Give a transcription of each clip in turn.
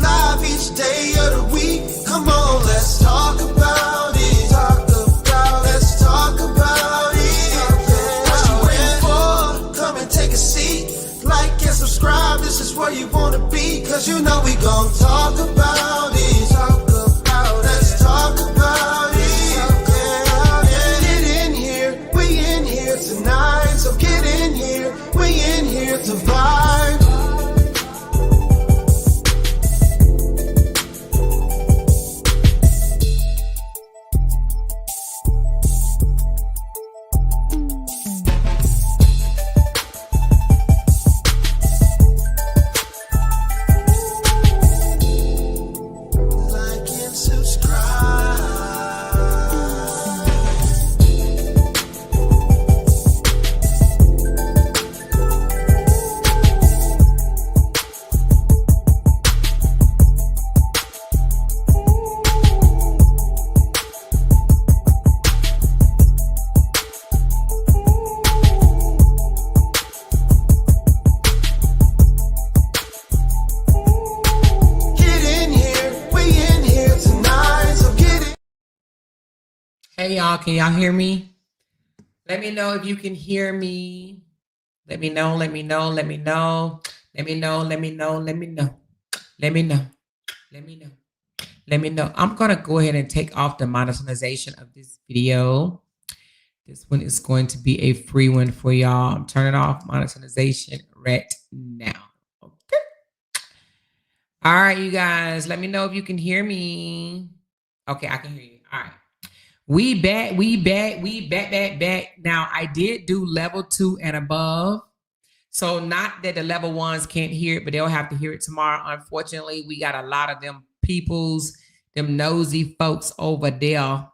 live each day of the week. Come on, let's talk about it. Let's talk about it. What you waiting for? Come and take a seat. Like and subscribe, this is where you wanna be. Cause you know we gon' talk about it. Let's talk about it. Get in here, we in here tonight. So get in here, we in here to vibe. Hey y'all, can y'all hear me? Let me know if you can hear me. Let me know. I'm gonna go ahead and take off the monetization of this video. This one is going to be a free one for y'all. I'm turning off monetization right now. Okay. All right, you guys, let me know if you can hear me. Okay, I can hear you. All right. We back. Now, I did do level 2 and above. So not that the level 1s can't hear it, but they'll have to hear it tomorrow. Unfortunately, we got a lot of them them nosy folks over there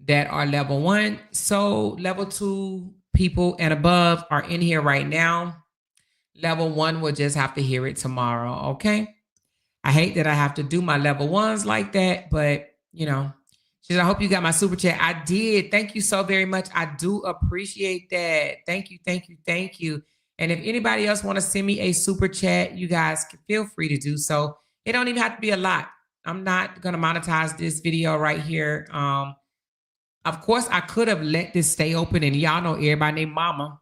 that are level 1. So level 2 people and above are in here right now. Level 1 will just have to hear it tomorrow, okay? I hate that I have to do my level 1s like that, but, you know. She said, I hope you got my super chat. I did. Thank you so very much. I do appreciate that. Thank you. And if anybody else want to send me a super chat, you guys can feel free to do so. It don't even have to be a lot. I'm not going to monetize this video right here. Of course, I could have let this stay open, and y'all know everybody named Mama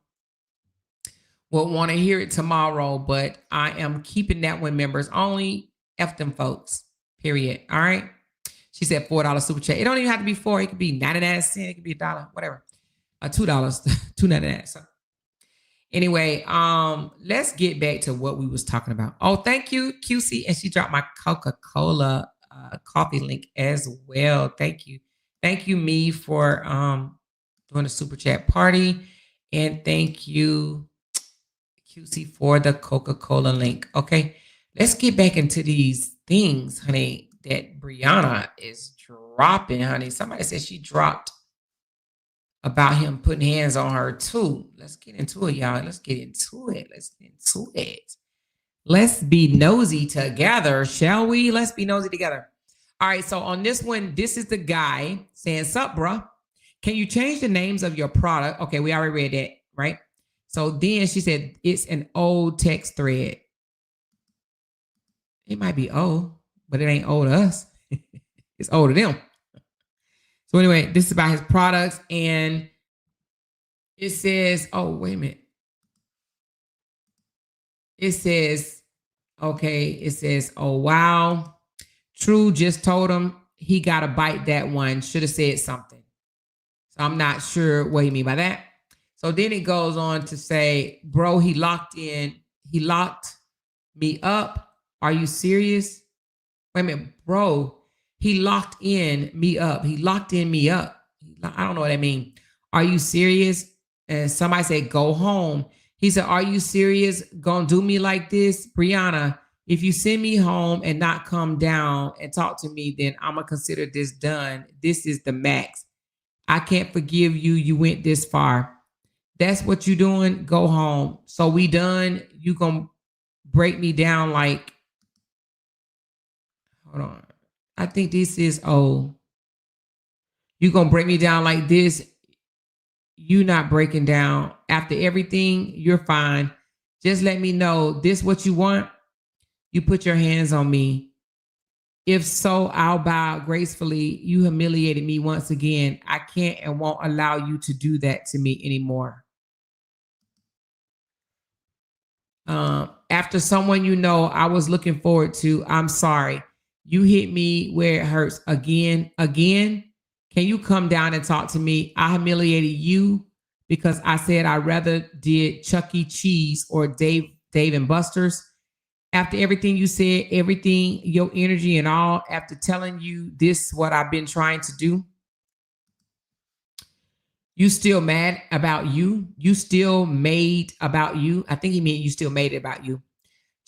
will want to hear it tomorrow, but I am keeping that one members only. F them folks, period. All right. She said $4 super chat. It don't even have to be 4. It could be 99 cents. It could be $1, whatever. $2, $2.99. So anyway, let's get back to what we was talking about. Oh, thank you, QC. And she dropped my Coca-Cola coffee link as well. Thank you. Thank you, me, for doing a super chat party. And thank you, QC, for the Coca-Cola link. Okay, let's get back into these things, honey, that Brianna is dropping, honey. Somebody said she dropped about him putting hands on her too. Let's get into it, y'all. Let's get into it. Let's be nosy together, shall we? Let's be nosy together. All right, so on this one, this is the guy saying, sup, bruh? Can you change the names of your product? Okay, we already read that, right? So then she said, it's an old text thread. It might be old, but it ain't old to us. It's old to them. So anyway, this is about his products, and it says, oh, wait a minute. It says, okay, it says, oh, wow. True just told him he got to bite that one. Should have said something. So I'm not sure what he mean by that. So then it goes on to say, bro, he locked me up. Are you serious? Wait a minute, bro. He locked in me up. I don't know what that means. Are you serious? And somebody said, go home. He said, are you serious? Gonna do me like this? Brianna, if you send me home and not come down and talk to me, then I'm gonna consider this done. This is the max. I can't forgive you. You went this far. That's what you doing? Go home. So we done. You gonna break me down like, hold on. I think this is, oh, you gonna break me down like this. You not breaking down after everything. You're fine. Just let me know this what you want. You put your hands on me. If so, I'll bow gracefully. You humiliated me once again. I can't and won't allow you to do that to me anymore. After someone you know I was looking forward to, I'm sorry. You hit me where it hurts again. Again, can you come down and talk to me? I humiliated you because I said I rather did Chuck E. Cheese or Dave and Buster's. After everything you said, everything, your energy and all, after telling you this, what I've been trying to do, you still mad about you? You still made about you? I think he meant you still made it about you.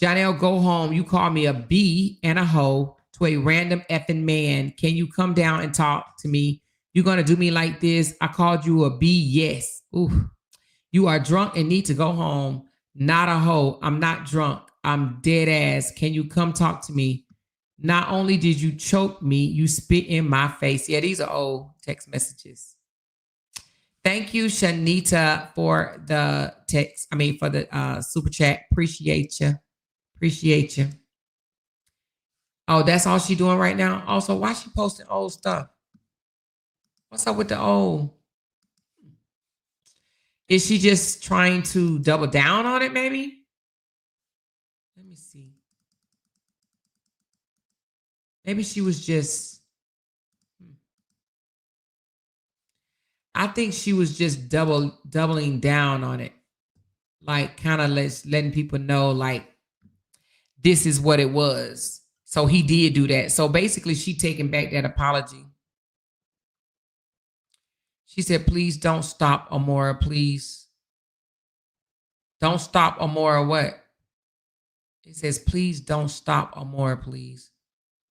Janelle, go home. You call me a B and a hoe to a random effing man. Can you come down and talk to me? You gonna do me like this? I called you a B. Yes. Ooh. You are drunk and need to go home. Not a hoe. I'm not drunk. I'm dead ass. Can you come talk to me? Not only did you choke me, you spit in my face. Yeah, these are old text messages. Thank you, Shanita, for the text. I mean, for the super chat. Appreciate you. Appreciate you. Oh, that's all she doing right now? Also, why she posting old stuff? What's up with the old? Is she just trying to double down on it, maybe? Let me see. Maybe she was just... I think she was just doubling down on it. Like, kind of letting people know, like, this is what it was. So he did do that. So basically, she taking back that apology. She said, please don't stop, Amora, please. Don't stop, Amora, what? It says, please don't stop, Amora, please.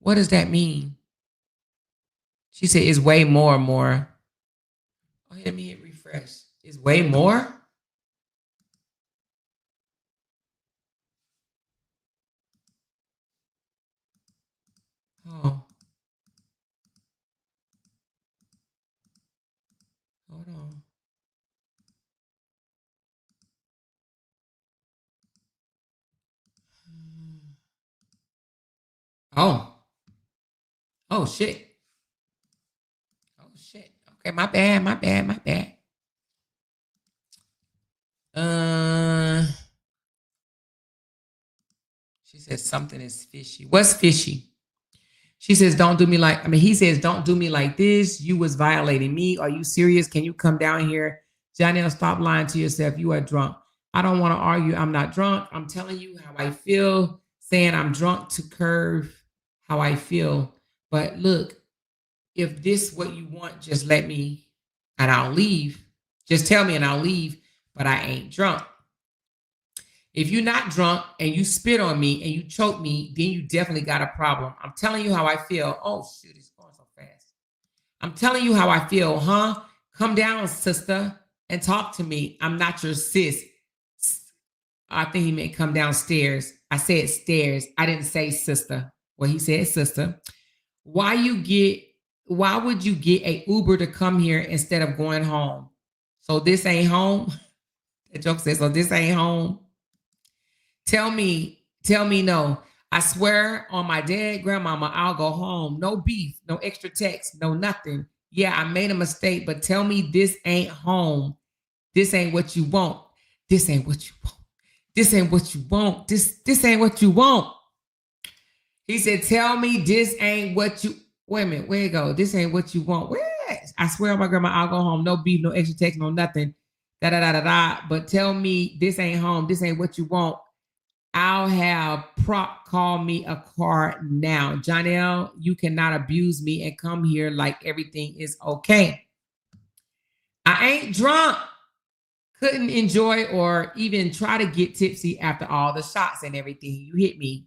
What does that mean? She said, it's way more, Amora. Oh, let me hit refresh. It's way more? Oh. Hold on. Oh. Oh, shit. Oh, shit. Okay, my bad, my bad, my bad. She says something is fishy. What's fishy? She says, don't do me like, I mean, he says, don't do me like this. You was violating me. Are you serious? Can you come down here? Janelle, stop lying to yourself. You are drunk. I don't want to argue. I'm not drunk. I'm telling you how I feel, saying I'm drunk to curve how I feel. But look, if this what you want, just let me and I'll leave. Just tell me and I'll leave, but I ain't drunk. If you're not drunk and you spit on me and you choke me, then you definitely got a problem. I'm telling you how I feel. Oh, shit, it's going so fast. I'm telling you how I feel, huh? Come down, sister, and talk to me. I'm not your sis. I think he meant come downstairs. I said stairs. I didn't say sister. Well, he said sister. Why would you get a Uber to come here instead of going home? So this ain't home? The joke says, so this ain't home? Tell me no. I swear on my dead grandmama, I'll go home. No beef, no extra text, no nothing. Yeah, I made a mistake, but tell me this ain't home. This ain't what you want. This ain't what you want. This ain't what you want. This ain't what you want. He said, tell me this ain't what you... Wait a minute, where you go? This ain't what you want. Where? I swear on my grandma, I'll go home. No beef, no extra text, no nothing. Da-da-da-da-da. But tell me this ain't home. This ain't what you want. I'll have Prop call me a car now. Janelle, you cannot abuse me and come here like everything is okay. I ain't drunk. Couldn't enjoy or even try to get tipsy after all the shots and everything you hit me.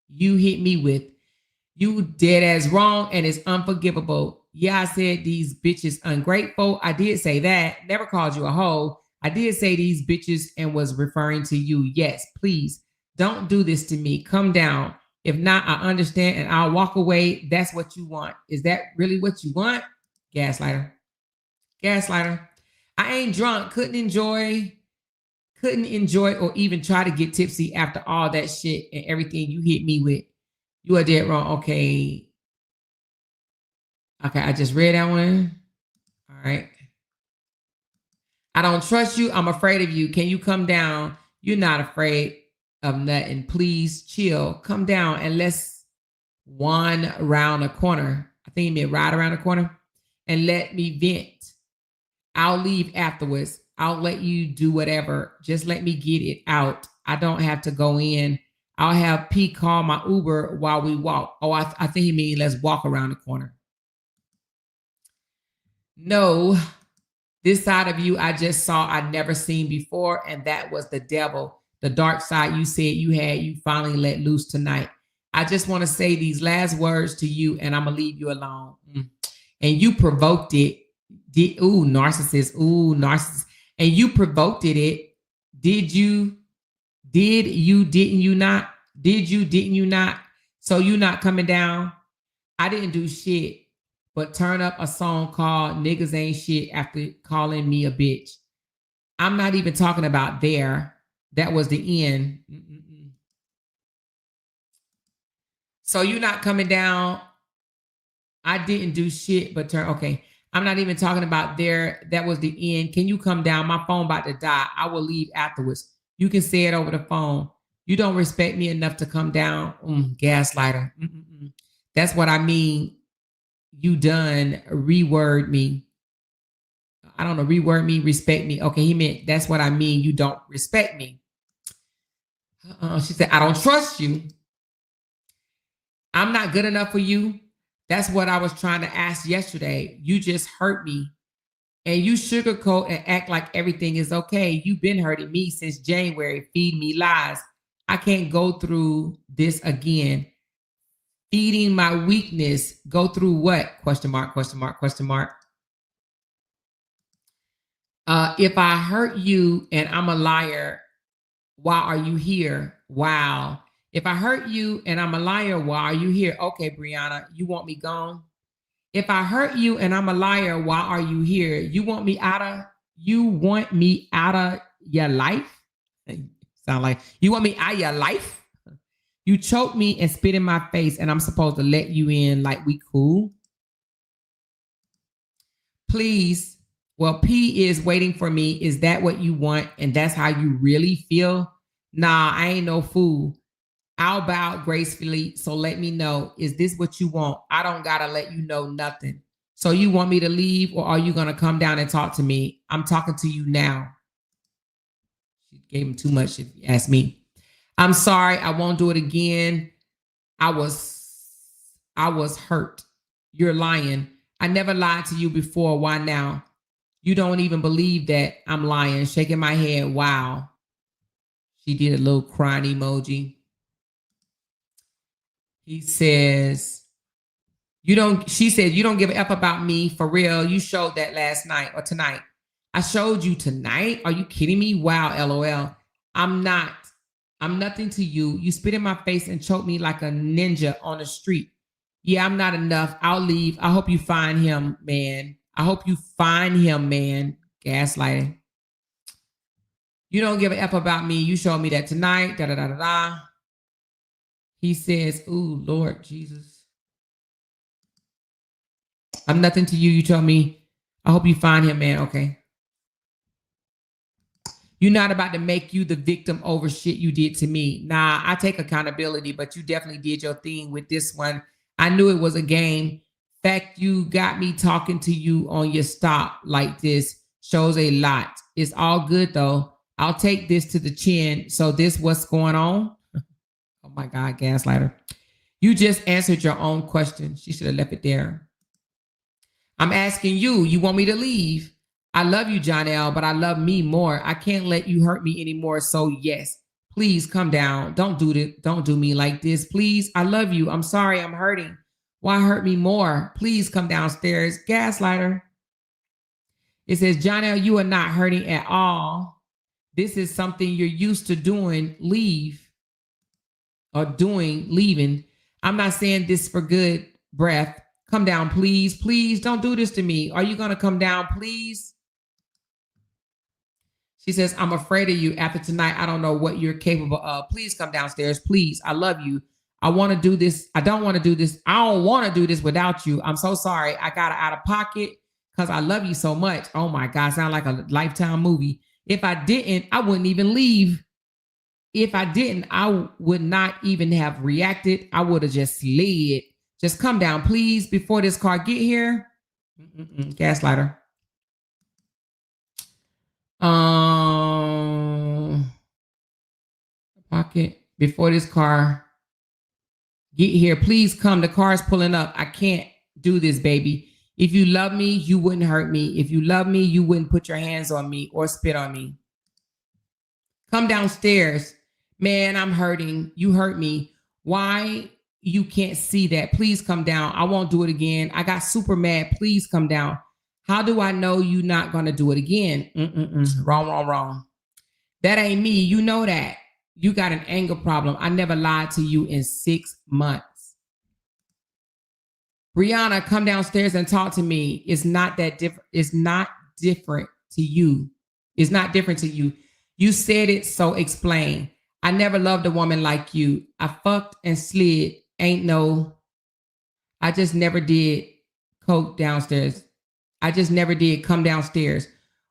You hit me with. You dead as wrong and it's unforgivable. Yeah, I said these bitches ungrateful. I did say that. Never called you a hoe. I did say these bitches and was referring to you. Yes, please. Don't do this to me. Come down. If not, I understand and I'll walk away. That's what you want. Is that really what you want? Gaslighter. Gaslighter. I ain't drunk. Couldn't enjoy Couldn't enjoy or even try to get tipsy after all that shit and everything you hit me with. You are dead wrong. Okay. Okay, I just read that one. All right. I don't trust you. I'm afraid of you. Can you come down? You're not afraid of nothing. Please chill. Come down and let's one around the corner. I think you meant ride around the corner and let me vent. I'll leave afterwards. I'll let you do whatever. Just let me get it out. I don't have to go in. I'll have P call my Uber while we walk. Oh, I think he means let's walk around the corner. No, this side of you I just saw I'd never seen before, and that was the devil. The dark side you said you had, you finally let loose tonight. I just want to say these last words to you, and I'm going to leave you alone. And you provoked it. Ooh, narcissist. Ooh, narcissist. And you provoked it. Did you? Didn't you not? Didn't you not? So you not coming down? I didn't do shit but turn up a song called Niggas Ain't Shit after calling me a bitch. I'm not even talking about there. That was the end. So you not coming down? I didn't do shit but turn. Okay. I'm not even talking about there. That was the end. Can you come down? My phone about to die. I will leave afterwards. You can say it over the phone. You don't respect me enough to come down. Gaslighter. That's what I mean. You done reword me. I don't know. Reword me, respect me. Okay, he meant that's what I mean. You don't respect me. She said, I don't trust you. I'm not good enough for you. That's what I was trying to ask yesterday. You just hurt me. And you sugarcoat and act like everything is okay. You've been hurting me since January. Feed me lies. I can't go through this again. Feeding my weakness. Go through what? Question mark, question mark, question mark. If I hurt you and I'm a liar, why are you here? Wow. If I hurt you and I'm a liar, why are you here? Okay, Brianna, you want me gone? If I hurt you and I'm a liar, why are you here? You want me out of your life? Sound like you want me out of your life? You choke me and spit in my face, and I'm supposed to let you in like we cool? Please. Well, P is waiting for me. Is that what you want? And that's how you really feel? Nah, I ain't no fool. I'll bow gracefully, so let me know. Is this what you want? I don't gotta let you know nothing. So you want me to leave, or are you gonna come down and talk to me? I'm talking to you now. She gave him too much, if you ask me. I'm sorry, I won't do it again. I was hurt. You're lying. I never lied to you before. Why now? You don't even believe that I'm lying. Shaking my head. Wow. She did a little crying emoji. He says, she said, you don't give a F about me for real. You showed that last night or tonight. I showed you tonight. Are you kidding me? Wow, LOL. I'm nothing to you. You spit in my face and choke me like a ninja on the street. Yeah, I'm not enough. I'll leave. I hope you find him, man. I hope you find him, man. Gaslighting. You don't give a F about me. You showed me that tonight. Da da da da da. He says, ooh, Lord Jesus. I'm nothing to you. You told me. I hope you find him, man. Okay. You're not about to make you the victim over shit you did to me. Nah, I take accountability, but you definitely did your thing with this one. I knew it was a game. Fact, you got me talking to you on your stop like this shows a lot. It's all good though. I'll take this to the chin. So this what's going on? Oh my God, gaslighter. You just answered your own question. She should have left it there. I'm asking you, you want me to leave? I love you, John L., but I love me more. I can't let you hurt me anymore. So yes, please come down. Don't do this. Don't do me like this. Please. I love you. I'm sorry. I'm hurting. Why hurt me more? Please come downstairs. Gaslighter. It says, John L., you are not hurting at all. This is something you're used to doing. Leave. Or doing, leaving. I'm not saying this for good breath. Come down, please. Please don't do this to me. Are you going to come down, please? She says, I'm afraid of you. After tonight, I don't know what you're capable of. Please come downstairs. Please. I love you. I want to do this. I don't want to do this. I don't want to do this without you. I'm so sorry. I got it out of pocket because I love you so much. Oh my God. Sound like a Lifetime movie. If I didn't, I wouldn't even leave. If I didn't, I would not even have reacted. I would have just slid. Just come down, please, before this car get here. Gaslighter. Pocket before this car get here. Please come. The car is pulling up. I can't do this, baby. If you love me, you wouldn't hurt me. If you love me, you wouldn't put your hands on me or spit on me. Come downstairs. Man, I'm hurting. You hurt me. Why you can't see that? Please come down. I won't do it again. I got super mad. Please come down. How do I know you're not going to do it again? Wrong. That ain't me. You know that. You got an anger problem. I never lied to you in 6 months. Brianna, come downstairs and talk to me. It's not that different. It's not different to you. It's not different to you. You said it, so explain. I never loved a woman like you. I fucked and slid. I just never did coke downstairs. I just never did come downstairs.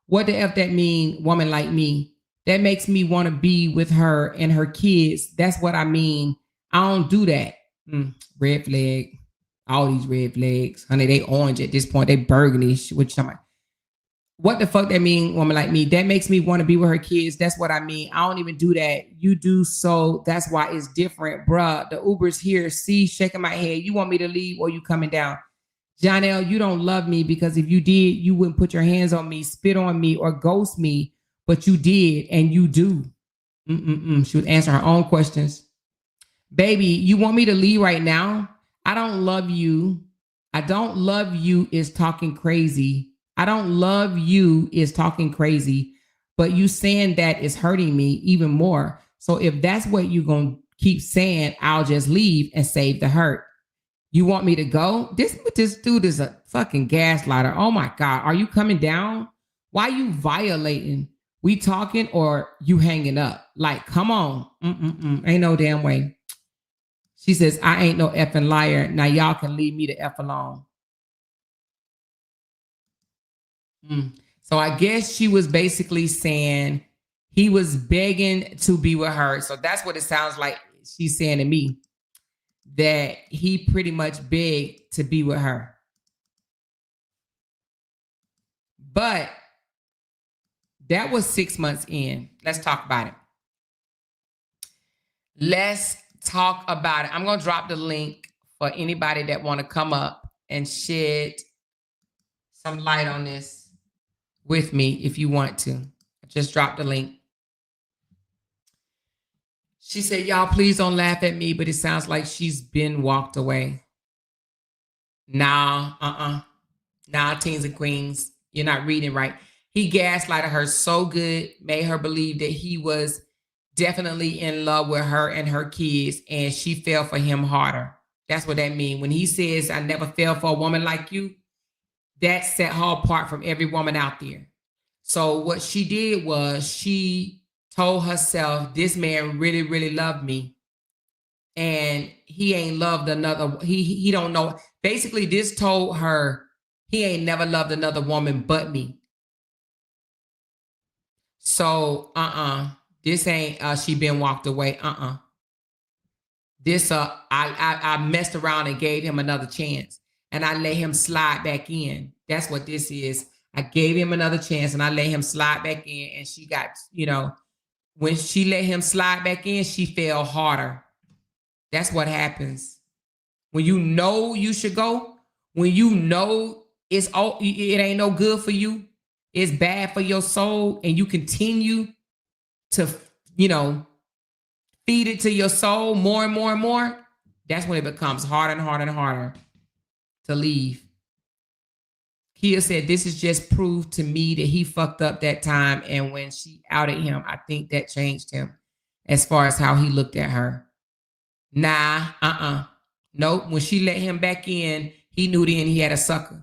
What the F that mean, woman like me? That makes me want to be with her and her kids. That's what I mean. I don't do that. Red flag. All these red flags. Honey, they orange at this point. They burgundy. What you talking about? What the fuck that mean, woman like me? That makes me want to be with her kids. That's what I mean. I don't even do that. You do, so that's why it's different. Bruh, the Uber's here. See, shaking my head. You want me to leave or you coming down? Janelle, you don't love me because if you did, you wouldn't put your hands on me, spit on me, or ghost me. But you did, and you do. She was answering her own questions. Baby, you want me to leave right now? I don't love you. I don't love you is talking crazy. I don't love you is talking crazy. But you saying that is hurting me even more. So if that's what you're going to keep saying, I'll just leave and save the hurt. You want me to go? This dude is a fucking gaslighter. Oh my God. Are you coming down? Why are you violating? We talking or you hanging up? Like, come on. Ain't no damn way. She says, I ain't no effing liar. Now y'all can leave me the F alone. So I guess she was basically saying he was begging to be with her. So that's what it sounds like she's saying to me. That he pretty much begged to be with her. But that was 6 months in. Let's talk about it. Let's talk about it. I'm going to drop the link for anybody that want to come up and shed some light on this with me if you want to. Just drop the link. She said, y'all, please don't laugh at me, but it sounds like she's been walked away. Nah, teens and queens, you're not reading right. He gaslighted her so good, made her believe that he was definitely in love with her and her kids, and she fell for him harder. That's what that means. When he says, I never fell for a woman like you, that set her apart from every woman out there. So what she did was she told herself, this man really, really loved me. And he ain't loved another. He don't know. Basically, this told her he ain't never loved another woman but me. So, this ain't she been walked away. This I messed around and gave him another chance. And I let him slide back in. That's what this is. I gave him another chance and I let him slide back in. And she got, when she let him slide back in, she fell harder. That's what happens. When you know you should go, when you know it ain't no good for you, it's bad for your soul, and you continue to, feed it to your soul more and more and more, that's when it becomes harder and harder and harder to leave. Kia said, this is just proof to me that he fucked up that time. And when she outed him, I think that changed him as far as how he looked at her. Nope. When she let him back in, he knew then he had a sucker.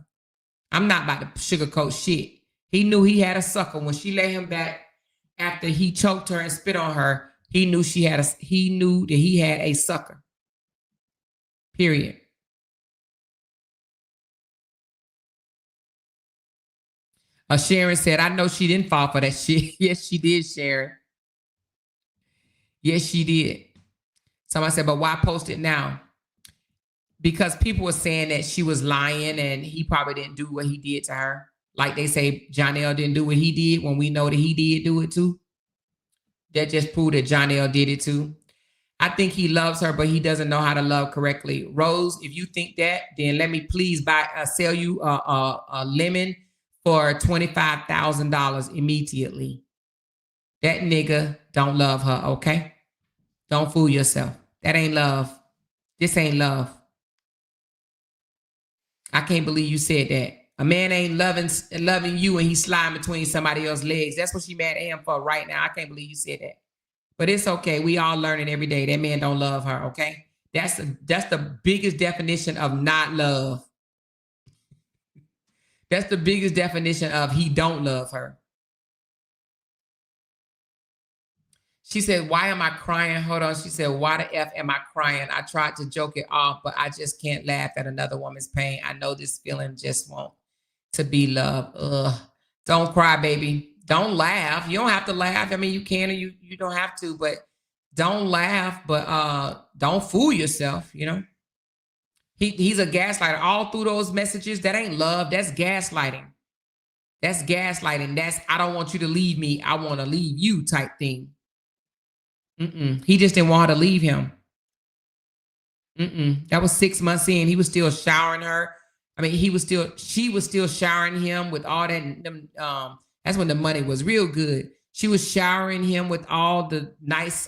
I'm not about to sugarcoat shit. He knew he had a sucker. When she let him back, after he choked her and spit on her, he knew he knew that he had a sucker. Period. Sharon said, I know she didn't fall for that shit. Yes, she did, Sharon. Yes, she did. Somebody said, but why post it now? Because people were saying that she was lying and he probably didn't do what he did to her. Like they say Jonell didn't do what he did when we know that he did do it too. That just proved that Jonell did it too. I think he loves her, but he doesn't know how to love correctly. Rose, if you think that, then let me please sell you a lemon for $25,000 immediately. That nigga don't love her, okay? Don't fool yourself. That ain't love. This ain't love. I can't believe you said that. A man ain't loving you and he's sliding between somebody else's legs. That's what she mad at him for right now. I can't believe you said that. But it's okay. We all learning every day. That man don't love her, okay? That's the biggest definition of not love. That's the biggest definition of he don't love her. She said, why am I crying? Hold on. She said, why the F am I crying? I tried to joke it off, but I just can't laugh at another woman's pain. I know this feeling just won't to be love. Ugh. Don't cry, baby. Don't laugh. You don't have to laugh. I mean, you can or you don't have to, but don't laugh, but don't fool yourself, you know? He's a gaslighter. All through those messages, that ain't love. That's gaslighting. That's gaslighting. That's I don't want you to leave me. I want to leave you type thing. He just didn't want her to leave him. That was 6 months in. He was still showering her. I mean, she was still showering him with all that. That's when the money was real good. She was showering him with all the nice,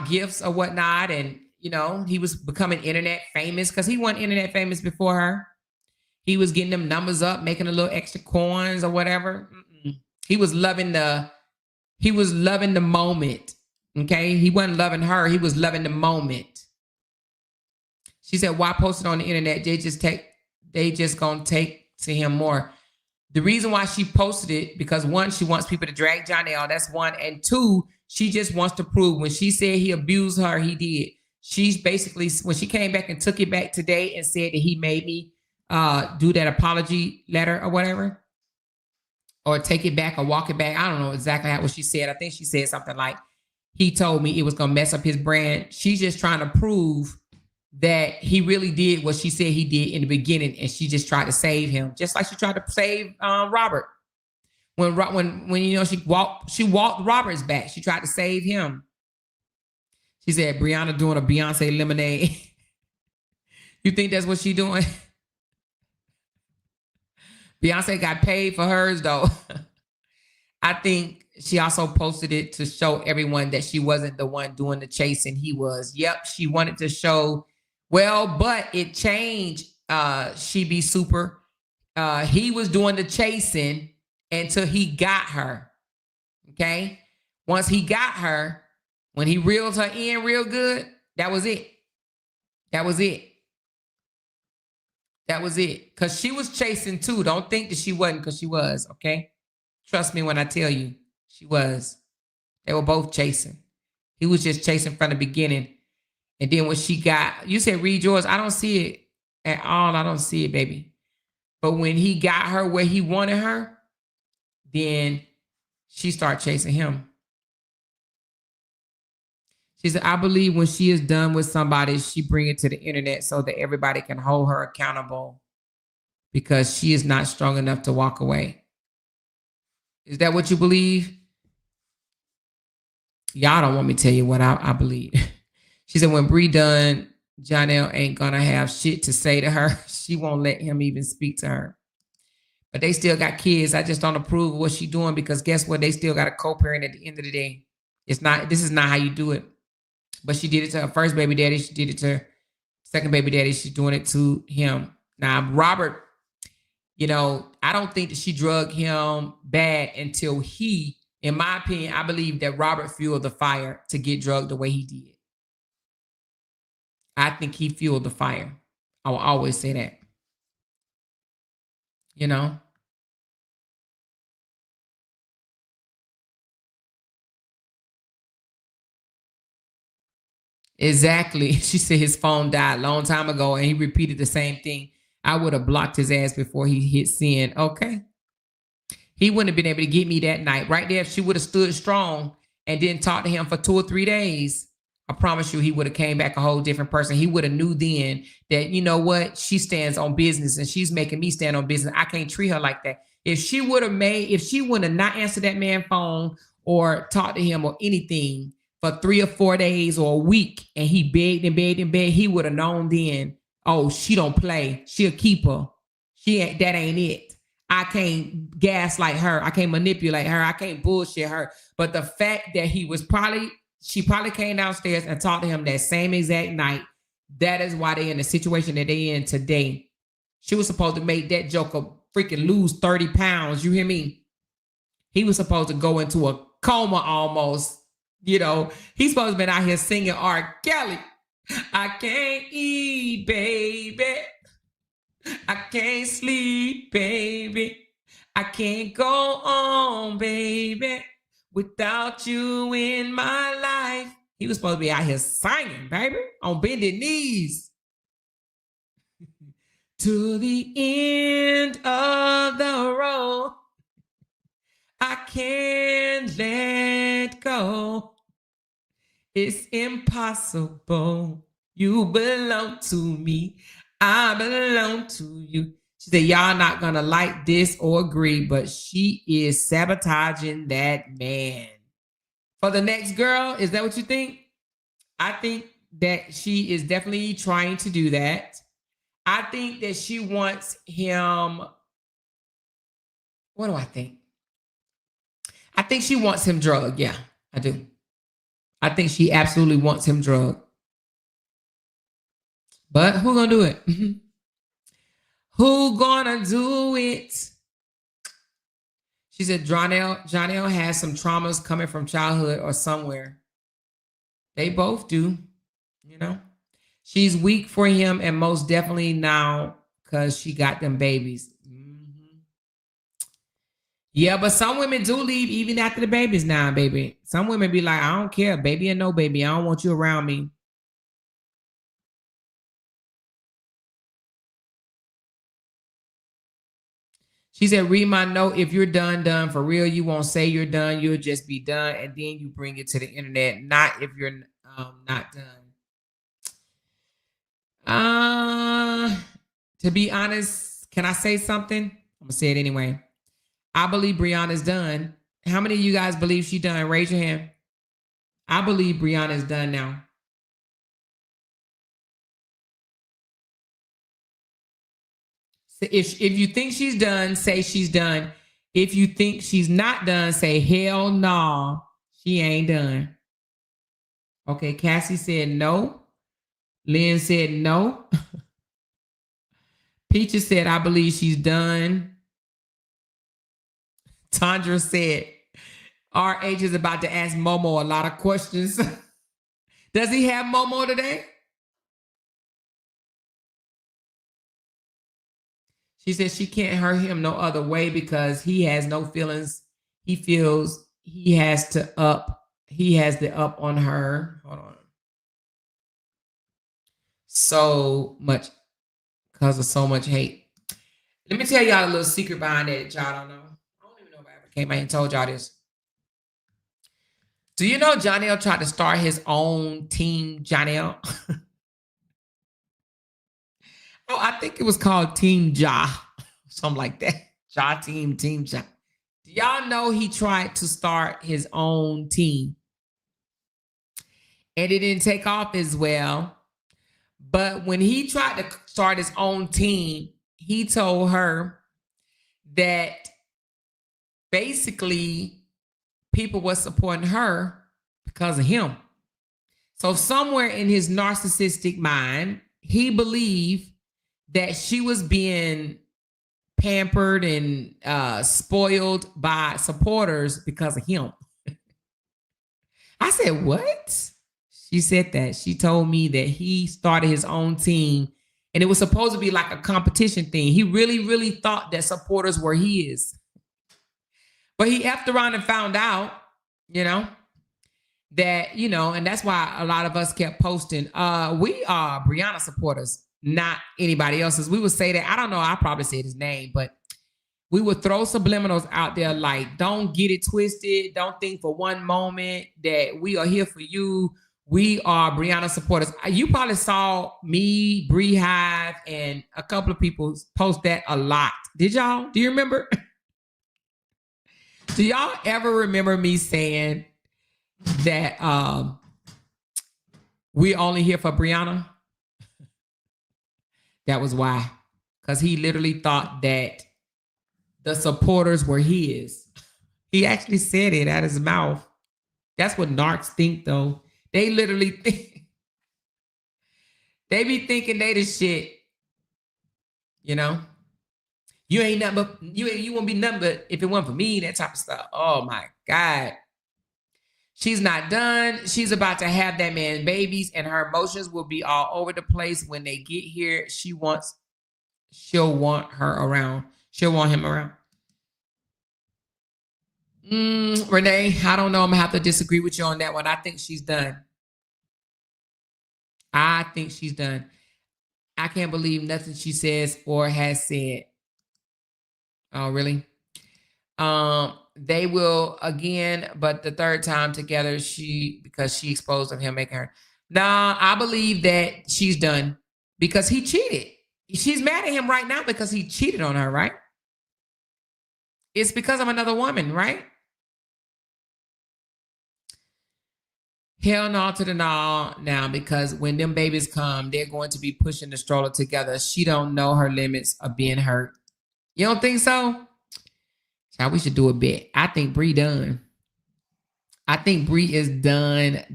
gifts or whatnot. And, he was becoming internet famous because he wasn't internet famous before her. He was getting them numbers up, making a little extra coins or whatever. He was loving the moment. Okay. He wasn't loving her. He was loving the moment. She said, why post it on the internet? They just gonna take to him more. The reason why she posted it, because one, she wants people to drag Jonell. That's one. And two, she just wants to prove when she said he abused her, he did. She's basically, when she came back and took it back today and said that he made me do that apology letter or whatever, or take it back or walk it back. I don't know exactly what she said. I think she said something like, he told me it was going to mess up his brand. She's just trying to prove that he really did what she said he did in the beginning, and she just tried to save him, just like she tried to save Robert. When she walked Robert's back. She tried to save him. She said, Brianna doing a Beyonce lemonade. You think that's what she doing? Beyonce got paid for hers, though. I think she also posted it to show everyone that she wasn't the one doing the chasing. He was. Yep, she wanted to show, but it changed. She be super. He was doing the chasing until he got her. Okay? Once he got her, when he reeled her in real good, that was it. That was it. That was it. Because she was chasing too. Don't think that she wasn't, because she was, okay? Trust me when I tell you, she was. They were both chasing. He was just chasing from the beginning. And then when she got, you said read yours. I don't see it at all. I don't see it, baby. But when he got her where he wanted her, then she started chasing him. She said, I believe when she is done with somebody, she bring it to the internet so that everybody can hold her accountable because she is not strong enough to walk away. Is that what you believe? Y'all don't want me to tell you what I believe. She said, when Bree done, Jonell ain't gonna have shit to say to her. She won't let him even speak to her. But they still got kids. I just don't approve of what she's doing because guess what? They still got a co-parent at the end of the day. This is not how you do it. But she did it to her first baby daddy. She did it to her second baby daddy. She's doing it to him. Now, Robert, I don't think that she drugged him bad until he, in my opinion, I believe that Robert fueled the fire to get drugged the way he did. I think he fueled the fire. I will always say that. Exactly. She said his phone died a long time ago and he repeated the same thing. I would have blocked his ass before he hit send. Okay. He wouldn't have been able to get me that night. Right there, if she would have stood strong and didn't talk to him for 2 or 3 days, I promise you he would have came back a whole different person. He would have knew then that, you know what, she stands on business and she's making me stand on business. I can't treat her like that. If she would have not answered that man's phone or talked to him or anything for 3 or 4 days or a week, and he begged and begged and begged, he would have known then, oh, she don't play. She a keeper. That ain't it. I can't gaslight her. I can't manipulate her. I can't bullshit her. But the fact that she probably came downstairs and talked to him that same exact night, that is why they're in the situation that they're in today. She was supposed to make that joker freaking lose 30 pounds. You hear me? He was supposed to go into a coma almost. You know, he's supposed to be out here singing R. Kelly. I can't eat, baby. I can't sleep, baby. I can't go on, baby, without you in my life. He was supposed to be out here singing, baby, on bended knees. To the end of the road, I can't let go. It's impossible. You belong to me. I belong to you. She said, y'all not going to like this or agree, but she is sabotaging that man. For the next girl, is that what you think? I think that she is definitely trying to do that. I think that she wants him. What do I think? I think she wants him drugged. Yeah, I do. I think she absolutely wants him drugged. But who gonna do it? Who gonna do it? She said Jonelle has some traumas coming from childhood or somewhere. They both do, you know. She's weak for him and most definitely now because she got them babies. Yeah, but some women do leave even after the babies now, baby. Some women be like, I don't care, baby or no baby. I don't want you around me. She said, read my note. If you're done for real, you won't say you're done. You'll just be done. And then you bring it to the internet. Not if you're not done. To be honest, can I say something? I'm going to say it anyway. I believe Brianna's done. How many of you guys believe she's done? Raise your hand. I believe Brianna's done now. If you think she's done, say she's done. If you think she's not done, say hell no, she ain't done. Okay, Cassie said no. Lynn said no. Peaches said, I believe she's done. Tandra said, RH is about to ask Momo a lot of questions. Does he have Momo today? She said she can't hurt him no other way because he has no feelings. He feels he has the up on her. Hold on. So much because of so much hate. Let me tell y'all a little secret behind that y'all don't know. I don't even know if I ever came out and told y'all this. Do you know Jonelle tried to start his own team, Jonelle? Oh, I think it was called Team Ja, something like that. Ja Team Ja. Do y'all know he tried to start his own team? And it didn't take off as well. But when he tried to start his own team, he told her that basically people were supporting her because of him. So somewhere in his narcissistic mind, he believed that she was being pampered and spoiled by supporters because of him. I said, what? She said that. She told me that he started his own team and it was supposed to be like a competition thing. He really, really thought that supporters were his. But he effed around and found out, you know. that, you know, and that's why a lot of us kept posting. We are Brianna supporters, not anybody else's. We would say that. I don't know. I probably said his name, but we would throw subliminals out there like, don't get it twisted. Don't think for one moment that we are here for you. We are Brianna supporters. You probably saw me, Bree Hive, and a couple of people post that a lot. Did y'all? Do you remember? Do y'all ever remember me saying that we're only here for Brianna? That was why. Because he literally thought that the supporters were his. He actually said it out of his mouth. That's what narcs think, though. They literally think, they be thinking they the shit. You know? You ain't nothing but, you won't be nothing but if it wasn't for me, that type of stuff. Oh my God. She's not done. She's about to have that man babies, and her emotions will be all over the place when they get here. She'll want her around. She'll want him around. Renee, I don't know. I'm gonna have to disagree with you on that one. I think she's done. I think she's done. I can't believe nothing she says or has said. Oh, really? They will again, but the third time together, because she exposed of him making her. Nah, I believe that she's done because he cheated. She's mad at him right now because he cheated on her, right? It's because of another woman, right? Hell no to the no now, because when them babies come, they're going to be pushing the stroller together. She don't know her limits of being hurt. You don't think so? So we should do a bet. I think Bree done. I think Bree is done.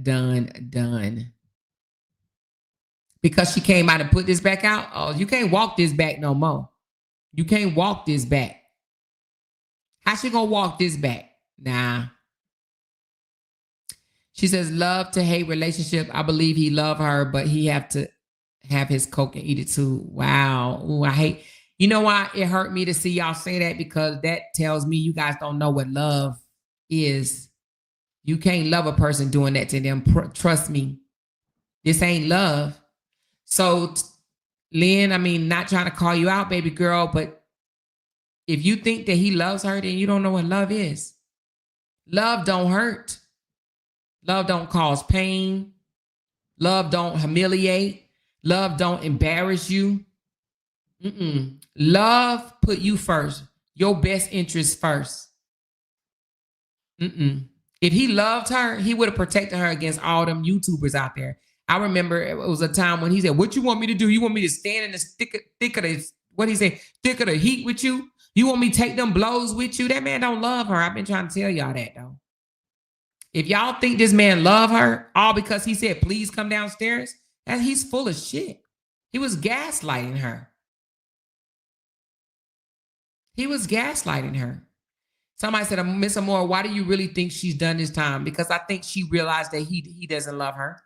Because she came out and put this back out. Oh, you can't walk this back no more. You can't walk this back. How she gonna walk this back? Nah. She says, love to hate relationship. I believe he love her, but he have to have his coke and eat it too. Wow. Ooh, I hate. You know why it hurt me to see y'all say that? Because that tells me you guys don't know what love is. You can't love a person doing that to them. Trust me. This ain't love. So, Lynn, I mean, not trying to call you out, baby girl, but if you think that he loves her, then you don't know what love is. Love don't hurt. Love don't cause pain. Love don't humiliate. Love don't embarrass you. Love put you first. Your best interest first. If he loved her, he would have protected her against all them YouTubers out there. I remember it was a time when he said, what you want me to do? You want me to stand in the thick of the, what he said, thick of the heat with you? You want me to take them blows with you? That man don't love her. I've been trying to tell y'all that, though. If y'all think this man love her, all because he said, please come downstairs, he's full of shit. He was gaslighting her. He was gaslighting her. Somebody said, Miss Amore, why do you really think she's done this time? Because I think she realized that he doesn't love her.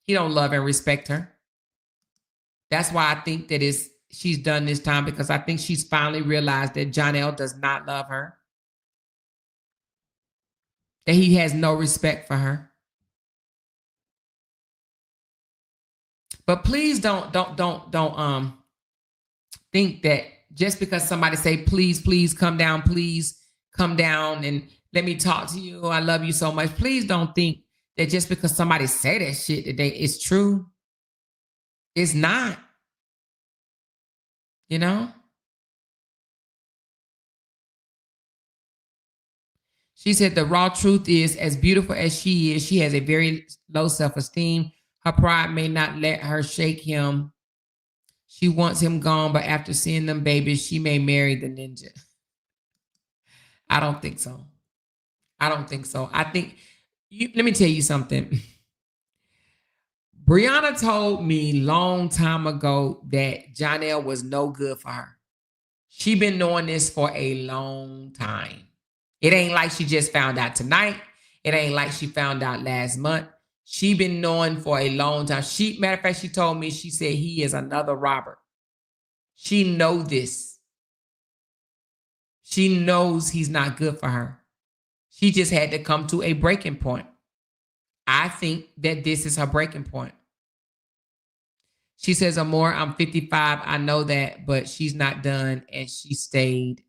He don't love and respect her. That's why I think that she's done this time, because I think she's finally realized that Jonell does not love her. That he has no respect for her. But please don't think that just because somebody say, please come down, and let me talk to you. I love you so much. Please don't think that just because somebody say that shit today, it's true. It's not. You know? She said the raw truth is, as beautiful as she is, she has a very low self-esteem. Her pride may not let her shake him. She wants him gone, but after seeing them babies, she may marry the ninja. I don't think so. I think, let me tell you something. Brianna told me long time ago that Jonell was no good for her. She been knowing this for a long time. It ain't like she just found out tonight. It ain't like she found out last month. She been knowing for a long time. Matter of fact, she told me, she said he is another Robert. She know this. She knows he's not good for her. She just had to come to a breaking point. I think that this is her breaking point. She says, Amor, I'm 55. I know that, but she's not done and she stayed.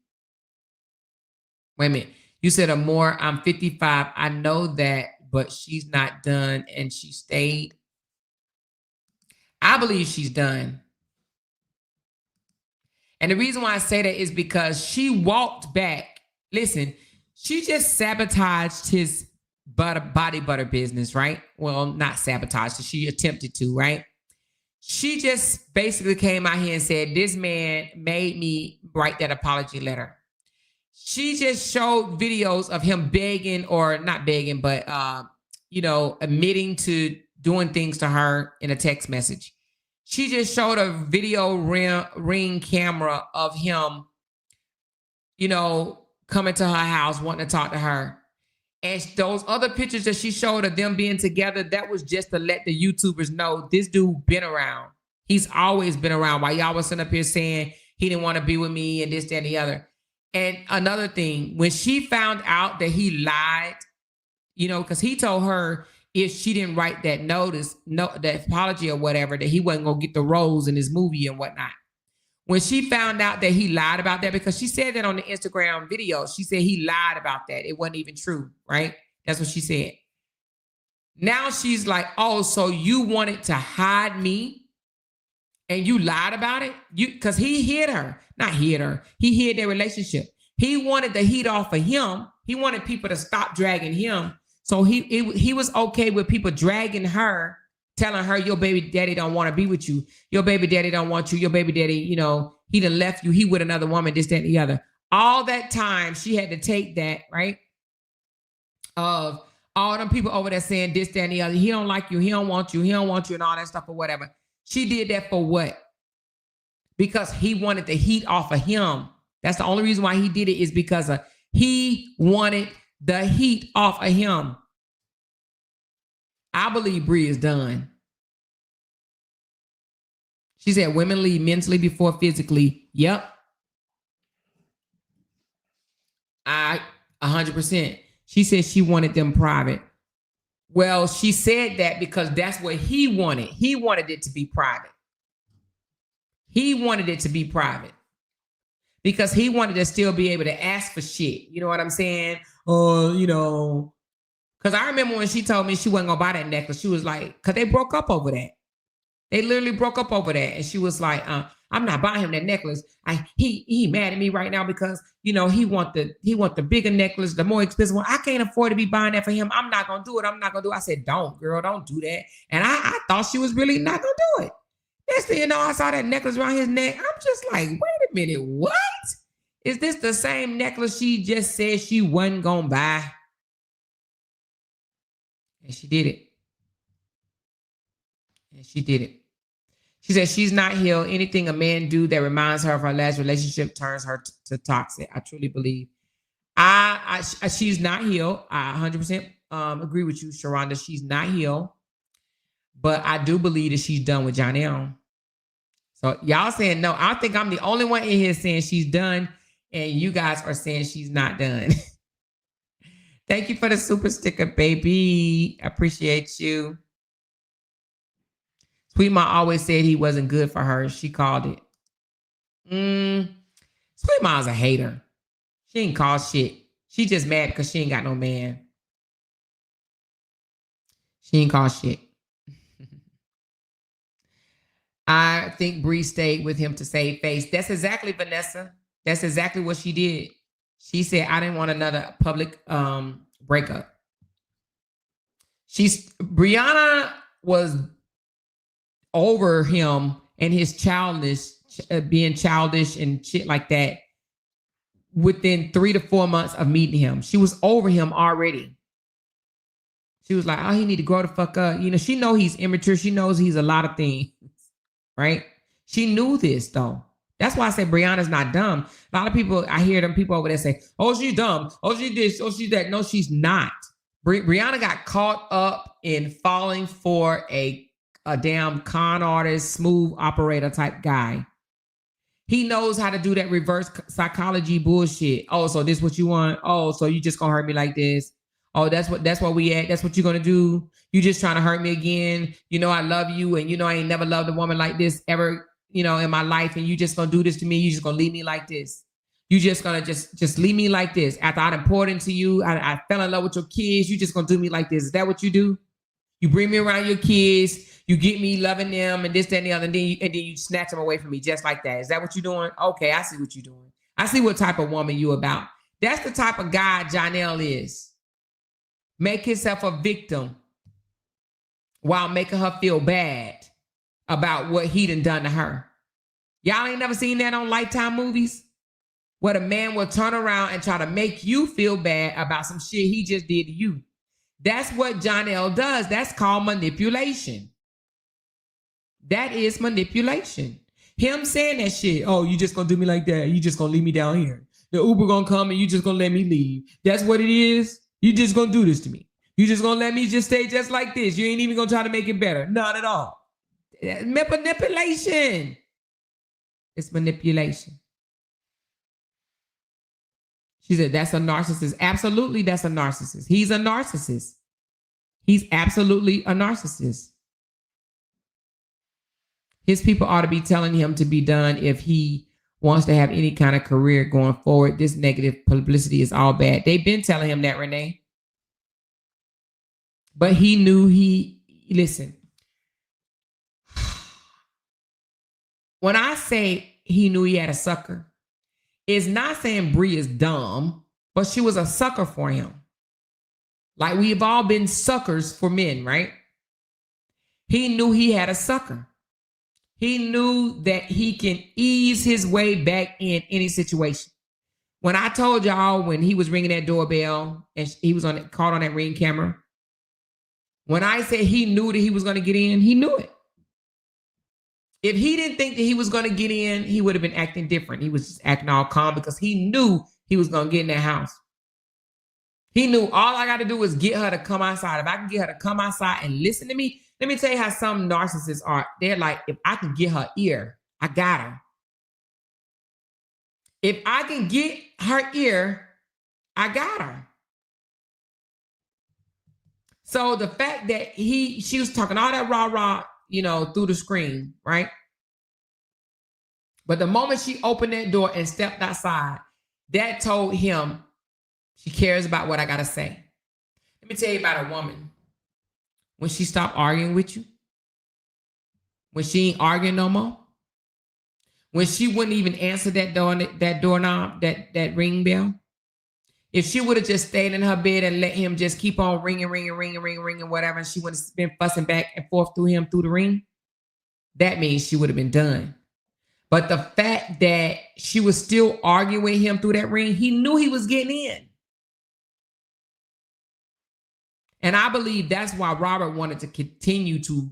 Wait a minute. You said, Amor, I'm 55. I know that, but she's not done and she stayed. I believe she's done. And the reason why I say that is because she walked back. Listen, she just sabotaged his body butter business, right? Well, not sabotaged. She attempted to, right? She just basically came out here and said, this man made me write that apology letter. She just showed videos of him begging, or not begging, but, admitting to doing things to her in a text message. She just showed a video ring camera of him, coming to her house, wanting to talk to her. And those other pictures that she showed of them being together, that was just to let the YouTubers know this dude been around. He's always been around. While y'all was sitting up here saying he didn't want to be with me and this, that, and the other. And another thing, when she found out that he lied, because he told her if she didn't write that that apology or whatever, that he wasn't going to get the roles in his movie and whatnot. When she found out that he lied about that, because she said that on the Instagram video, she said he lied about that. It wasn't even true, right? That's what she said. Now she's like, oh, so you wanted to hide me and you lied about it? Because he hid her. Not hid her. He hid their relationship. He wanted the heat off of him. He wanted people to stop dragging him. So he was okay with people dragging her, telling her your baby daddy don't want to be with you. Your baby daddy don't want you. Your baby daddy, he done left you. He with another woman, this, that, and the other. All that time she had to take that, right? Of all them people over there saying this, that, and the other. He don't like you. He don't want you. He don't want you and all that stuff or whatever. She did that for what? Because he wanted the heat off of him. That's the only reason why he did it, is because he wanted the heat off of him. I believe Bree is done. She said women lead mentally before physically. Yep. 100%. She said she wanted them private. Well, she said that because that's what he wanted. He wanted it to be private. He wanted it to be private. Because he wanted to still be able to ask for shit. You know what I'm saying? Because I remember when she told me she wasn't going to buy that necklace, she was like, because they broke up over that. They literally broke up over that. And she was like, I'm not buying him that necklace. He mad at me right now because, he want the bigger necklace, the more expensive one. I can't afford to be buying that for him. I'm not going to do it. I'm not going to do it. I said, don't, girl, don't do that. And I thought she was really not going to do it. Next thing I saw that necklace around his neck. I'm just like, wait a minute, what? Is this the same necklace she just said she wasn't going to buy? And she did it. She said she's not healed. Anything a man do that reminds her of her last relationship turns her to toxic. I truly believe. She's not healed. I 100% agree with you, Sharonda. She's not healed. But I do believe that she's done with Janelle. So y'all saying no. I think I'm the only one in here saying she's done. And you guys are saying she's not done. Thank you for the super sticker, baby. I appreciate you. Sweet Ma always said he wasn't good for her. She called it. Sweet Ma's a hater. She ain't call shit. She just mad because she ain't got no man. She ain't call shit. I think Bree stayed with him to save face. That's exactly, Vanessa. That's exactly what she did. She said, I didn't want another public breakup. Brianna was over him and his being childish and shit like that within 3 to 4 months of meeting him. She was over him already. She was like, oh, he need to grow the fuck up. She know he's immature. She knows he's a lot of things, right? She knew this though. That's why I say Brianna's not dumb. A lot of people, I hear them people over there say, oh, she's dumb. Oh, she's this. Oh, she's that. No, she's not. Brianna got caught up in falling for a damn con artist, smooth operator type guy. He knows how to do that reverse psychology bullshit. Oh, so this what you want? Oh, so you just gonna hurt me like this? Oh, that's what we at. That's what you're gonna do. You just trying to hurt me again. You know I love you, and you know I ain't never loved a woman like this ever, you know, in my life, and you just gonna do this to me. You just gonna leave me like this. You just gonna just leave me like this. After I done poured into you, I fell in love with your kids. You just gonna do me like this. Is that what you do? You bring me around your kids. You get me loving them and this, that, and the other, and then you snatch them away from me just like that. Is that what you're doing? Okay, I see what you're doing. I see what type of woman you about. That's the type of guy Janelle is. Make himself a victim while making her feel bad about what he done to her. Y'all ain't never seen that on Lifetime movies? Where the man will turn around and try to make you feel bad about some shit he just did to you. That's what Janelle does. That's called manipulation. That is manipulation. Him saying that shit, oh, you just gonna do me like that. You just gonna leave me down here. The Uber gonna come and you just gonna let me leave. That's what it is. You just gonna do this to me. You just gonna let me just stay just like this. You ain't even gonna try to make it better. Not at all. Manipulation. It's manipulation. She said, that's a narcissist. Absolutely, that's a narcissist. He's a narcissist. He's absolutely a narcissist. His people ought to be telling him to be done if he wants to have any kind of career going forward. This negative publicity is all bad. They've been telling him that, Renee. But he knew listen. When I say he knew he had a sucker, it's not saying Bree is dumb, but she was a sucker for him. Like we've all been suckers for men, right? He knew he had a sucker. He knew that he can ease his way back in any situation. When I told y'all when he was ringing that doorbell and he was caught on that Ring camera, when I said he knew that he was going to get in, he knew it. If he didn't think that he was going to get in, he would have been acting different. He was just acting all calm because he knew he was going to get in that house. He knew all I got to do is get her to come outside. If I can get her to come outside and listen to me, let me tell you how some narcissists are. They're like, if I can get her ear, I got her. If I can get her ear, I got her. So the fact that she was talking all that rah-rah, you know, through the screen, right? But the moment she opened that door and stepped outside, that told him she cares about what I got to say. Let me tell you about a woman. When she stopped arguing with you, when she ain't arguing no more, when she wouldn't even answer that doorknob, that ring bell, if she would have just stayed in her bed and let him just keep on ringing, whatever, and she would have been fussing back and forth through him through the ring, that means she would have been done. But the fact that she was still arguing with him through that ring, he knew he was getting in. And I believe that's why Robert wanted to continue to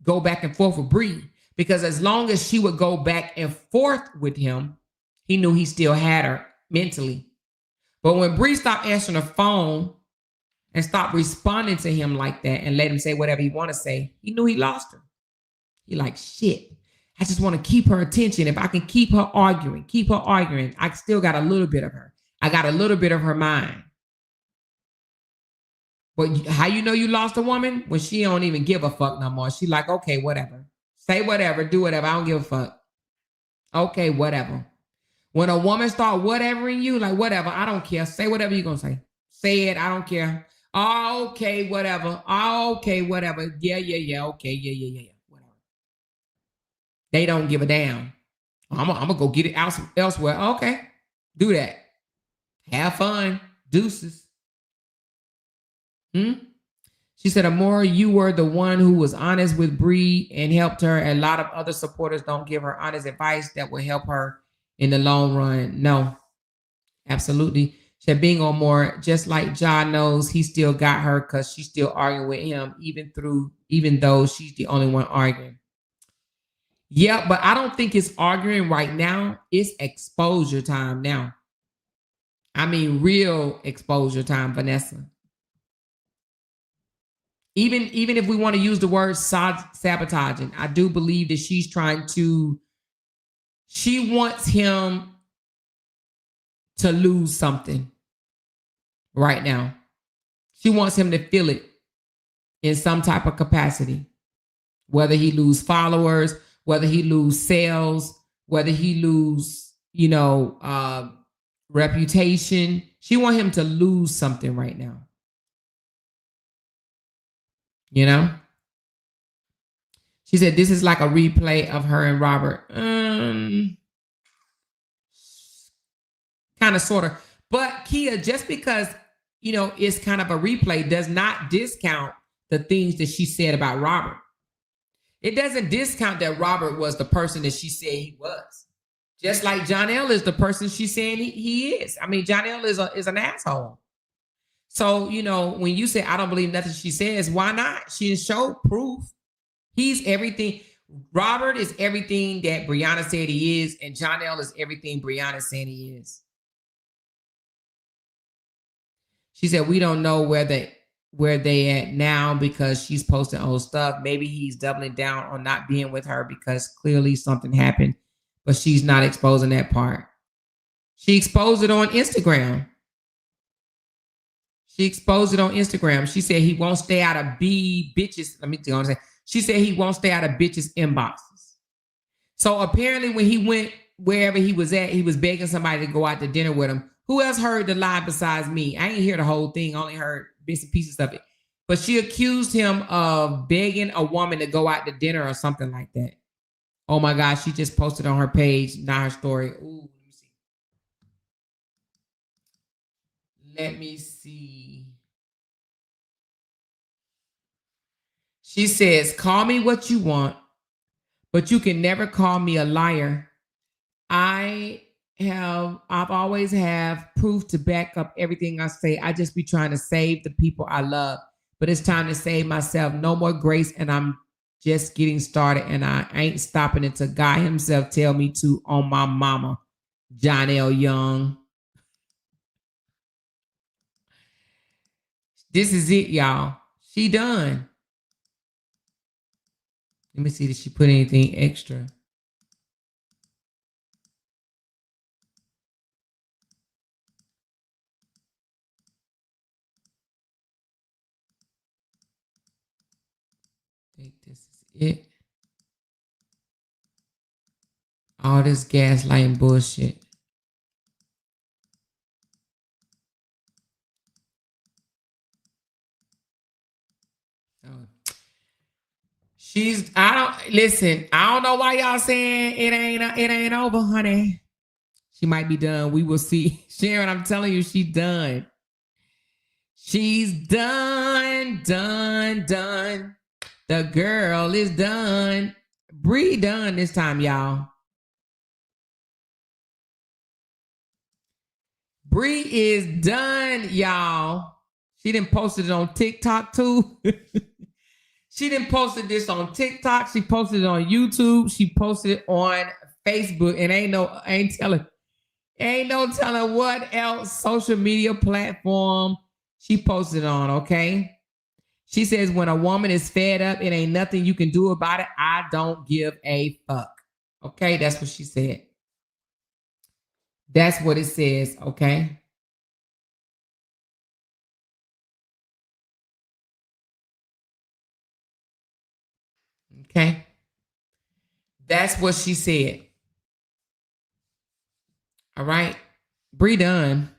go back and forth with Bree, because as long as she would go back and forth with him, he knew he still had her mentally. But when Bree stopped answering the phone and stopped responding to him like that and let him say whatever he want to say, he knew he lost her. He like, shit, I just want to keep her attention. If I can keep her arguing, I still got a little bit of her. I got a little bit of her mind. But how you know you lost a woman? When she don't even give a fuck no more. She like, okay, whatever. Say whatever, do whatever. I don't give a fuck. Okay, whatever. When a woman start whatevering you, like whatever, I don't care. Say whatever you're going to say. Say it, I don't care. Oh, okay, whatever. Oh, okay, whatever. Yeah. Okay, yeah. Whatever. They don't give a damn. I'm going to go get it elsewhere. Okay, do that. Have fun. Deuces. She said, Amora, you were the one who was honest with Bree and helped her. A lot of other supporters don't give her honest advice that will help her in the long run. No, absolutely. She said, being on more, just like John knows, he still got her because she's still arguing with him, even though she's the only one arguing. Yeah, but I don't think it's arguing right now. It's exposure time now. I mean, real exposure time, Vanessa. Even if we want to use the word sabotaging, I do believe that she wants him to lose something right now. She wants him to feel it in some type of capacity, whether he lose followers, whether he lose sales, whether he lose, reputation. She want him to lose something right now. She said this is like a replay of her and Robert. Kind of, sort of. But Kia, just because, it's kind of a replay does not discount the things that she said about Robert. It doesn't discount that Robert was the person that she said he was. Just like Jonelle is the person she's saying he is. I mean, Jonelle is an asshole. So, when you say, I don't believe nothing she says, why not? She showed proof. He's everything. Robert is everything that Brianna said he is, and Jonelle is everything Brianna said he is. She said, we don't know where they at now because she's posting old stuff. Maybe he's doubling down on not being with her because clearly something happened, but she's not exposing that part. She exposed it on Instagram. She said he won't stay out of bitches. Let me go on. She said he won't stay out of bitches' inboxes. So apparently when he went wherever he was at, he was begging somebody to go out to dinner with him. Who else heard the lie besides me? I ain't hear the whole thing. I only heard bits and pieces of it. But she accused him of begging a woman to go out to dinner or something like that. Oh my gosh, she just posted on her page, not her story. Ooh, let me see. She says, call me what you want, but you can never call me a liar. I've always have proof to back up everything I say. I just be trying to save the people I love, but it's time to save myself. No more grace, and I'm just getting started, and I ain't stopping until God himself tell me to on my mama, Jonelle Young. This is it, y'all. She done. Let me see, did she put anything extra? I think this is it. All this gaslighting bullshit. I don't know why y'all saying it ain't over, honey. She might be done. We will see. Sharon, I'm telling you, she's done. She's done. The girl is done. Bree done this time, y'all. Bree is done, y'all. She done posted it on TikTok too. She done posted this on TikTok. She posted it on YouTube. She posted it on Facebook. And ain't no telling what else social media platform she posted on, okay? She says, when a woman is fed up, it ain't nothing you can do about it. I don't give a fuck. Okay, that's what she said. That's what it says, okay? Okay. That's what she said. All right. Bree done.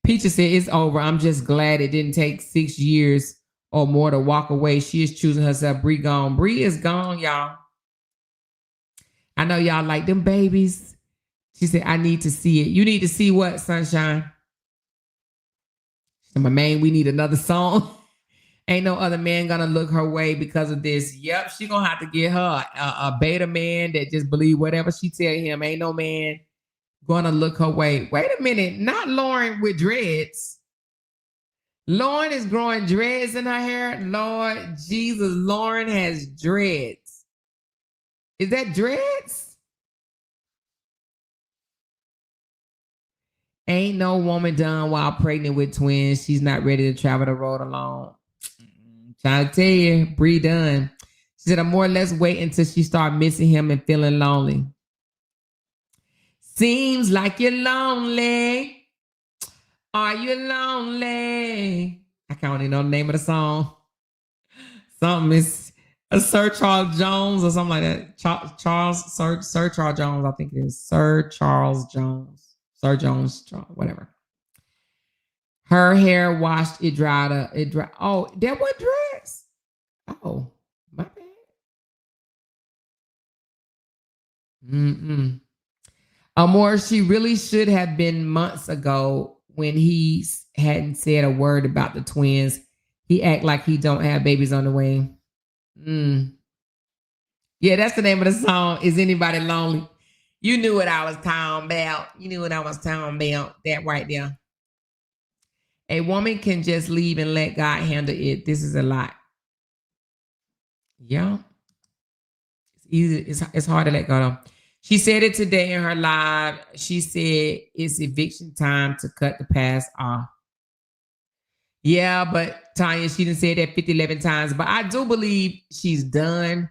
Peaches said, it's over. I'm just glad it didn't take 6 years or more to walk away. She is choosing herself. Bree gone. Bree is gone, y'all. I know y'all like them babies. She said, I need to see it. You need to see what, Sunshine? She said, my man, we need another song. Ain't no other man gonna look her way because of this. Yep, she gonna have to get her a beta man that just believe whatever she tell him. Ain't no man gonna look her way. Wait a minute, not Lauren with dreads. Lauren is growing dreads in her hair. Lord Jesus, Lauren has dreads. Is that dreads? Ain't no woman done while pregnant with twins. She's not ready to travel the road alone. Trying to tell you, Bree done. She said, I'm more or less wait until she start missing him and feeling lonely. Seems like you're lonely. Are you lonely? I can't even know the name of the song. something is a Sir Charles Jones or something like that. Sir Charles Jones, I think it is. Sir Charles Jones. Sir Jones, whatever. Her hair washed, it dried up. It dry. Oh, that was dress. Oh, my bad. Amor, she really should have been months ago when he hadn't said a word about the twins. He act like he don't have babies on the way. Yeah, that's the name of the song. Is Anybody Lonely? You knew what I was talking about. You knew what I was talking about. That right there. A woman can just leave and let God handle it. This is a lot. Yeah. It's easy. It's hard to let go though. She said it today in her live. She said it's eviction time to cut the past off. Yeah, but Tanya, she didn't say that 11 times. But I do believe she's done.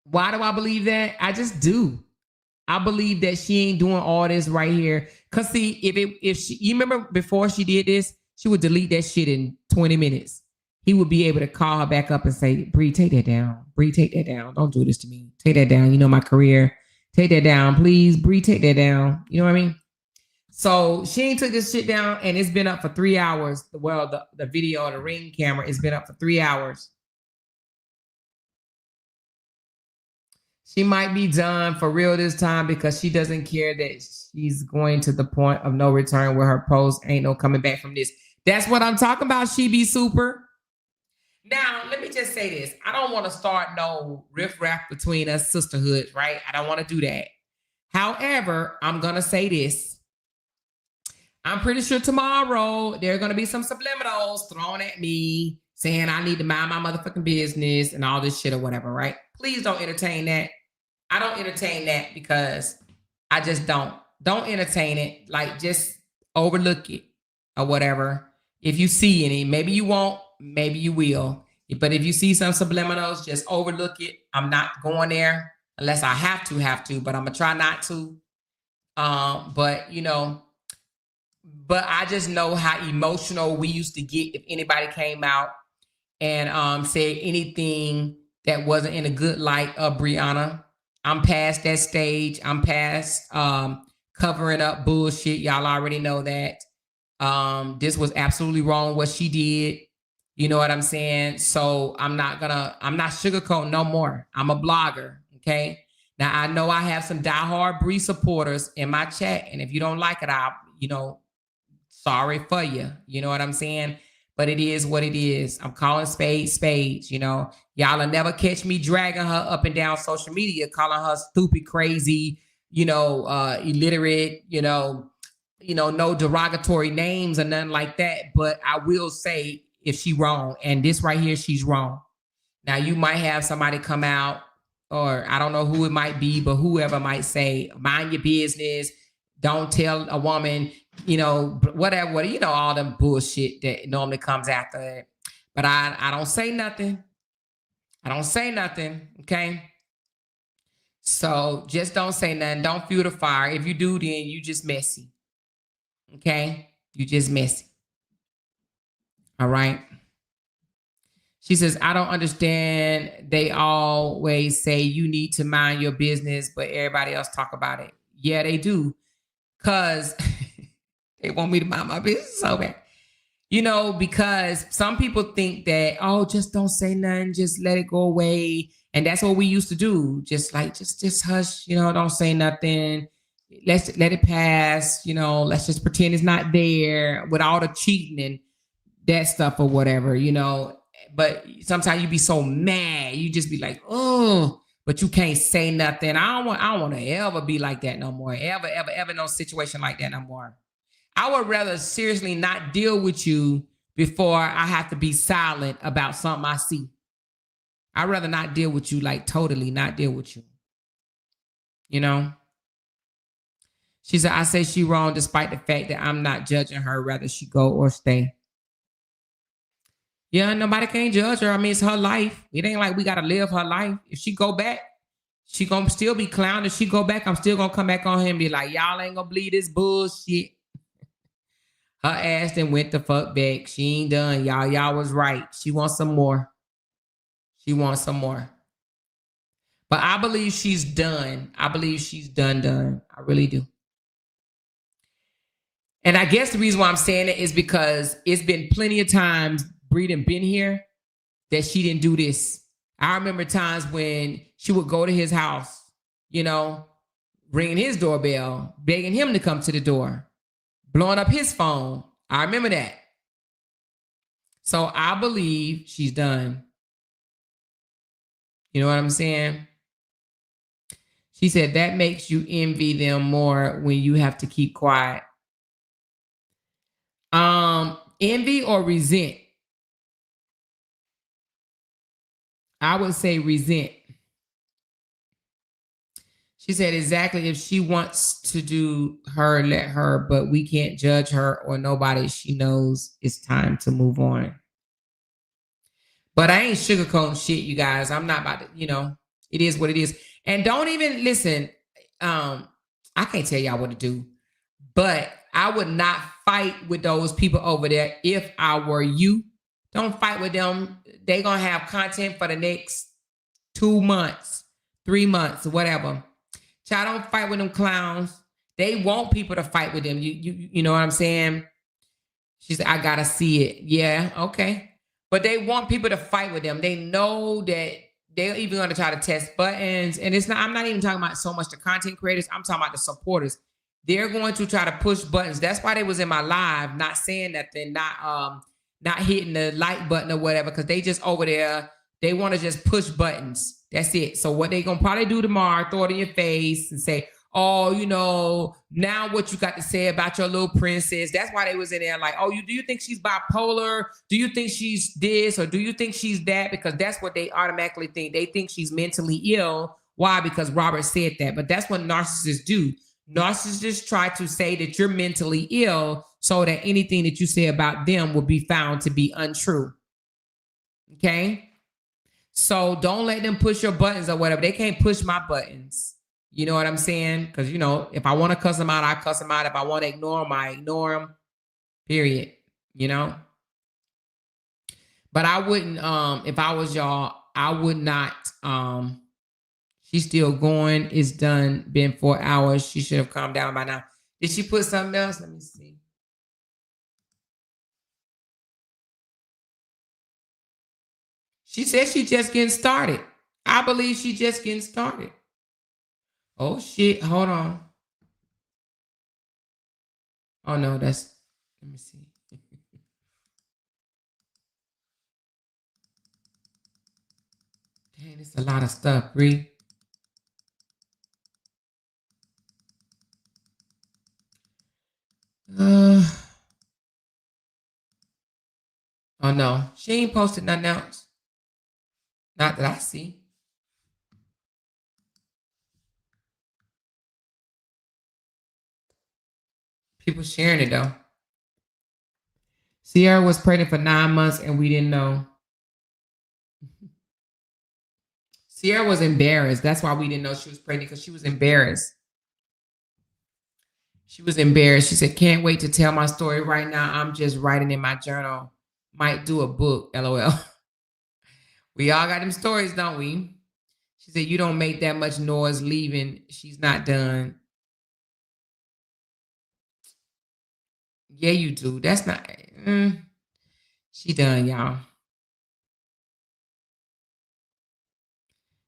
Why do I believe that? I just do. I believe that she ain't doing all this right here. Cause see, if she, you remember before she did this, she would delete that shit in 20 minutes. He would be able to call her back up and say, Bree, take that down. Bree, take that down. Don't do this to me. Take that down. You know my career. Take that down, please. Bree, take that down. You know what I mean? So she ain't took this shit down, and it's been up for 3 hours. Well, the video, the Ring camera, it's been up for 3 hours. She might be done for real this time because she doesn't care that she's going to the point of no return where her post ain't no coming back from this. That's what I'm talking about. She be super. Now, let me just say this. I don't want to start no riff-raff between us sisterhoods, right? I don't want to do that. However, I'm going to say this. I'm pretty sure tomorrow there are going to be some subliminals thrown at me saying I need to mind my motherfucking business and all this shit or whatever, right? Please don't entertain that. I don't entertain that because I just don't. Don't entertain it. Like, just overlook it or whatever. If you see any, maybe you won't, maybe you will. But if you see some subliminals, just overlook it. I'm not going there unless I have to, but I'm going to try not to. But, you know, but I just know how emotional we used to get if anybody came out and said anything that wasn't in a good light of Brianna. I'm past that stage. I'm past covering up bullshit. Y'all already know that. This was absolutely wrong what she did. You know what I'm saying? So I'm not sugarcoating no more. I'm a blogger, okay? Now I know I have some diehard Bree supporters in my chat, and if you don't like it, I'll, you know, sorry for you. You know what I'm saying? But it is what it is. I'm calling spades, you know. Y'all will never catch me dragging her up and down social media, calling her stupid, crazy, you know, illiterate, you know, no derogatory names or nothing like that. But I will say if she wrong, and this right here, she's wrong. Now you might have somebody come out, or I don't know who it might be, but whoever might say, mind your business. Don't tell a woman, you know, whatever, you know, all them bullshit that normally comes after it. But I don't say nothing. I don't say nothing, okay? So just don't say nothing. Don't fuel the fire. If you do, then you just messy, okay? You just messy. All right? She says, I don't understand. They always say you need to mind your business, but everybody else talk about it. Yeah, they do. Because they want me to mind my business so bad. You know, because some people think that, oh, just don't say nothing, just let it go away. And that's what we used to do. Just like, just hush, you know, don't say nothing. Let's let it pass, you know, let's just pretend it's not there with all the cheating and that stuff or whatever, you know. But sometimes you be so mad, you just be like, oh, but you can't say nothing. I don't want to ever be like that no more. Ever no situation like that no more. I would rather seriously not deal with you before I have to be silent about something I see. I'd rather not deal with you, like totally not deal with you. You know? She said, I say she wrong despite the fact that I'm not judging her, whether she go or stay. Yeah, nobody can judge her. I mean, it's her life. It ain't like we got to live her life. If she go back, she going to still be clown. If she go back, I'm still going to come back on him and be like, y'all ain't going to believe this bullshit. Her ass then went the fuck back. She ain't done. Y'all was right. She wants some more. She wants some more. But I believe she's done. I believe she's done. I really do. And I guess the reason why I'm saying it is because it's been plenty of times Breeden been here that she didn't do this. I remember times when she would go to his house, you know, ringing his doorbell, begging him to come to the door, blowing up his phone. I remember that. So I believe she's done. You know what I'm saying? She said that makes you envy them more when you have to keep quiet. Envy or resent? I would say resent. She said exactly, if she wants to do her, let her, but we can't judge her or nobody. She knows it's time to move on. But I ain't sugarcoating shit, you guys. I'm not about to, it is what it is. And don't even listen. I can't tell y'all what to do, but I would not fight with those people over there if I were you. Don't fight with them. They're going to have content for the next 2 months, 3 months, whatever. Child, don't fight with them clowns. They want people to fight with them. You know what I'm saying? She said, I got to see it. Yeah, okay. But they want people to fight with them. They know that they're even going to try to test buttons. And I'm not even talking about so much the content creators. I'm talking about the supporters. They're going to try to push buttons. That's why they was in my live, not saying nothing, not hitting the like button or whatever, because they just over there, they want to just push buttons. That's it. So what they going to probably do tomorrow, throw it in your face and say, oh, now what you got to say about your little princess. That's why they was in there like, oh, do you think she's bipolar? Do you think she's this? Or do you think she's that? Because that's what they automatically think. They think she's mentally ill. Why? Because Robert said that. But that's what narcissists do. Narcissists try to say that you're mentally ill so that anything that you say about them will be found to be untrue. Okay? So don't let them push your buttons or whatever. They can't push my buttons. You know what I'm saying? Because, if I want to cuss them out, I cuss them out. If I want to ignore them, I ignore them. Period. But I wouldn't, if I was y'all, I would not, she's still going. It's done. Been 4 hours. She should have calmed down by now. Did she put something else? Let me see. She said she just getting started. I believe she just getting started. Oh, shit. Hold on. Oh, no, let me see. Dang, it's a lot of stuff, Bree. Oh, no. She ain't posted nothing else. Not that I see. People sharing it though. Sierra was pregnant for 9 months and we didn't know. Sierra was embarrassed. That's why we didn't know she was pregnant, because she was embarrassed. She was embarrassed. She said, can't wait to tell my story right now. I'm just writing in my journal. Might do a book, LOL. We all got them stories, don't we? She said, you don't make that much noise leaving. She's not done. Yeah, you do. That's not. She done, y'all.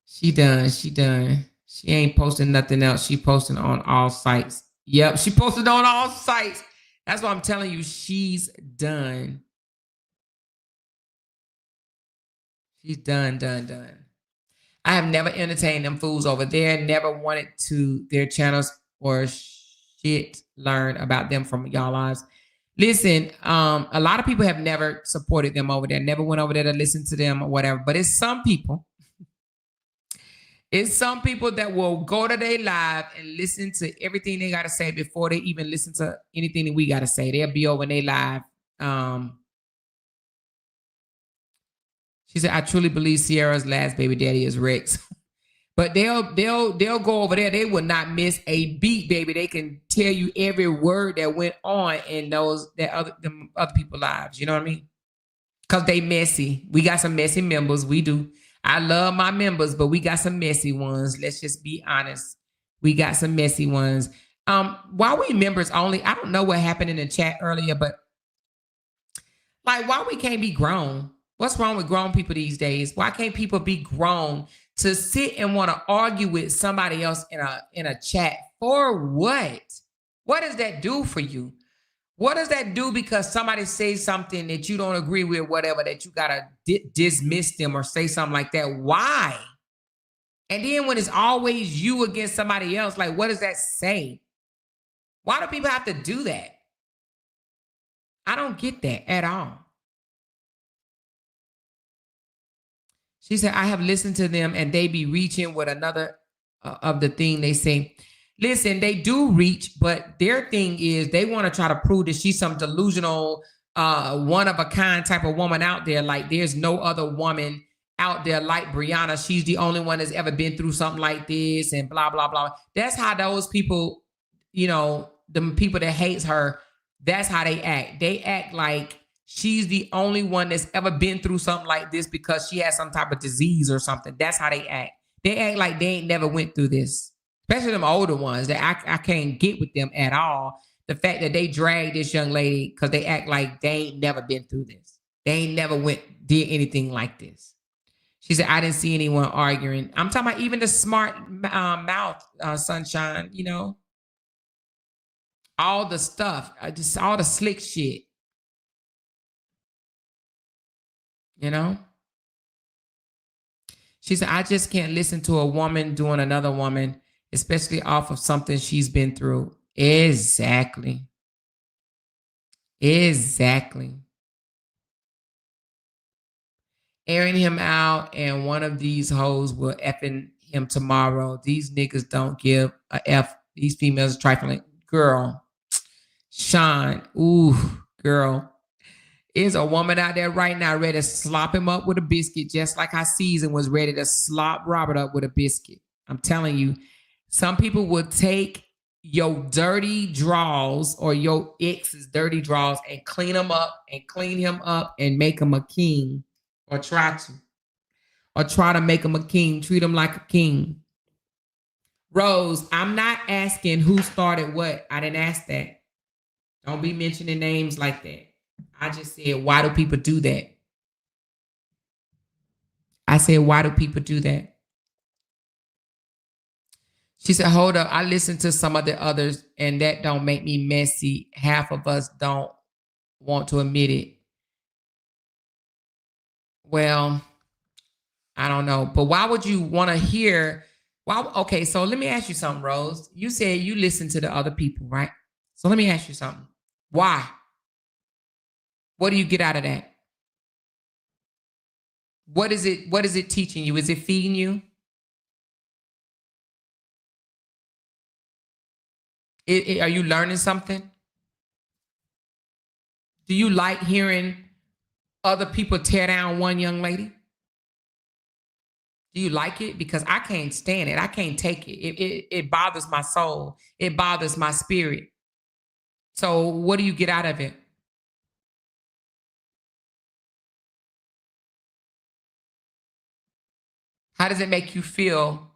She done. She ain't posting nothing else. She posting on all sites. Yep, she posted on all sites. That's what I'm telling you. She's done. She's done. I have never entertained them fools over there. Never wanted to their channels or shit learn about them from y'all lives. Listen, a lot of people have never supported them over there, never went over there to listen to them or whatever. But it's some people. It's some people that will go to their live and listen to everything they got to say before they even listen to anything that we got to say. They'll be over in their live. She said, I truly believe Sierra's last baby daddy is Rex. But they'll go over there. They will not miss a beat, baby. They can tell you every word that went on in them other people's lives. You know what I mean? Because they messy. We got some messy members. We do. I love my members, but we got some messy ones. Let's just be honest. We got some messy ones. Why we members only? I don't know what happened in the chat earlier, but like, why we can't be grown? What's wrong with grown people these days? Why can't people be grown to sit and want to argue with somebody else in a chat? For what? What does that do for you? What does that do because somebody says something that you don't agree with, whatever, that you gotta dismiss them or say something like that? Why? And then when it's always you against somebody else, like, what does that say? Why do people have to do that? I don't get that at all. She said, I have listened to them and they be reaching with another of the thing they say. Listen, they do reach, but their thing is they want to try to prove that she's some delusional, one of a kind type of woman out there. Like there's no other woman out there like Brianna. She's the only one that's ever been through something like this and blah, blah, blah. That's how those people, you know, the people that hates her, that's how they act. They act like she's the only one that's ever been through something like this because she has some type of disease or something. That's how they act. They act like they ain't never went through this. Especially them older ones that I can't get with them at all. The fact that they drag this young lady because they act like they ain't never been through this. They ain't never did anything like this. She said, I didn't see anyone arguing. I'm talking about even the smart mouth, Sunshine, you know. All the stuff, just all the slick shit. You know? She said, I just can't listen to a woman doing another woman, especially off of something she's been through. Exactly. Exactly. Airing him out, and one of these hoes will effing him tomorrow. These niggas don't give a F. These females are trifling. Girl. Sean. Ooh, girl. Is a woman out there right now ready to slop him up with a biscuit, just like our season was ready to slop Robert up with a biscuit. I'm telling you, some people will take your dirty draws or your ex's dirty draws and clean them up and clean him up and make him a king, or try to make him a king, treat him like a king. Rose, I'm not asking who started what. I didn't ask that. Don't be mentioning names like that. I just said, why do people do that? I said, why do people do that? She said, hold up. I listened to some of the others and that don't make me messy. Half of us don't want to admit it. Well, I don't know. But why would you want to hear? Okay, so let me ask you something, Rose. You said you listen to the other people, right? So let me ask you something. Why? What do you get out of that? What is it teaching you? Is it feeding you? Are you learning something? Do you like hearing other people tear down one young lady? Do you like it? Because I can't stand it. I can't take it. It bothers my soul. It bothers my spirit. So what do you get out of it? How does it make you feel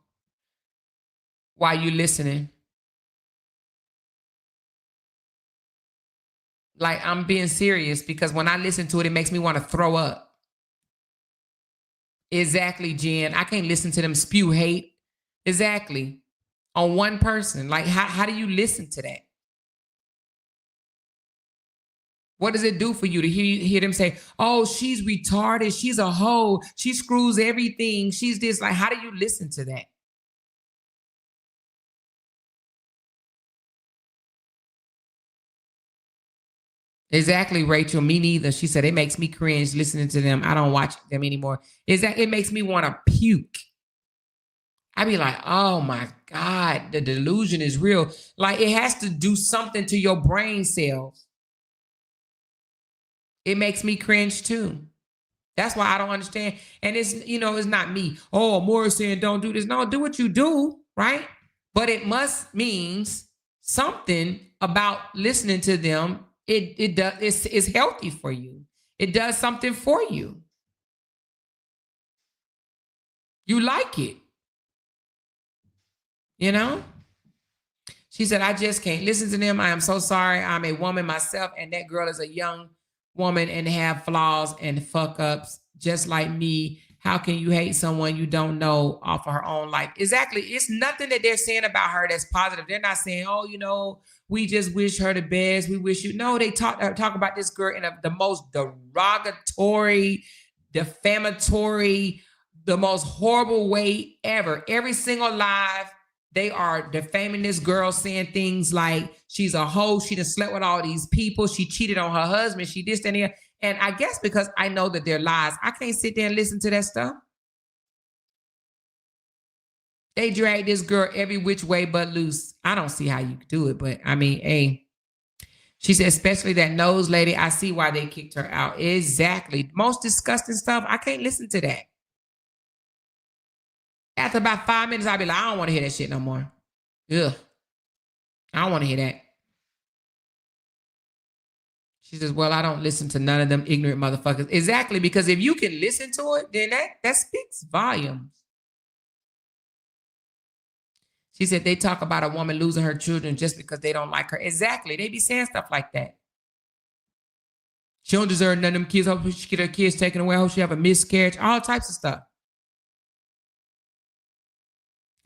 while you're listening? Like, I'm being serious because when I listen to it, it makes me want to throw up. Exactly, Jen. I can't listen to them spew hate. Exactly. On one person. Like, how do you listen to that? What does it do for you to hear them say, oh, she's retarded, she's a hoe, she screws everything, she's this? Like, how do you listen to that? Exactly, Rachel. Me neither. She said, it makes me cringe listening to them. I don't watch them anymore. It makes me want to puke. I be like, oh my God, the delusion is real. Like, it has to do something to your brain cells. It makes me cringe too. That's why I don't understand. And it's, it's not me. Oh, Morris saying don't do this. No, do what you do, right? But it must means something about listening to them. It's healthy for you. It does something for you. You like it. You know? She said, I just can't listen to them. I am so sorry. I'm a woman myself, and that girl is a young woman and have flaws and fuck ups just like me. How can you hate someone you don't know off of her own life? Exactly. It's nothing that they're saying about her that's positive. They're not saying, oh, we just wish her the best. We wish you. No, they talk about this girl in the most derogatory, defamatory, the most horrible way ever. Every single live, they are defaming this girl, saying things like she's a hoe, she done slept with all these people, she cheated on her husband, she this and that. And I guess because I know that they're lies, I can't sit there and listen to that stuff. They drag this girl every which way but loose. I don't see how you do it, but I mean, hey. She said, especially that nose lady, I see why they kicked her out. Exactly. Most disgusting stuff. I can't listen to that. After about 5 minutes, I'll be like, I don't want to hear that shit no more. Ugh. I don't want to hear that. She says, well, I don't listen to none of them ignorant motherfuckers. Exactly, because if you can listen to it, then that speaks volumes. She said they talk about a woman losing her children just because they don't like her. Exactly. They be saying stuff like that. She don't deserve none of them kids. Hope she get her kids taken away. Hope she have a miscarriage. All types of stuff.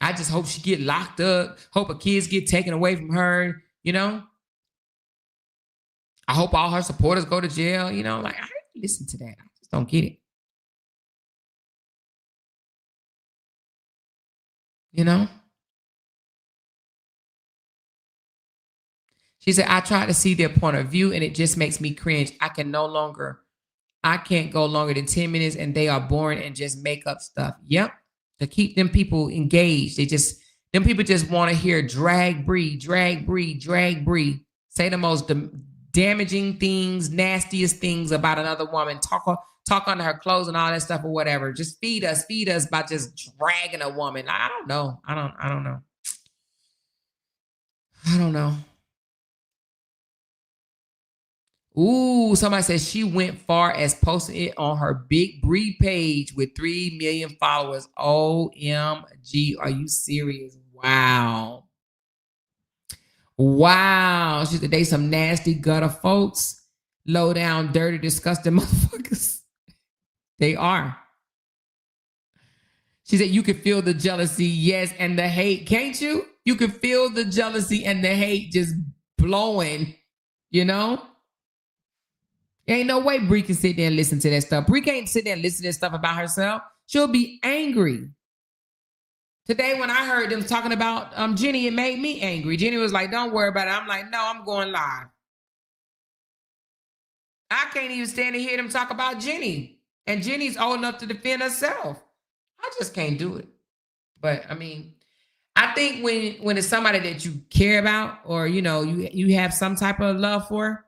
I just hope she get locked up. Hope her kids get taken away from her. I hope all her supporters go to jail. Like, I listen to that. I just don't get it. She said, I try to see their point of view and it just makes me cringe. I can't go longer than 10 minutes and they are boring and just make up stuff. Yep. To keep them people engaged. Them people just want to hear drag, breed, drag, breed, drag, breed. Say the most damaging things, nastiest things about another woman. Talk under her clothes and all that stuff or whatever. Just feed us by just dragging a woman. I don't know. I don't know. I don't know. Ooh, somebody said she went far as posting it on her Big Bree page with 3 million followers. OMG, are you serious? Wow. She said they some nasty gutter folks. Low down, dirty, disgusting motherfuckers. They are. She said you can feel the jealousy, yes, and the hate. Can't you? You can feel the jealousy and the hate just blowing, Ain't no way Bree can sit there and listen to that stuff. Bree can't sit there and listen to that stuff about herself. She'll be angry. Today, when I heard them talking about Jenny, it made me angry. Jenny was like, don't worry about it. I'm like, no, I'm going live. I can't even stand to hear them talk about Jenny. And Jenny's old enough to defend herself. I just can't do it. But, I mean, I think when it's somebody that you care about or, you have some type of love for,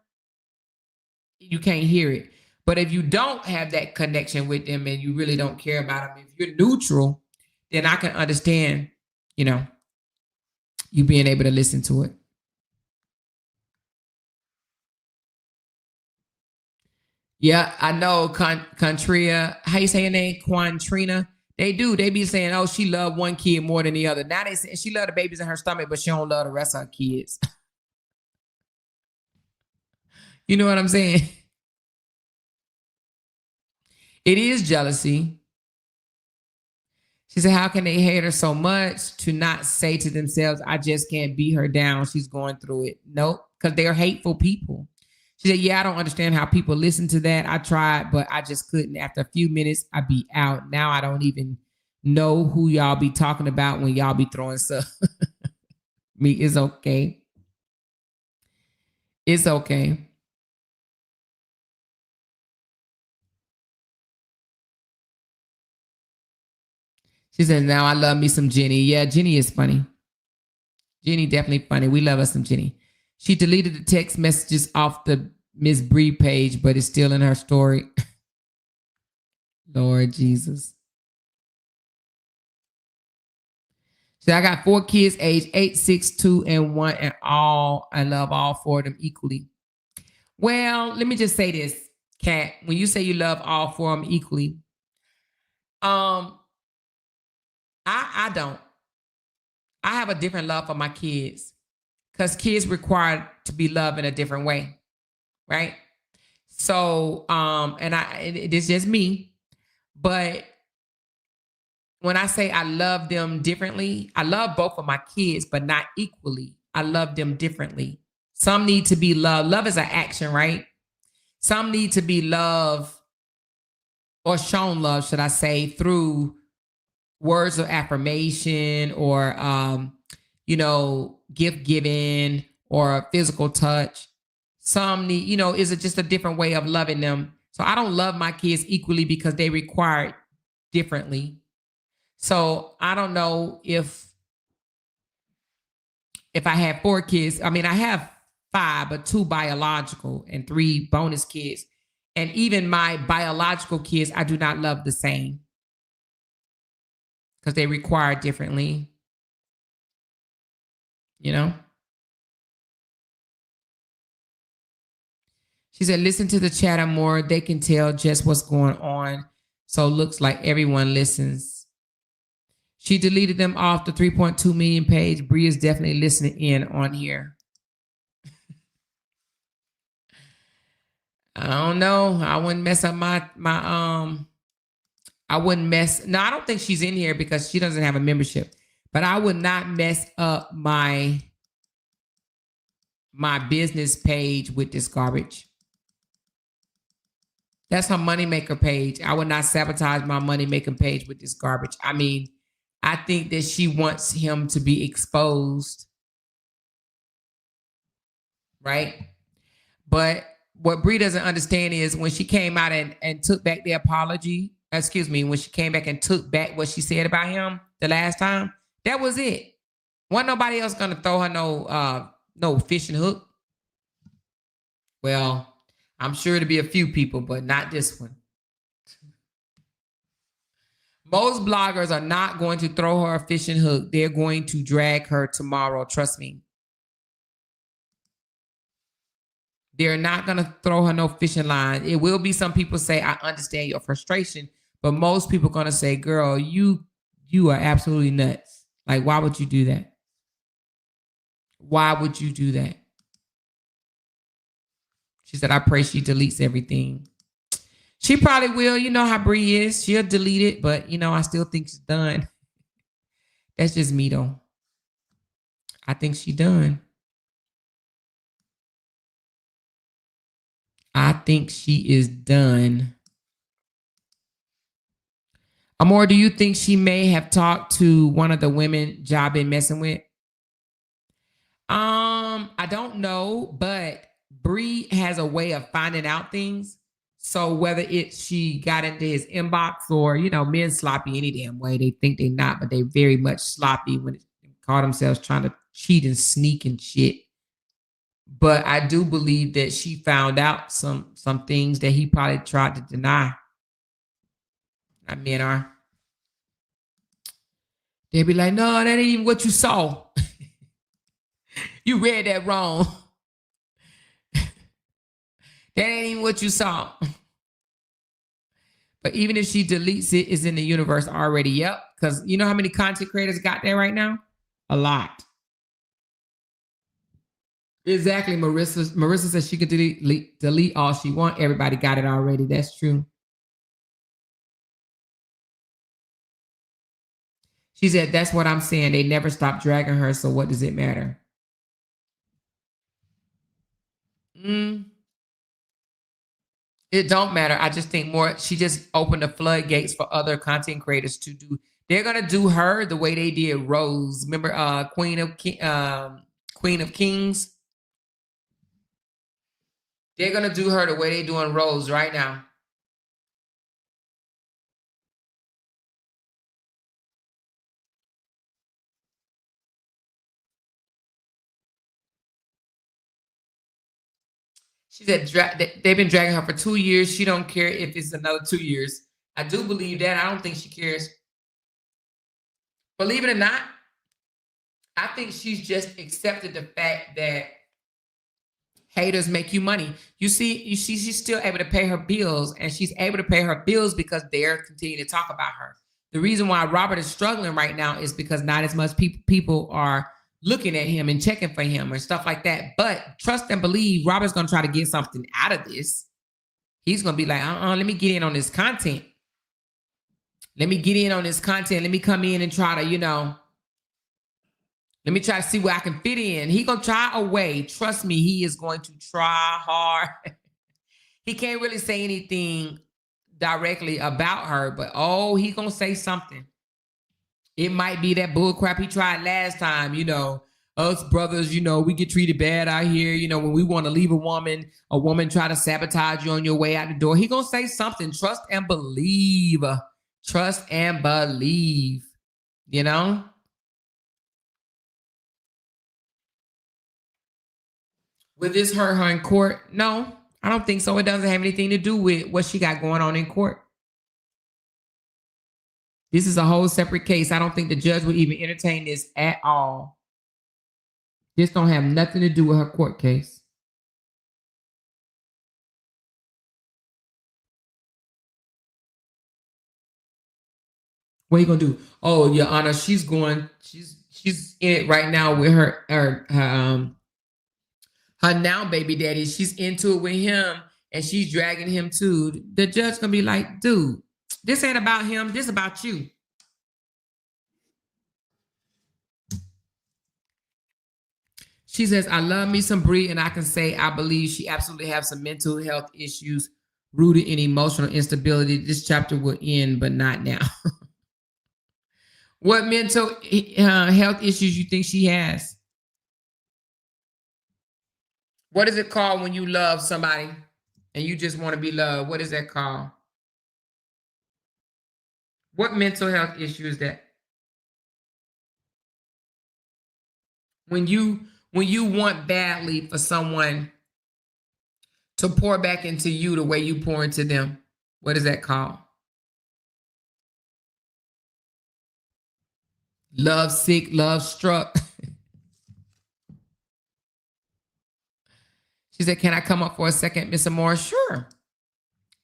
you can't hear it. But if you don't have that connection with them and you really don't care about them, if you're neutral, then I can understand, you being able to listen to it. Yeah, I know Contria. How you say your name? Quantrina. They do. They be saying, oh, she loved one kid more than the other. Now they say she loved the babies in her stomach, but she don't love the rest of her kids. You know what I'm saying? It is jealousy. She said, how can they hate her so much to not say to themselves, I just can't beat her down. She's going through it. Nope, because they're hateful people. She said, yeah, I don't understand how people listen to that. I tried, but I just couldn't. After a few minutes, I'd be out. Now I don't even know who y'all be talking about when y'all be throwing stuff. Me, it's okay. It's okay. She said, now I love me some Jenny. Yeah, Jenny is funny. Jenny definitely funny. We love us some Jenny. She deleted the text messages off the Miss Bree page, but it's still in her story. Lord Jesus. So I got 4 kids age 8, 6, 2, and 1, and I love all 4 of them equally. Well, let me just say this, Kat. When you say you love all 4 of them equally, I don't. I have a different love for my kids because kids require to be loved in a different way, right? So, and it's just me, but when I say I love them differently, I love both of my kids, but not equally. I love them differently. Some need to be loved. Love is an action, right? Some need to be loved or shown love, should I say, through words of affirmation or, gift giving or physical touch. Some need, is it just a different way of loving them? So I don't love my kids equally because they require it differently. So I don't know if I had 4 kids. I mean, I have 5, but 2 biological and 3 bonus kids. And even my biological kids, I do not love the same because they require differently. She said, listen to the chatter more. They can tell just what's going on. So it looks like everyone listens. She deleted them off the 3.2 million page. Bree is definitely listening in on here. I don't know. I wouldn't mess up my I wouldn't mess. No, I don't think she's in here because she doesn't have a membership. But I would not mess up my business page with this garbage. That's her moneymaker page. I would not sabotage my moneymaker page with this garbage. I mean, I think that she wants him to be exposed. Right? But what Bree doesn't understand is when she came out and took back the apology, when she came back and took back what she said about him the last time, that was it. Wasn't nobody else gonna throw her no fishing hook. Well, I'm sure to be a few people, but not this one. Most bloggers are not going to throw her a fishing hook. They're going to drag her tomorrow. Trust me. They're not going to throw her no fishing line. It will be some people say, I understand your frustration, but most people are going to say, girl, you are absolutely nuts. Like, why would you do that? Why would you do that? She said, I pray she deletes everything. She probably will. You know how Bree is. She'll delete it, but, I still think she's done. That's just me, though. I think she's done. I think she is done. Amor, do you think she may have talked to one of the women Ja been messing with? I don't know, but Bree has a way of finding out things. So whether she got into his inbox or, men sloppy any damn way. They think they're not, but they very much sloppy when they call themselves trying to cheat and sneak and shit. But I do believe that she found out some things that he probably tried to deny. Men are. They'll be like, no, that ain't even what you saw. You read that wrong. That ain't even what you saw. But even if she deletes it, it's in the universe already. Yep. Because you know how many content creators got there right now? A lot. Exactly. Marissa says she could delete all she want. Everybody got it already. That's true. She said, that's what I'm saying. They never stopped dragging her. So what does it matter? It don't matter. I just think more. She just opened the floodgates for other content creators to do. They're gonna do her the way they did Rose. Remember, Queen of Kings. They're gonna do her the way they doing Rose right now. She said they've been dragging her for 2 years. She don't care if it's another 2 years. I do believe that. I don't think she cares. Believe it or not, I think she's just accepted the fact that haters make you money. You see, she's still able to pay her bills, and she's able to pay her bills because they're continuing to talk about her. The reason why Robert is struggling right now is because not as much people are looking at him and checking for him and stuff like that. But trust and believe, Robert's going to try to get something out of this. He's going to be like, let me get in on this content. Let me get in on this content. Let me come in and try to, let me try to see where I can fit in. He going to try a way. Trust me, he is going to try hard. He can't really say anything directly about her, but he gonna say something. It might be that bull crap he tried last time, us brothers, we get treated bad out here, when we want to leave a woman try to sabotage you on your way out the door. He gonna say something. Trust and believe. Trust and believe. Will this hurt her in court? No, I don't think so. It doesn't have anything to do with what she got going on in court. This is a whole separate case. I don't think the judge would even entertain this at all. This don't have nothing to do with her court case. What are you gonna do? Oh, Your Honor, she's in it right now with her now baby daddy. She's into it with him and she's dragging him too. The judge gonna be like, dude, this ain't about him. This about you. She says, I love me some Bree, and I can say I believe she absolutely has some mental health issues rooted in emotional instability. This chapter will end, but not now. What mental health issues you think she has? What is it called when you love somebody and you just want to be loved? What is that called? What mental health issue is that? When you want badly for someone to pour back into you the way you pour into them, what is that called? Love sick, love struck. She said, can I come up for a second, Miss Amore? Sure.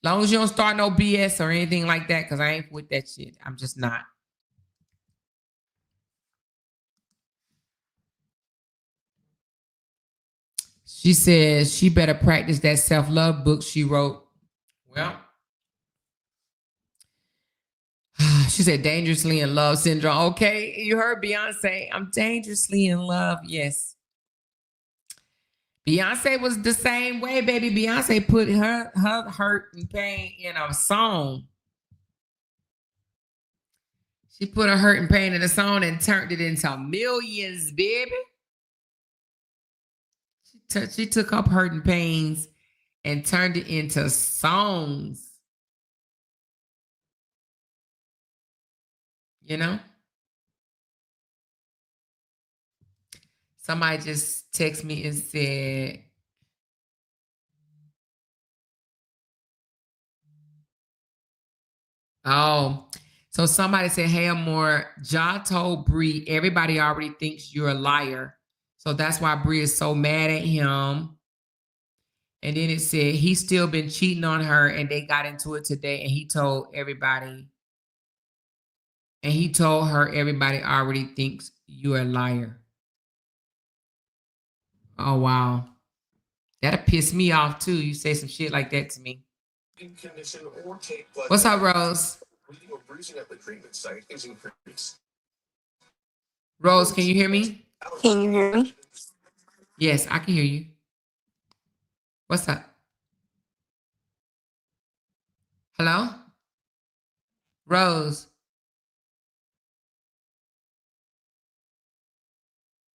Long as you don't start no BS or anything like that, because I ain't with that shit. I'm just not. She says she better practice that self-love book she wrote. Well, she said dangerously in love syndrome. Okay, you heard Beyonce. I'm dangerously in love. Yes. Beyonce was the same way, baby. Beyonce put her hurt and pain in a song. She put her hurt and pain in a song and turned it into millions, baby. She took up hurt and pains and turned it into songs. Somebody just texted me and said, so somebody said, hey, Amore, Ja told Bree, everybody already thinks you're a liar. So that's why Bree is so mad at him. And then it said, he's still been cheating on her and they got into it today. And he told everybody, everybody already thinks you're a liar. Oh, wow. That'll piss me off too. You say some shit like that to me. What's up, Rose? Rose, can you hear me? Can you hear me? Yes, I can hear you. What's up? Hello? Rose?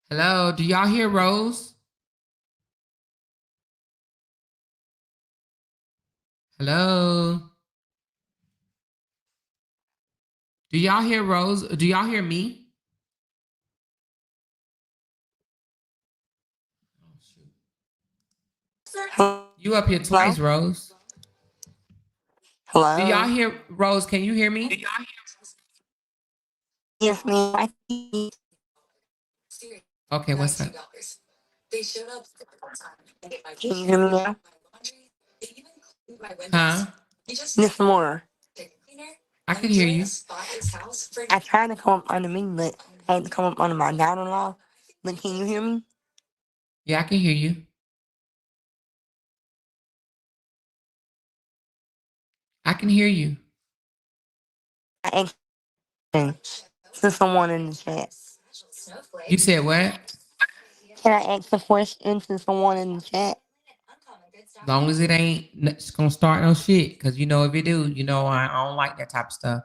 Hello? Do y'all hear Rose? Hello? Do y'all hear Rose? Do y'all hear me? You up here twice, hello? Rose. Hello? Do y'all hear Rose? Can you hear me? Yes, ma'am. Okay, what's up? Can you hear me now? Huh? Miss Moore. I can hear you. I tried to come up under me, but I had to come up under my daughter-in-law. But can you hear me? Yeah, I can hear you. I can hear you. I asked to someone in the chat. You said what? Can I ask a question to someone in the chat? As long as it ain't it's gonna start no shit. Cause you know if it do, I don't like that type of stuff.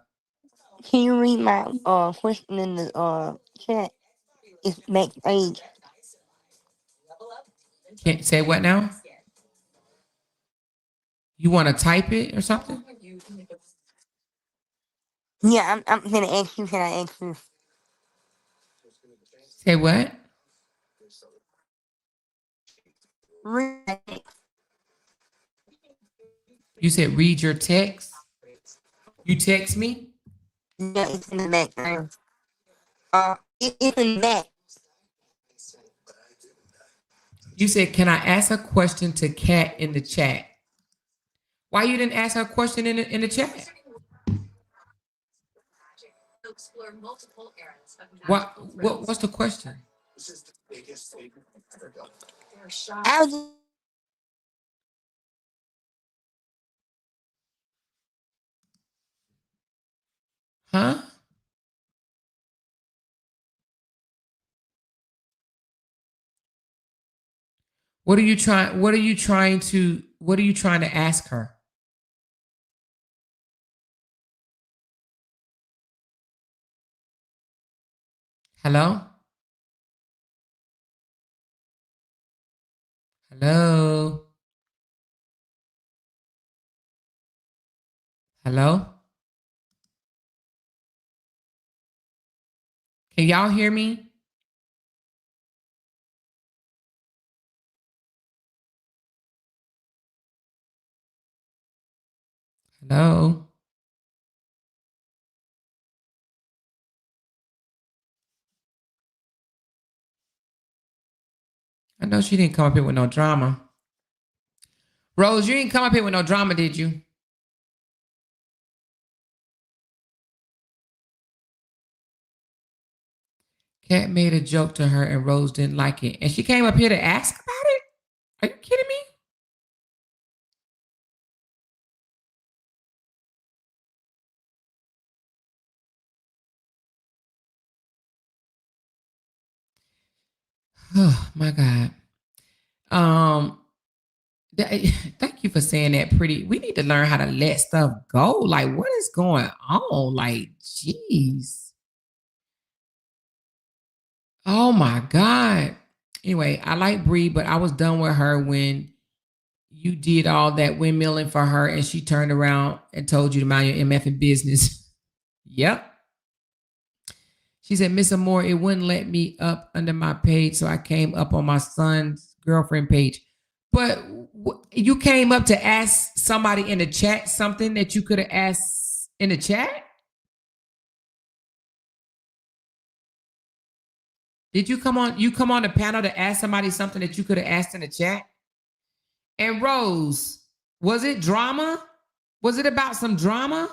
Can you read my question in the chat? It's backstage. Can't say what now? You want to type it or something? Yeah, I'm gonna ask you. Can I ask you? Say what? Read. You said read your text. You text me? Yeah, it's in the background. It's in the back. You said, can I ask a question to Kat in the chat? Why you didn't ask her a question in the chat? What's the question? I was Huh? What are you trying to ask her? Hello? Hello? Hello? Can y'all hear me? Hello? I know she didn't come up here with no drama. Rose, you didn't come up here with no drama, did you? Kat made a joke to her and Rose didn't like it. And she came up here to ask about it? Are you kidding me? Oh my God. Thank you for saying that, pretty. We need to learn how to let stuff go. Like, what is going on? Like, jeez. Oh my God. Anyway, I like Bree, but I was done with her when you did all that windmilling for her and she turned around and told you to mind your MF business. Yep. She said, Miss Amore, it wouldn't let me up under my page, so I came up on my son's girlfriend page. But you came up to ask somebody in the chat something that you could have asked in the chat? Did you come on the panel to ask somebody something that you could have asked in the chat? And Rose, was it drama? Was it about some drama?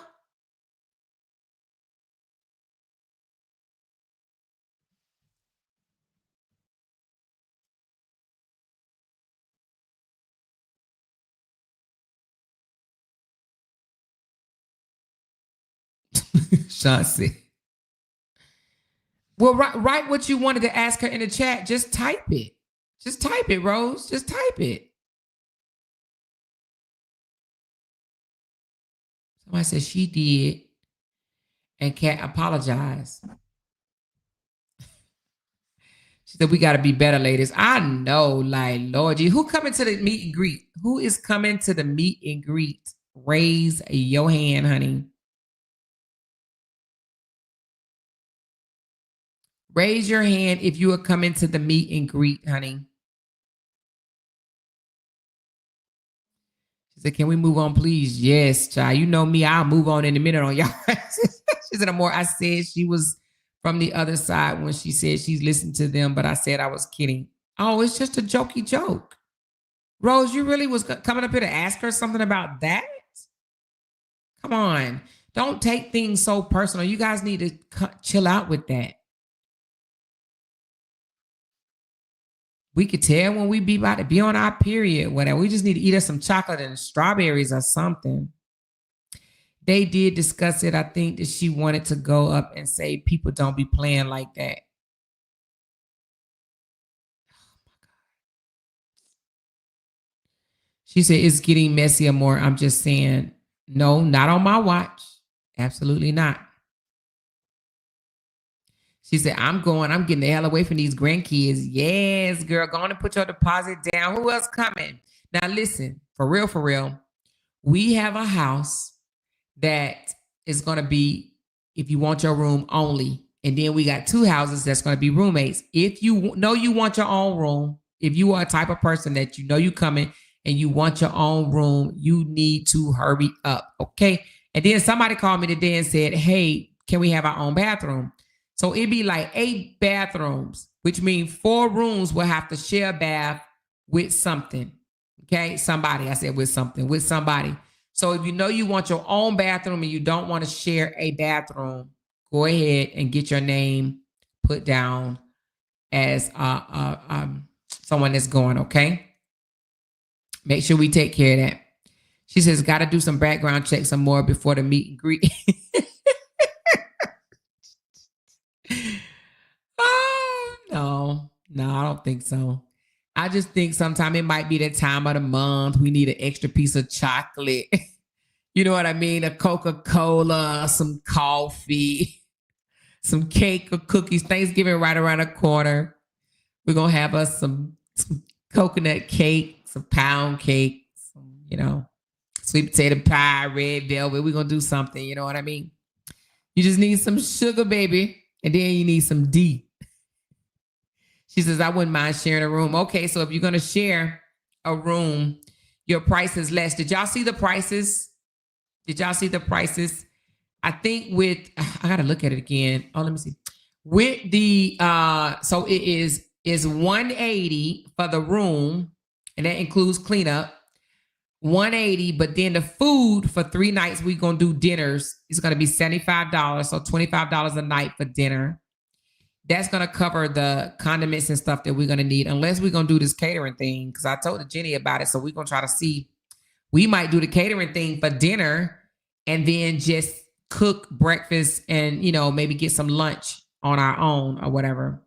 Chauncey. Well, write what you wanted to ask her in the chat. Just type it. Just type it, Rose. Just type it. Somebody said she did and Kat apologized. She said, we got to be better, ladies. I know, like, Lord, who coming to the meet and greet? Who is coming to the meet and greet? Raise your hand, honey. Raise your hand if you are coming to the meet and greet, honey. She said, can we move on, please? Yes, child. You know me. I'll move on in a minute on y'all. She said, Amore, I said she was from the other side when she said she's listened to them, but I said I was kidding. Oh, it's just a jokey joke. Rose, you really was coming up here to ask her something about that? Come on. Don't take things so personal. You guys need to chill out with that. We could tell when we be about to be on our period, whatever. We just need to eat us some chocolate and strawberries or something. They did discuss it. I think that she wanted to go up and say people don't be playing like that. She said it's getting messier more. I'm just saying, no, not on my watch. Absolutely not. She said, I'm getting the hell away from these grandkids. Yes, girl, go on and put your deposit down. Who else coming? Now listen, for real, we have a house that is going to be, if you want your room only. And then we got 2 houses that's going to be roommates. If you know you want your own room, if you are a type of person that you know you coming and you want your own room, you need to hurry up, okay? And then somebody called me today and said, hey, can we have our own bathroom? So it'd be like 8 bathrooms, which means 4 rooms will have to share a bath with something. Okay, somebody. I said with something, with somebody. So if you know you want your own bathroom and you don't want to share a bathroom, go ahead and get your name put down as someone that's going, okay? Make sure we take care of that. She says, got to do some background checks some more before the meet and greet. Oh, no, I don't think so. I just think sometimes it might be the time of the month. We need an extra piece of chocolate. You know what I mean? A Coca-Cola, some coffee, some cake or cookies. Thanksgiving right around the corner. We're going to have us some coconut cake, some pound cake, some, sweet potato pie, red velvet. We're going to do something. You know what I mean? You just need some sugar, baby. And then you need some D. She says, I wouldn't mind sharing a room. Okay, so if you're going to share a room, your price is less. Did y'all see the prices? I think I got to look at it again. Oh, let me see. With the, so it is $180 for the room, and that includes cleanup. $180, but then the food for 3 nights, we're going to do dinners. It's going to be $75, so $25 a night for dinner. That's going to cover the condiments and stuff that we're going to need, unless we're going to do this catering thing, because I told Jenny about it, so we're going to try to see. We might do the catering thing for dinner and then just cook breakfast and, maybe get some lunch on our own or whatever.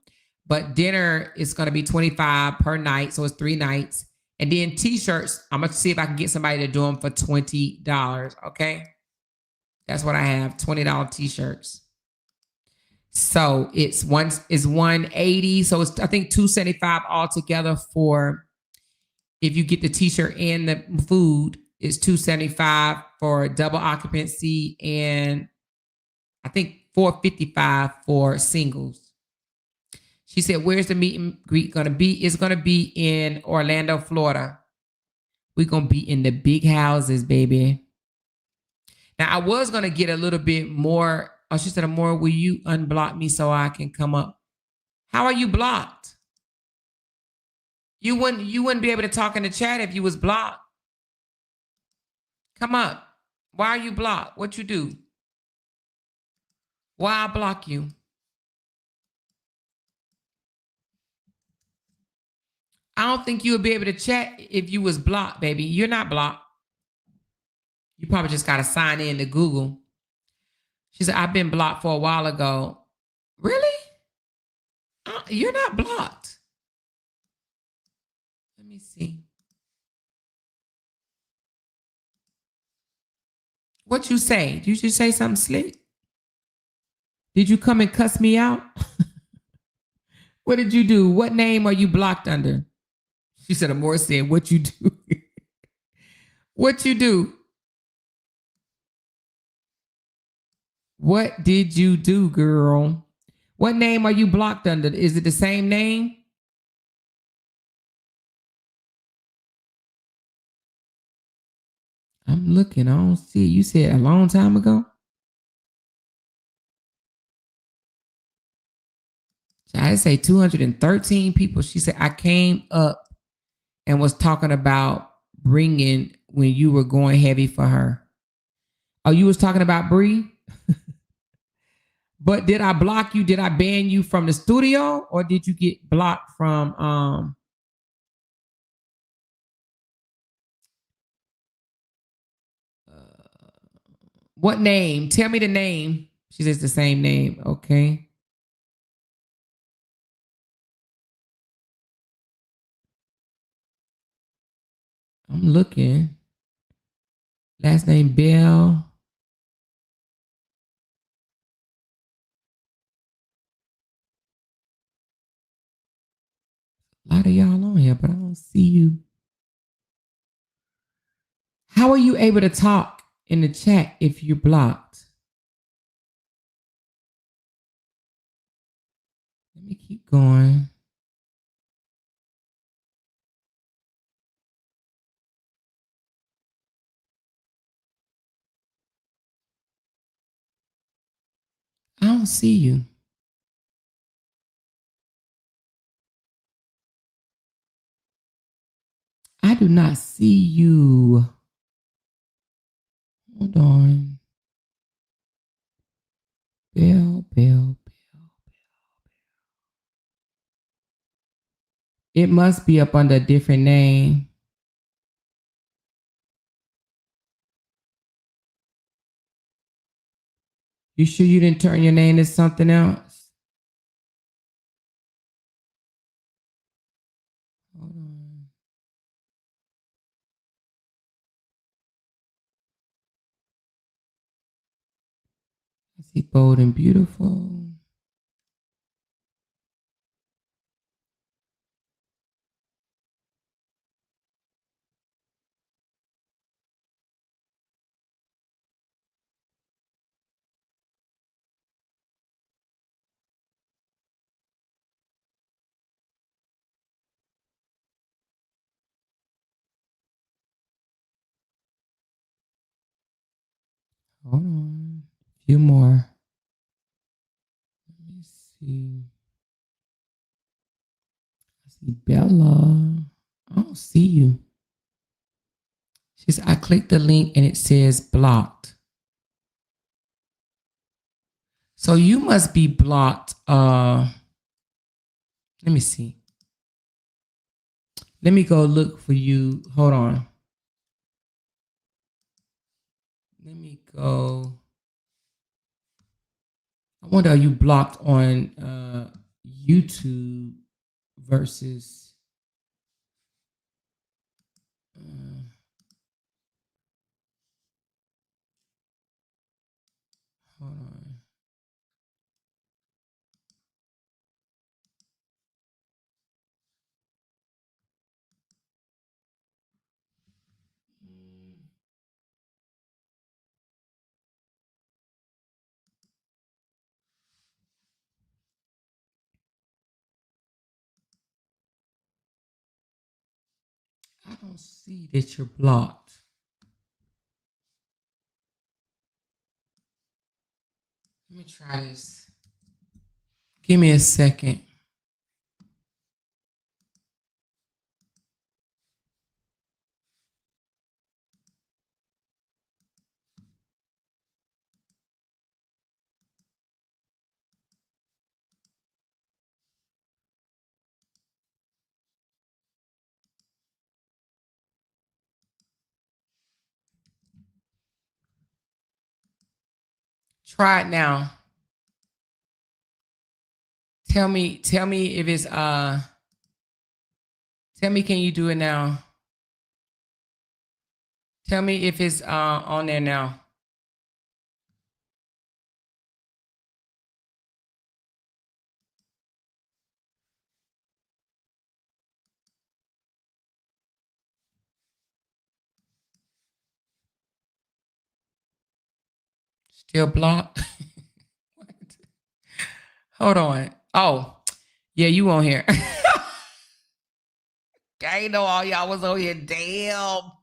But dinner is going to be $25 per night, so it's 3 nights. And then T-shirts, I'm going to see if I can get somebody to do them for $20, okay? That's what I have, $20 T-shirts. So it's $180. So it's, I think, $275 altogether for, if you get the T-shirt and the food, it's $275 for double occupancy, and I think $455 for singles. She said, where's the meet and greet going to be? It's going to be in Orlando, Florida. We're going to be in the big houses, baby. Now, I was going to get a little bit more. Oh, she said, Amore, will you unblock me so I can come up? How are you blocked? You wouldn't be able to talk in the chat if you was blocked. Come up. Why are you blocked? What you do? Why I block you? I don't think you would be able to chat if you was blocked, baby. You're not blocked. You probably just got to sign in to Google. She said, I've been blocked for a while ago. Really? You're not blocked. Let me see. What you say? Did you just say something slick? Did you come and cuss me out? What did you do? What name are you blocked under? She said, Amore said, what you do? What you do? What did you do, girl? What name are you blocked under? Is it the same name? I'm looking. I don't see it. You said a long time ago? I say 213 people. She said, I came up and was talking about bringing when you were going heavy for her. Oh, you was talking about Bree? But did I block you? Did I ban you from the studio, or did you get blocked from what name? Tell me the name. She says the same name. Okay. I'm looking. Last name Bell. A lot of y'all on here, but I don't see you. How are you able to talk in the chat if you're blocked? Let me keep going. I don't see you. I do not see you. Hold on. Bell. It must be up under a different name. You sure you didn't turn your name to something else? Hold on. I see bold and beautiful. Hold on. A few more. Let me see. I see Bella. I don't see you. She said, I clicked the link and it says blocked. So you must be blocked. Let me see. Let me go look for you. Hold on. Let me go. I wonder, are you blocked on YouTube versus hold on. I don't see that you're blocked. Let me try this. Give me a second. Try it now. Tell me if it's tell me, can you do it now? Tell me if it's on there now. Still blocked? Hold on. Oh, yeah, you on here. I ain't know all y'all was on here. Damn. All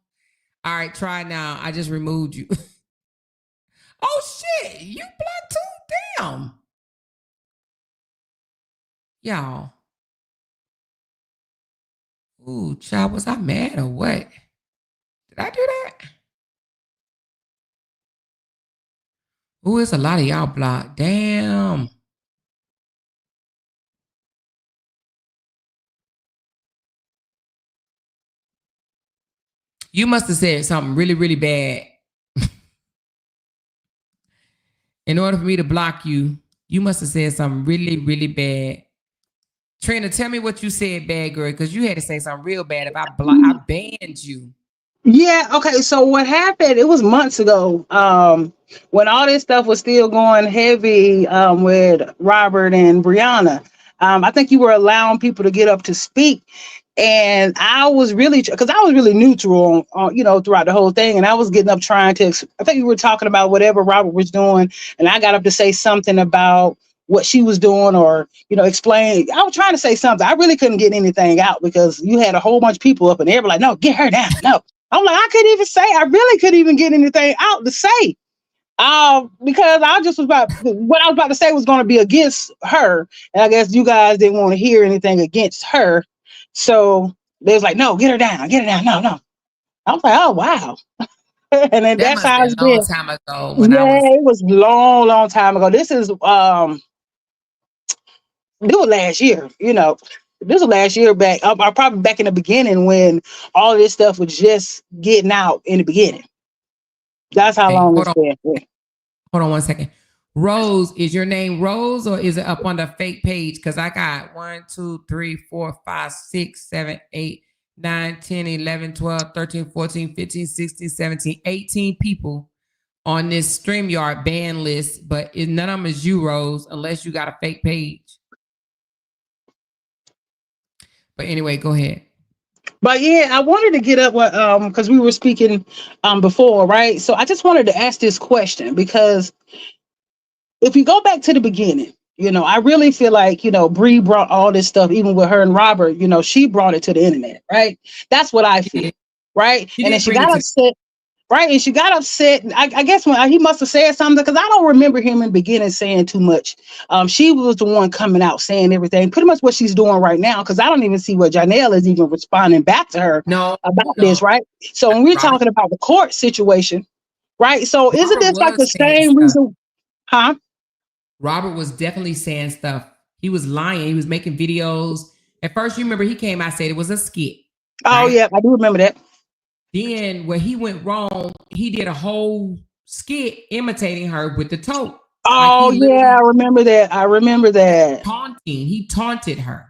right, try it now. I just removed you. Oh shit, you blocked too? Damn. Y'all. Ooh, child, was I mad or what? Did I do that? Oh, it's a lot of y'all blocked. Damn. You must have said something really, really bad. In order for me to block you, you must have said something really, really bad. Trina, tell me what you said, bad girl, because you had to say something real bad if I banned you. Yeah, okay. So what happened? It was months ago. When all this stuff was still going heavy with Robert and Brianna. I think you were allowing people to get up to speak. And I was really, because I was really neutral on, throughout the whole thing. And I was getting up trying to, I think you were talking about whatever Robert was doing. And I got up to say something about what she was doing or, explain. I was trying to say something. I really couldn't get anything out because you had a whole bunch of people up and they were like, no, get her down. No. I'm like, I couldn't even say, I really couldn't even get anything out to say. Because I just was what I was about to say was going to be against her. And I guess you guys didn't want to hear anything against her. So they was like, no, get her down. No, no. I was like, oh, wow. And then That that's must how have it's been a long been. time ago when I Yeah, was. it was long, long time ago. This was last year, This was last year back. I probably back in the beginning when all this stuff was just getting out in the beginning. That's how Hey, long hold it's on. been. Yeah. Hold on one second. Rose, is your name Rose or is it up on the fake page? Because I got 1, 2, 3, 4, 5, 6, 7, 8, 9, 10, 11, 12, 13, 14, 15, 16, 17, 18 people on this StreamYard ban list, but none of them is you, Rose, unless you got a fake page. But anyway, go ahead. But yeah, I wanted to get up because we were speaking before, right? So I just wanted to ask this question because if you go back to the beginning, I really feel like, Bree brought all this stuff, even with her and Robert, she brought it to the internet, right? That's what I feel, right? She And then did she bring it got to. upset. Right, and she got upset. I guess when he must have said something because I don't remember him in the beginning saying too much. She was the one coming out saying everything, pretty much what she's doing right now. Because I don't even see what Janelle is even responding back to her No, about this, right? So when we're Robert, talking about the court situation, right? So isn't Robert this like the was saying same stuff. reason? Huh? Robert was definitely saying stuff. He was lying. He was making videos. At first, you remember he came out said it was a skit. Oh Right? yeah, I do remember that. Then where he went wrong, he did a whole skit imitating her with the tote. Like Oh he yeah, literally I remember that. I remember that. taunting. He taunted her.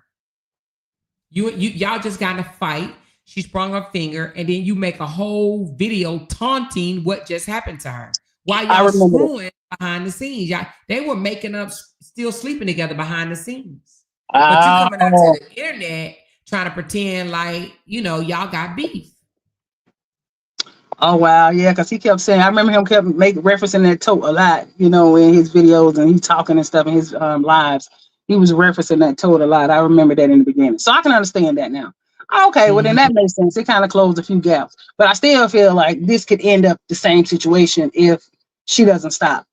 Y'all just got in a fight. She sprung her finger, and then you make a whole video taunting what just happened to her. While I y'all remember that. screwing behind the scenes, y'all they were making up, still sleeping together behind the scenes. But you coming out to Oh. the internet trying to pretend like y'all got beef. Oh wow, yeah, because he kept saying. I remember him kept referencing that tote a lot, in his videos and he's talking and stuff in his lives. He was referencing that tote a lot. I remember that in the beginning, so I can understand that now. Okay, well then that makes sense. It kind of closed a few gaps, but I still feel like this could end up the same situation if she doesn't stop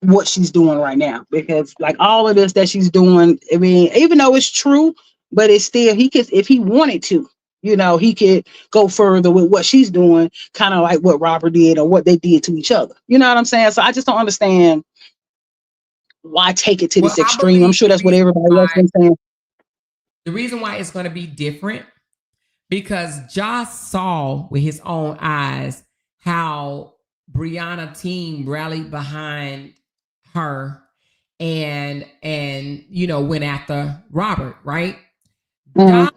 what she's doing right now, because like all of this that she's doing, I mean, even though it's true, but it's still he could, if he wanted to, he could go further with what she's doing, kind of like what Robert did or what they did to each other. You know what I'm saying? So I just don't understand why take it to Well, this I extreme. I'm believe sure that's what everybody else been saying. the reason why it's going to be different because Josh saw with his own eyes how Brianna team rallied behind her and went after Robert, right? Mhm. Josh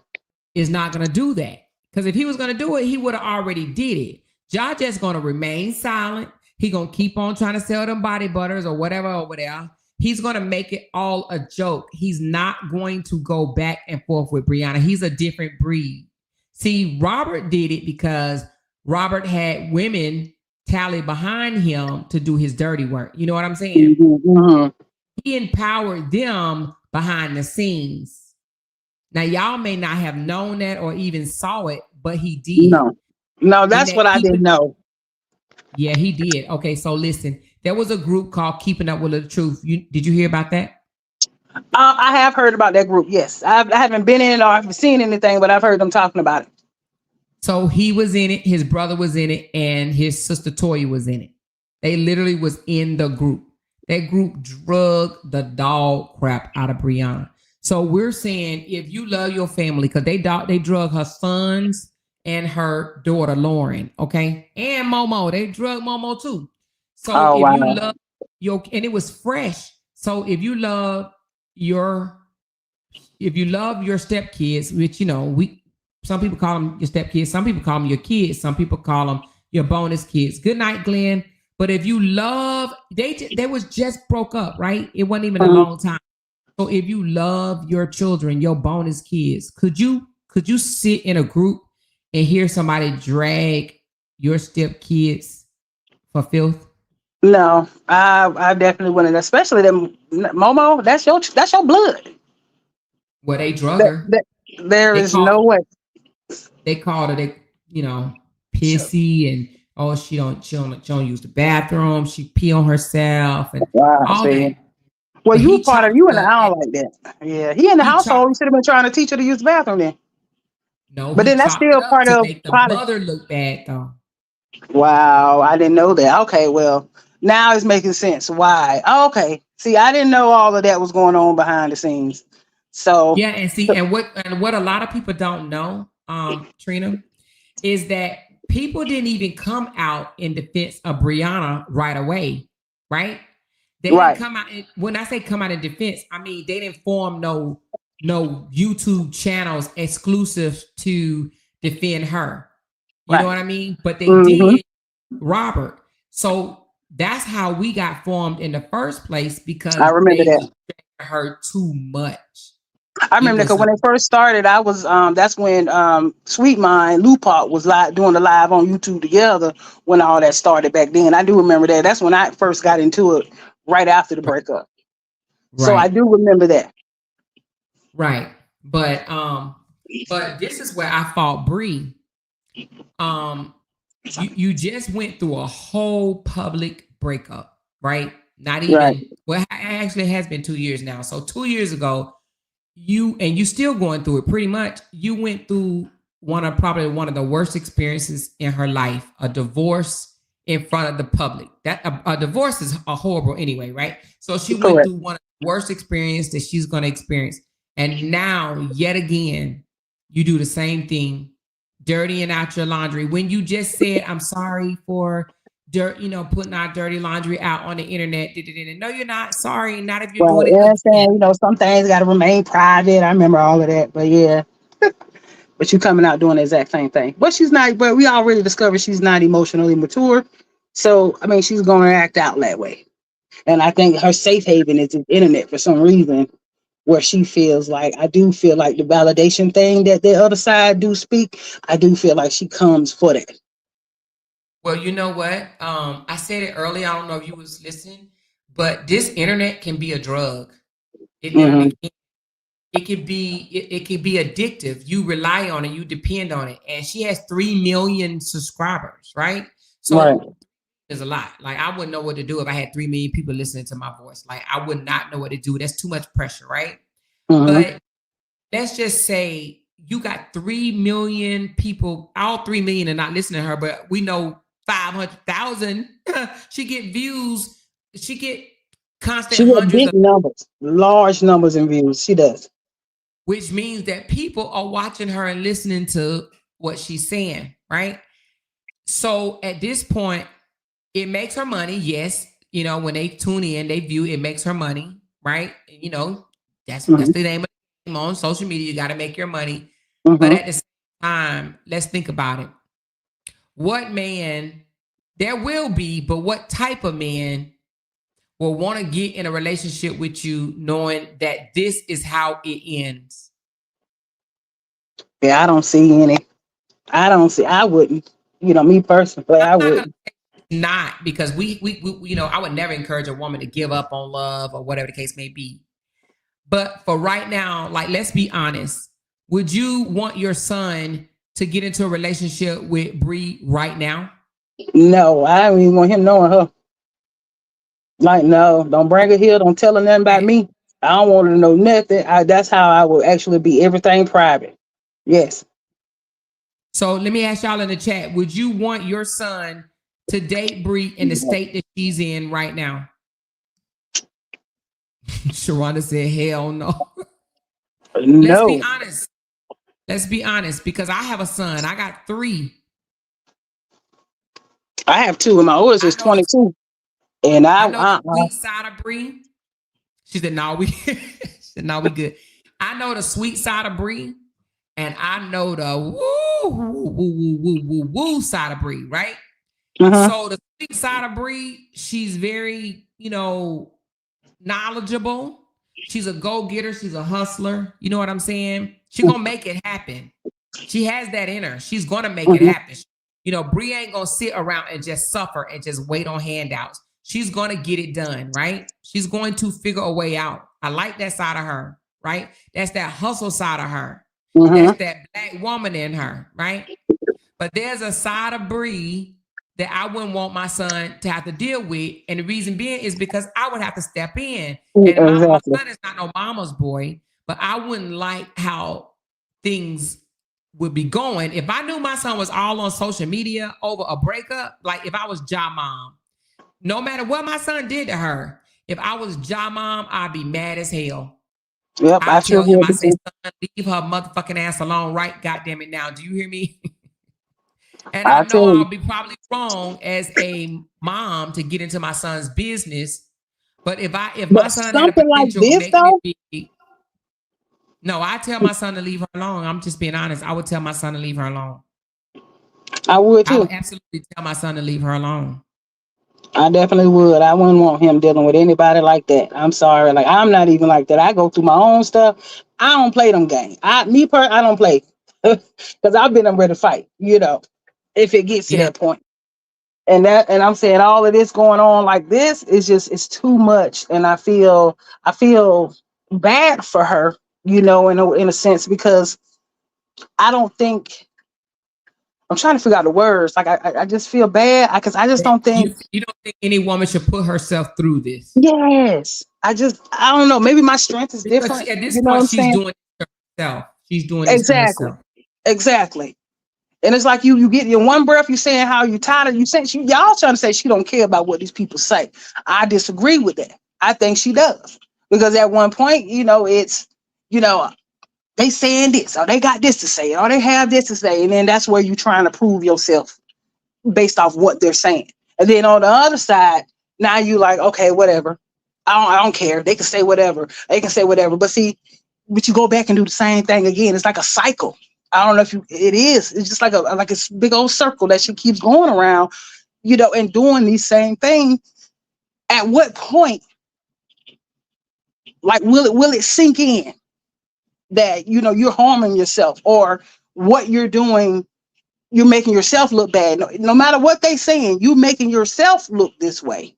is not going to do that because if he was going to do it, he would have already did it. Josh just going to remain silent. He going to keep on trying to sell them body butters or whatever over there. He's going to make it all a joke. He's not going to go back and forth with Brianna. He's a different breed. See, Robert did it because Robert had women tally behind him to do his dirty work. You know what I'm saying? Mhm. He empowered them behind the scenes. Now, y'all may not have known that or even saw it, but he did. No, that's what I didn't know. Yeah, he did. Okay, so listen, there was a group called Keeping Up with the Truth. Did you hear about that? I have heard about that group. Yes, I haven't been in it or I haven't seen anything, but I've heard them talking about it. So he was in it, his brother was in it, and his sister Toya was in it. They literally was in the group. That group drug the dog crap out of Brianna. So we're saying if you love your family, because they drug her sons and her daughter Lauren, okay, and Momo, they drug Momo too. So Oh if you wow. love and it was fresh. So if you love your stepkids, which some people call them your stepkids, some people call them your kids, some people call them your bonus kids. Good night, Glenn. But if you love, they was just broke up, right? It wasn't even a long time. So if you love your children, your bonus kids, could you sit in a group and hear somebody drag your stepkids for filth? No, I definitely wouldn't, especially them Momo. That's your blood. Well, they drug her. There They is called no way. they called her pissy and she don't use the bathroom. She pee on herself and Wow, all see. that. Well, But you he part of chopped you in the up. aisle like that. Yeah, he in the He household. chopped. You should have been trying to teach her to use the bathroom then. No, But he then that's chopped it still up part to of make the probably. mother look bad though. Wow, I didn't know that. Okay, well, now it's making sense. Why? Oh, okay. See, I didn't know all of that was going on behind the scenes. So, Yeah, and see, and what a lot of people don't know, Trina, is that people didn't even come out in defense of Brianna right away, right? They didn't right, come out. When I say come out in defense, I mean they didn't form no YouTube channels exclusive to defend her. You know right. what I mean? But they Mm-hmm. did Robert. So that's how we got formed in the first place I because remember they that. was her too much. I It remember that was because when they first started, I was that's when Sweet Mind Lupac was doing the live on YouTube together when all that started back then. I do remember that. That's when I first got into it right after the breakup. So I right, do remember that. right. But this is where I fought Bree. Um, you just went through a whole public breakup, right? Not Right. even well, actually it has been 2 years now. So 2 years ago, you still going through it pretty much. You went through probably one of the worst experiences in her life, a divorce in front of the public. That a divorce is a horrible anyway, right? So she went Correct. through one of the worst experiences that she's going to experience. And now, yet again, you do the same thing, dirtying out your laundry. When you just said, I'm sorry for putting our dirty laundry out on the internet. No, you're not sorry. Not if you're Well, doing you know what it I'm saying? again. Some things got to remain private. I remember all of that. But yeah, but you coming out doing the exact same thing. But she's not, but we already discovered she's not emotionally mature. So, I mean, she's going to act out that way. And I think her safe haven is the internet for some reason, where she feels like, I do feel like the validation thing that the other side do speak, I do feel like she comes for that. Well, you know what? I said it earlier. I don't know if you was listening, but this internet can be a drug. It Hmm. literally can. It can be addictive. You rely on it, you depend on it. And she has 3 million subscribers, right? Right. So there's a lot. Like I wouldn't know what to do if I had 3 million people listening to my voice. Like I would not know what to do. That's too much pressure, right? Hmm. But let's just say you got 3 million people, all 3 million are not listening to her, but we know 500,000. She get views. She get constant She has hundreds big of, numbers, large numbers in views. She does. which means that people are watching her and listening to what she's saying, right? So at this point, it makes her money. Yes, when they tune in, they view it makes her money, right? That's Hmm. the name of the game on social media. You got to make your money, but Hmm. at the same time, let's think about it. What man there will be, but what type of man will want to get in a relationship with you knowing that this is how it ends? Yeah, I don't see any. I wouldn't. Me personally, I'm I not gonna wouldn't. not because we I would never encourage a woman to give up on love or whatever the case may be. But for right now, like let's be honest, would you want your son to get into a relationship with Bree right now? No, I don't even want him knowing her. Like, no, don't bring her here. Don't tell her nothing about Okay. me. I don't want her to know nothing. That's how I will actually be everything private. Yes. So let me ask y'all in the chat: would you want your son to date Bree in the state that she's in right now? Sharonda said, hell no. Let's be No, honest. Let's be honest, because I have a son. I got 3. I have 2, and my oldest I is know the 22. And I know the sweet side of Bree. She said, no, we she said, no, we good. I know the sweet side of Bree, and I know the woo side of Bree, right? So the sweet side of Bree, she's very, knowledgeable. She's a go-getter. She's a hustler. You know what I'm saying? She's gonna make it happen. She has that in her. She's gonna make it happen. Bree ain't gonna sit around and just suffer and just wait on handouts. She's gonna get it done, right? She's going to figure a way out. I like that side of her, right? That's that hustle side of her. That's that black woman in her, right? But there's a side of Bree that I wouldn't want my son to have to deal with. And the reason being is because I would have to step in. And my son is not no mama's boy, but I wouldn't like how things would be going. If I knew my son was all on social media over a breakup, like if I was Ja Mom, no matter what my son did to her, if I was Ja Mom, I'd be mad as hell. Yep, I tell him, I say, son, leave her motherfucking ass alone right goddamn it now. Do you hear me? And I know I'll be probably wrong as a mom to get into my son's business. But if my son had a potential of making it big, no, I tell my son to leave her alone. I'm just being honest. I would tell my son to leave her alone. I would too. I would absolutely tell my son to leave her alone. I definitely would. I wouldn't want him dealing with anybody like that. I'm sorry. Like, I'm not even like that. I go through my own stuff. I don't play them games. I don't play. Because I've been ready to fight, if it gets to that point. And I'm saying all of this going on like this is it's too much. And I feel bad for her, in a sense, because I don't think, I'm trying to figure out the words. Like, I just feel bad because I just don't think. You don't think any woman should put herself through this? Yes. I don't know. Maybe my strength is different. At this point, she's doing it herself. She's doing it herself. Exactly. And it's like you get in one breath, you're saying how you tired of y'all trying to say she don't care about what these people say. I disagree with that. I think she does. Because at one point, it's, they saying this, or they got this to say, or they have this to say. And then that's where you're trying to prove yourself based off what they're saying. And then on the other side, now you like, okay, whatever. I don't care. They can say whatever. They can say whatever. But you go back and do the same thing again. It's like a cycle. I don't know if it is. It's just like a big old circle that she keeps going around, and doing these same things. At what point, like, will it sink in that, you're harming yourself, or what you're doing, you're making yourself look bad. No matter what they saying, you making yourself look this way.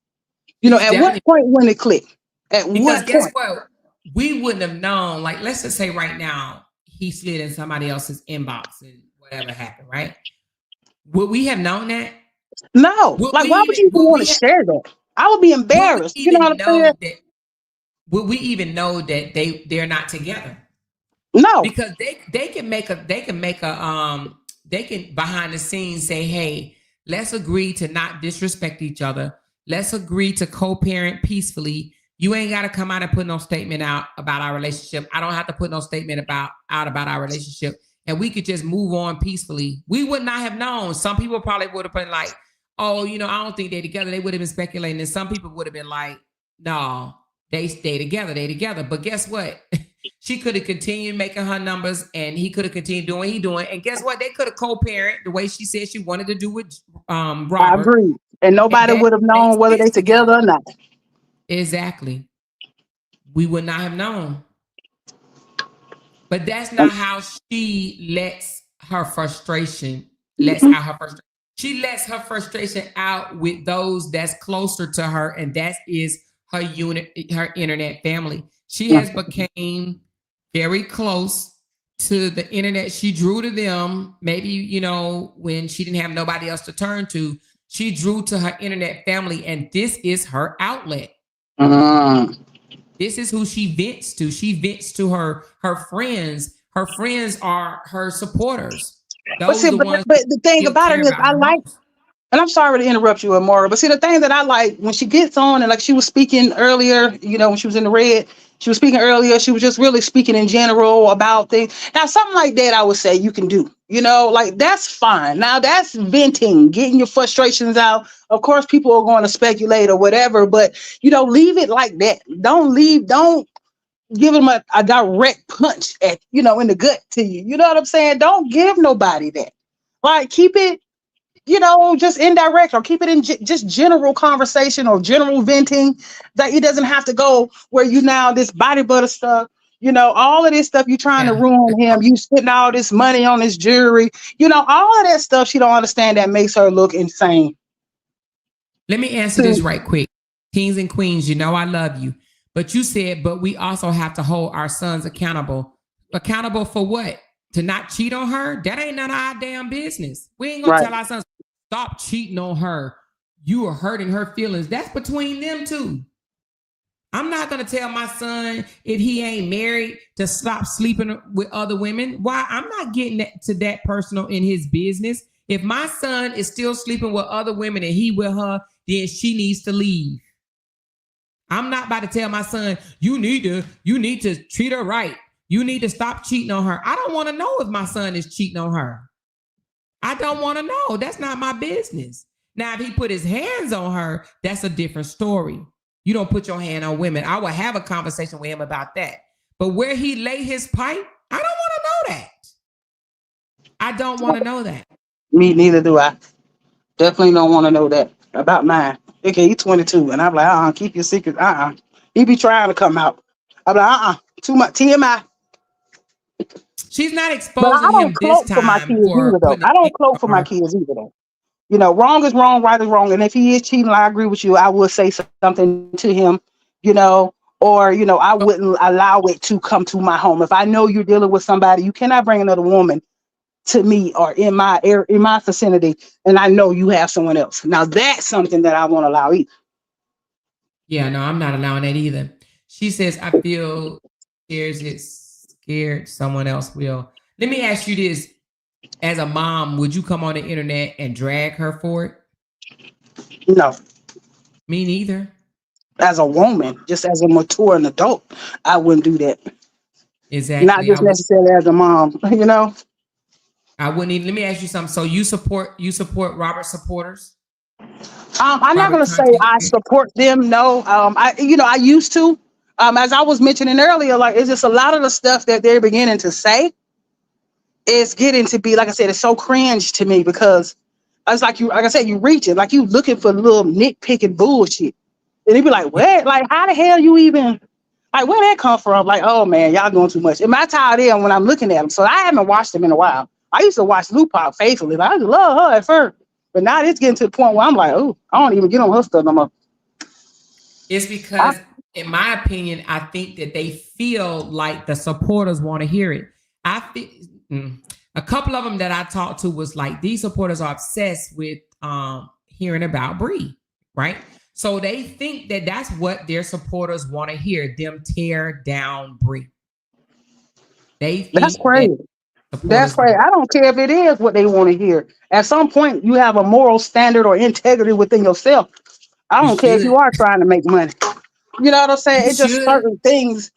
At what point when it click? Because guess what? We wouldn't have known. Like, let's just say right now, he slid in somebody else's inbox and whatever happened, right? Would we have known that? No. Why would you even want to share that? I would be embarrassed. You know what I'm saying? Would we even know that they're not together? No. Because they can behind the scenes say, hey, let's agree to not disrespect each other. Let's agree to co-parent peacefully. You ain't got to come out and put no statement out about our relationship. I don't have to put no statement about our relationship. And we could just move on peacefully. We would not have known. Some people probably would have been like, oh, I don't think they're together. They would have been speculating. And some people would have been like, no, they stay together. But guess what? She could have continued making her numbers, and he could have continued doing what he's doing. And guess what? They could have co-parent the way she said she wanted to do with Robert. I agree. And nobody would have known whether they're together or not. Exactly. We would not have known. But that's not how she lets her frustration, She lets her frustration out with those that's closer to her, and that is her internet family. She has became very close to the internet. She drew to them, maybe, when she didn't have nobody else to turn to. She drew to her internet family, and this is her outlet. This is who she vents to. She vents to her friends. Her friends are her supporters. But the thing about it is, And I'm sorry to interrupt you, Amora, but see, the thing that I like when she gets on and like she was speaking earlier, when she was in the red, she was speaking earlier. She was just really speaking in general about things. Now, something like that, I would say you can do. Like that's fine. Now that's venting, getting your frustrations out. Of course, people are going to speculate or whatever, but leave it like that. Don't give them a direct punch at in the gut to you. You know what I'm saying? Don't give nobody that. Like keep it just indirect, or keep it in just general conversation or general venting, that it doesn't have to go where now this body butter stuff, all of this stuff, you trying to Yeah. ruin him, you spending all this money on his jewelry, all of that stuff she don't understand that makes her look insane. Let me answer this right quick. Kings and queens, I love you. But you said, but we also have to hold our sons accountable. Accountable for what? To not cheat on her? That ain't none of our damn business. We ain't gonna tell our sons, stop cheating on her. You are hurting her feelings. That's between them two. I'm not gonna tell my son if he ain't married to stop sleeping with other women. Why? I'm not getting to that personal in his business. If my son is still sleeping with other women and he with her, then she needs to leave. I'm not about to tell my son, you need to treat her right. You need to stop cheating on her. I don't want to know if my son is cheating on her. I don't want to know. That's not my business. Now, if he put his hands on her, that's a different story. You don't put your hand on women. I will have a conversation with him about that. But where he lay his pipe, I don't want to know that. I don't want to know that. Me neither do I. Definitely don't want to know that about mine. Okay, he's 22, and I'm like, keep your secret. He be trying to come out. I'm like, too much TMI. She's not But I exposing don't him this cloak for my time kids for either, though. putting I a don't cloak for my her. kids either, though. Wrong is wrong, right is wrong. And if he is cheating, I agree with you. I would say something to him, or, I wouldn't allow it to come to my home. If I know you're dealing with somebody, you cannot bring another woman to me or in my vicinity, and I know you have someone else. Now, that's something that I won't allow either. Yeah, no, I'm not allowing that either. She says, I feel scared someone else will. Let me ask you this. As a mom, would you come on the internet and drag her for it? No. Me neither. As a woman, just as a mature and adult, I wouldn't do that. Exactly. Not just necessarily as a mom, I wouldn't even. Let me ask you something. So you support Robert supporters? I'm not going to say I support them. No. I used to. As I was mentioning earlier, like it's just a lot of the stuff that they're beginning to say is getting to be, like I said, it's so cringe to me, because it's like like I said, you reaching, like you looking for little nitpicking bullshit. And they be like, what? Like, how the hell you even, like, where that come from? Like, oh man, y'all doing too much. And my tired in when I'm looking at them. So I haven't watched them in a while. I used to watch Lupac faithfully. Like, I just love her at first. But now it's getting to the point where I'm like, oh, I don't even get on her stuff no more. It's because, in my opinion, I think that they feel like the supporters want to hear it. I think a couple of them that I talked to was like, these supporters are obsessed with hearing about Bree, right? So they think that that's what their supporters want to hear, them tear down Bree. They think that's crazy. That's crazy. I don't care if it is what they want to hear. At some point, you have a moral standard or integrity within yourself. I don't care if you are trying to make money. You know what I'm saying? It's just certain things,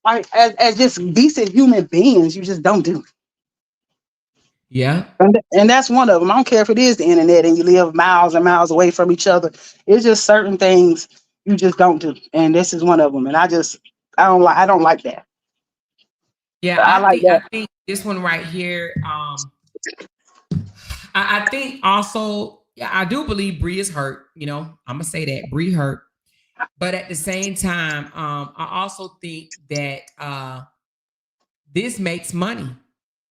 like as just decent human beings, you just don't do. Yeah. And that's one of them. I don't care if it is the internet and you live miles and miles away from each other. It's just certain things you just don't do. And this is one of them. And I don't like that. Yeah, I think this one right here. I think also, I do believe Bree is hurt. I'm gonna say that Bree hurt. But at the same time, I also think that this makes money.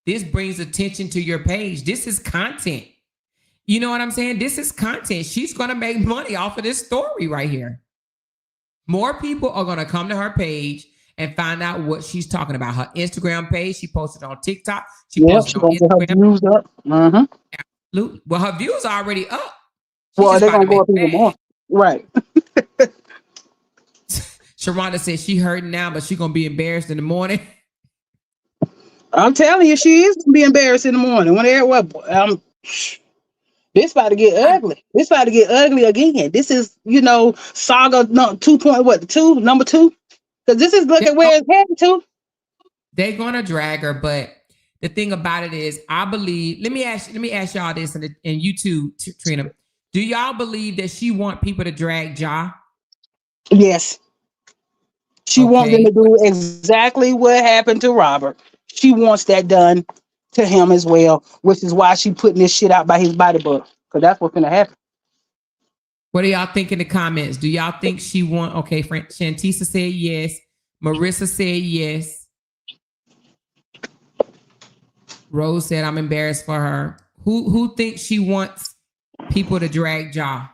This brings attention to your page. This is content. You know what I'm saying? This is content. She's going to make money off of this story right here. More people are going to come to her page and find out what she's talking about. Her Instagram page, she posted on TikTok. She posted on Instagram. Her views up. Absolutely. Well, her views are already up. Well, they're going to go up even more. Right. Sharonda said she hurting now, but she's going to be embarrassed in the morning. I'm telling you, she is going to be embarrassed in the morning. This about to get ugly. This about to get ugly again. This is, saga no 2 point what, 2, number 2? Because this is look at where it's heading to. They're gonna drag her, but the thing about it is, I believe. Let me ask y'all this, and you too, Trina. Do y'all believe that she want people to drag Ja? Yes. She wants them to do exactly what happened to Robert. She wants that done to him as well, which is why she putting this shit out by his body book. Because that's what's gonna happen. What do y'all think in the comments? Do y'all think she want? Okay, Shantisa said yes. Marissa said yes. Rose said I'm embarrassed for her. Who thinks she wants people to drag Ja?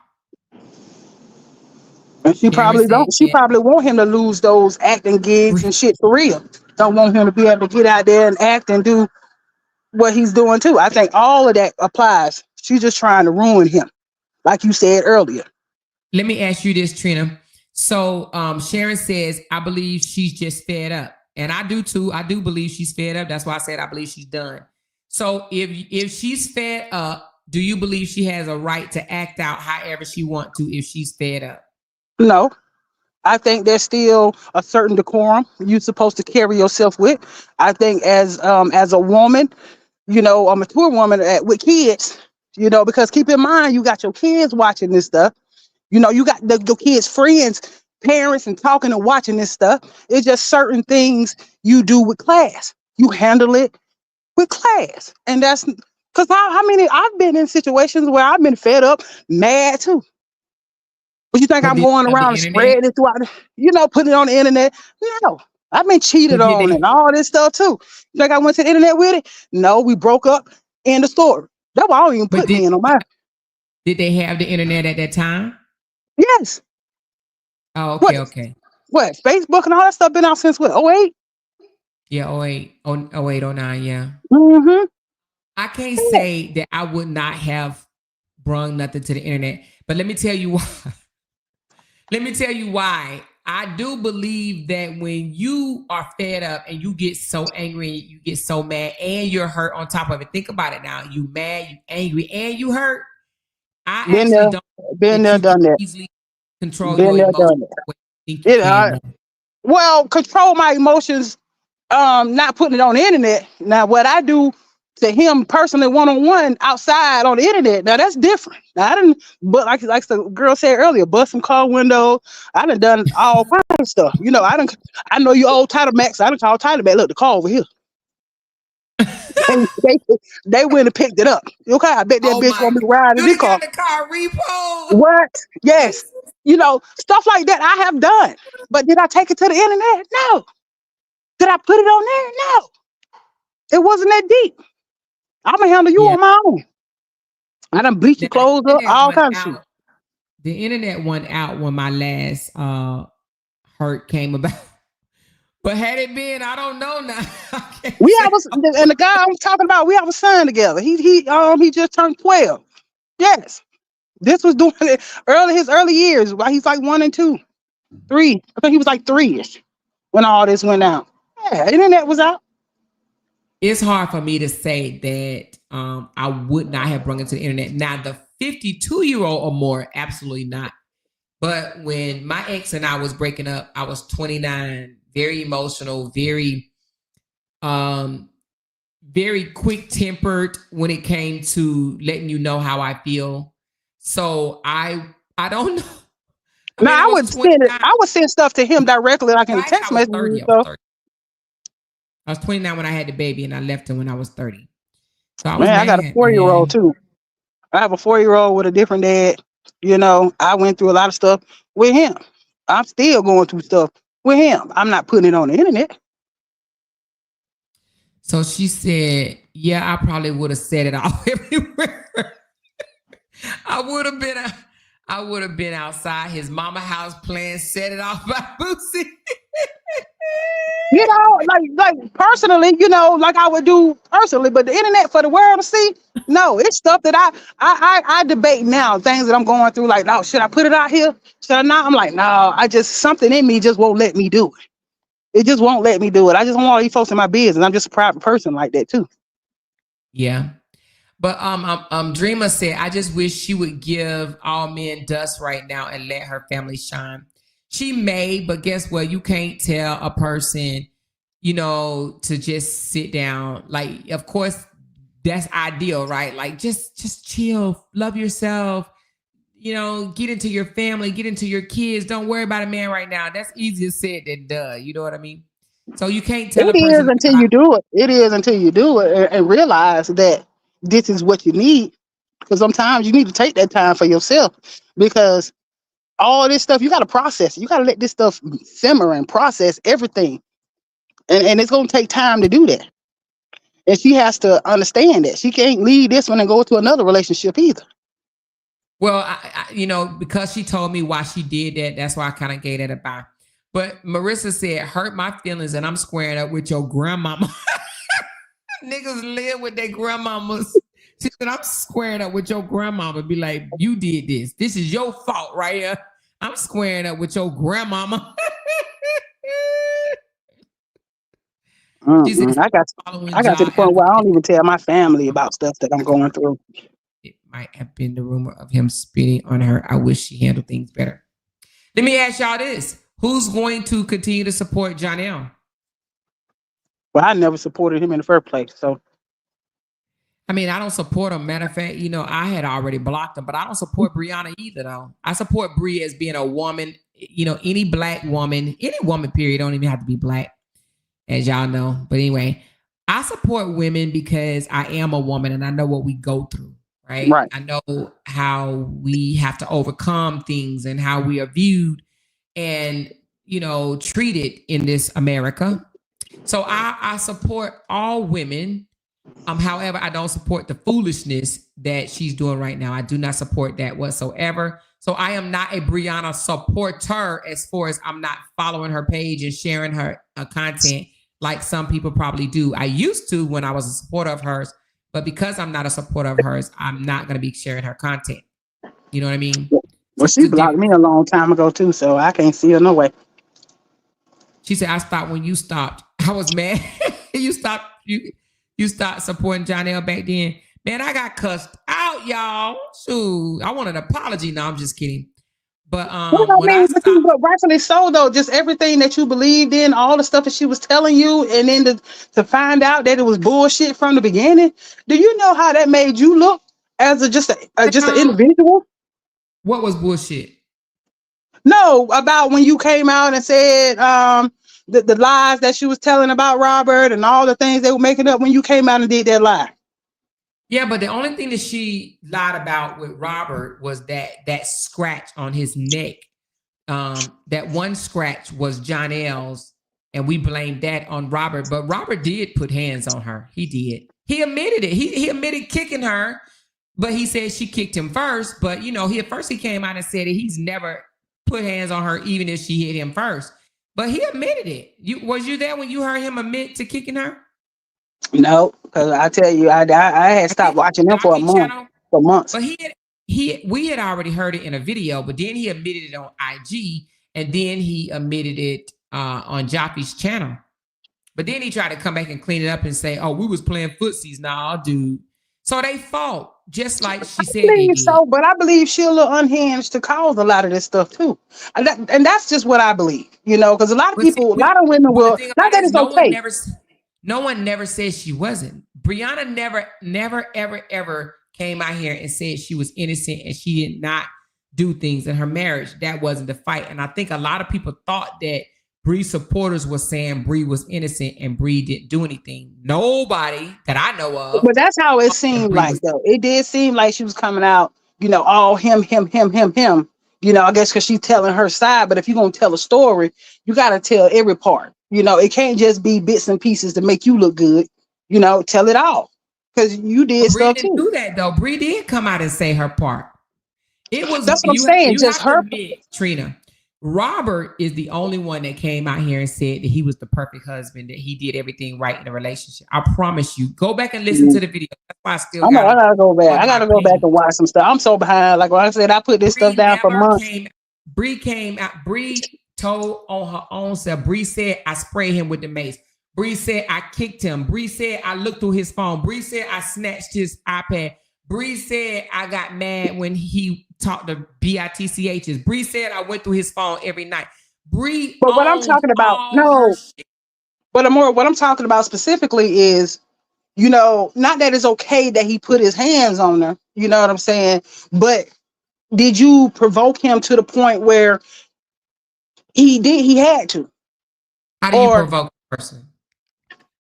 And she probably don't. She probably want him to lose those acting gigs and shit for real. Don't want him to be able to get out there and act and do what he's doing too. I think all of that applies. She's just trying to ruin him, like you said earlier. Let me ask you this, Trina. So Sharon says, I believe she's just fed up. And I do too. I do believe she's fed up. That's why I said I believe she's done. So if she's fed up, do you believe she has a right to act out however she wants to if she's fed up? No. I think there's still a certain decorum you're supposed to carry yourself with. I think as a woman, a mature woman with kids, because keep in mind, you got your kids watching this stuff. You got your kids' friends, parents, and talking and watching this stuff. It's just certain things you do with class. You handle it with class. And that's because how many I've been in situations where I've been fed up, mad too. But you think I'm going around and spreading it throughout, putting it on the internet? No. I've been cheated on and all this stuff too. You think I went to the internet with it? No, we broke up. End of story. That's why I don't even put me in on mine. Did they have the internet at that time? Yes. Oh, okay, okay. What? Facebook and all that stuff been out since what? 08? Yeah, 08, 09, yeah. Mm-hmm. I can't say that I would not have brung nothing to the internet, but let me tell you why. Let me tell you why. I do believe that when you are fed up and you get so angry, you get so mad, and you're hurt on top of it. Think about it now. You mad, you angry, and you hurt. I actually don't been there, done that. Easily control your emotions. Well, control my emotions, not putting it on the internet. Now, what I do to him personally, one-on-one outside on the internet, now that's different. Now, I didn't, but like the girl said earlier, bust some car windows. I done all kinds of stuff. I know you old Title Max. I done called Title Max. Look, the car over here. And they went and picked it up. Okay, I bet that bitch want me to ride in the car. The car repo. What? Yes. Stuff like that I have done. But did I take it to the internet? No. Did I put it on there? No. It wasn't that deep. I'm gonna handle you on my own. I done bleach your clothes up, all kinds of shit. The internet went out when my last hurt came about. But had it been, I don't know now. And the guy I'm talking about, we have a son together. He just turned 12. Yes. This was doing it his early years, while he's like 1 and 2, 3. I think he was like 3-ish when all this went out. Yeah, internet was out. It's hard for me to say that I would not have brought it to the internet. Now, the 52-year-old or more, absolutely not. But when my ex and I was breaking up, I was 29, very emotional, very quick-tempered when it came to letting you know how I feel. So I don't know. I would send stuff to him directly, like in text messages. I was 29 when I had the baby, and I left him when I was 30. So I got a 4-year-old too. I have a 4-year-old with a different dad. I went through a lot of stuff with him. I'm still going through stuff with him. I'm not putting it on the internet. So she said, yeah, I probably would have said it all everywhere. I would have been outside his mama house playing Set It Off by Boosie. Like personally, like I would do personally, but the internet for the world to see, no, it's stuff that I debate now, things that I'm going through, like, oh, should I put it out here? Should I not? I'm like, no, something in me just won't let me do it. It just won't let me do it. I just want all these folks in my business. I'm just a private person like that too. Yeah. But Dreamer said, I just wish she would give all men dust right now and let her family shine. She may, but guess what? You can't tell a person, you know, to just sit down. Like, of course, that's ideal, right? Like, just chill, love yourself, you know, get into your family, get into your kids. Don't worry about a man right now. That's easier said than done. You know what I mean? So you can't tell a It is person. until you do it. It is until you do it and realize that this is what you need. Because sometimes you need to take that time for yourself because all this stuff, you got to process it. You got to let this stuff simmer and process everything. And it's going to take time to do that. And she has to understand that. She can't leave this one and go to another relationship either. Well, you know, because she told me why she did that, that's why I kind of gave that a buy. But Marissa said, hurt my feelings and I'm squaring up with your grandmama. Niggas live with their grandmamas. She said, I'm squaring up with your grandmama. Be like, you did this. This is your fault right here. I'm squaring up with your grandmama. Said, I got to the point where I don't even tell my family about stuff that I'm going through. It might have been the rumor of him spitting on her. I wish she handled things better. Let me ask y'all this. Who's going to continue to support Janelle? Well, I never supported him in the first place. So, I mean, I don't support him. Matter of fact, you know, I had already blocked him, but I don't support Brianna either, though. I support Bri as being a woman. You know, any black woman, any woman, period, don't even have to be black, as y'all know. But anyway, I support women because I am a woman and I know what we go through, right? I know how we have to overcome things and how we are viewed and, you know, treated in this America. So I support all women. However, I don't support the foolishness that she's doing right now. I do not support that whatsoever. So I am not a Brianna supporter as far as I'm not following her page and sharing her content like some people probably do. I used to when I was a supporter of hers, but because I'm not a supporter of hers, I'm not going to be sharing her content. You know what I mean? Well, she blocked me a long time ago too, so I can't see her no way. She said, I stopped when you stopped. I was mad. You stopped supporting Janelle back then. Man, I got cussed out, y'all. Shoot, I want an apology. No, I'm just kidding. But but rightfully so though, just everything that you believed in, all the stuff that she was telling you, and then to find out that it was bullshit from the beginning. Do you know how that made you look as just an individual? What was bullshit? No, about when you came out and said the lies that she was telling about Robert and all the things they were making up when you came out and did that lie. Yeah, but the only thing that she lied about with Robert was that scratch on his neck. That one scratch was Janelle's, and we blamed that on Robert. But Robert did put hands on her. He did. He admitted it. He admitted kicking her, but he said she kicked him first. But you know, he came out and said that he's never put hands on her, even if she hit him first. But he admitted it. Was you there when you heard him admit to kicking her? No, because I tell you, I had stopped watching them for months. But we had already heard it in a video, but then he admitted it on IG, and then he admitted it on Joffy's channel. But then he tried to come back and clean it up and say, "Oh, we was playing footsies, nah, dude." So they fought, just like she said. I believe so, but I believe she's a little unhinged to cause a lot of this stuff too, and that's just what I believe, you know, because a lot of people, a lot of women will. Not that it's okay. No one never said she wasn't. Brianna never, ever came out here and said she was innocent and she did not do things in her marriage. That wasn't the fight. And I think a lot of people thought that Bree supporters were saying Bree was innocent and Bree didn't do anything. Nobody that I know of. But that's how it seemed like, though. It did seem like she was coming out, you know, all him. You know, I guess because she's telling her side. But if you're going to tell a story, you got to tell every part. You know, it can't just be bits and pieces to make you look good. You know, tell it all. Because you did stuff too. Bree didn't do that, though. Bree did come out and say her part. That's what I'm saying. Just her. Admit, Trina, Robert is the only one that came out here and said that he was the perfect husband, that he did everything right in the relationship. I promise you. Go back and listen to the video. That's why I gotta go back. I gotta go back and watch some stuff. I'm so behind. Like when I said, I put this stuff down for months. Bree came out. Bree told on her own self. Bree said, I sprayed him with the mace. Bree said, I kicked him. Bree said, I looked through his phone. Bree said, I snatched his iPad. Bree said, I got mad when he talked to BITCHs. Bree said, I went through his phone every night. Bree But what I'm owns talking about, all her no, shit. but what I'm talking about specifically is, not that it's okay that he put his hands on her, you know what I'm saying? But did you provoke him to the point where he had to? How do you Or provoke a person?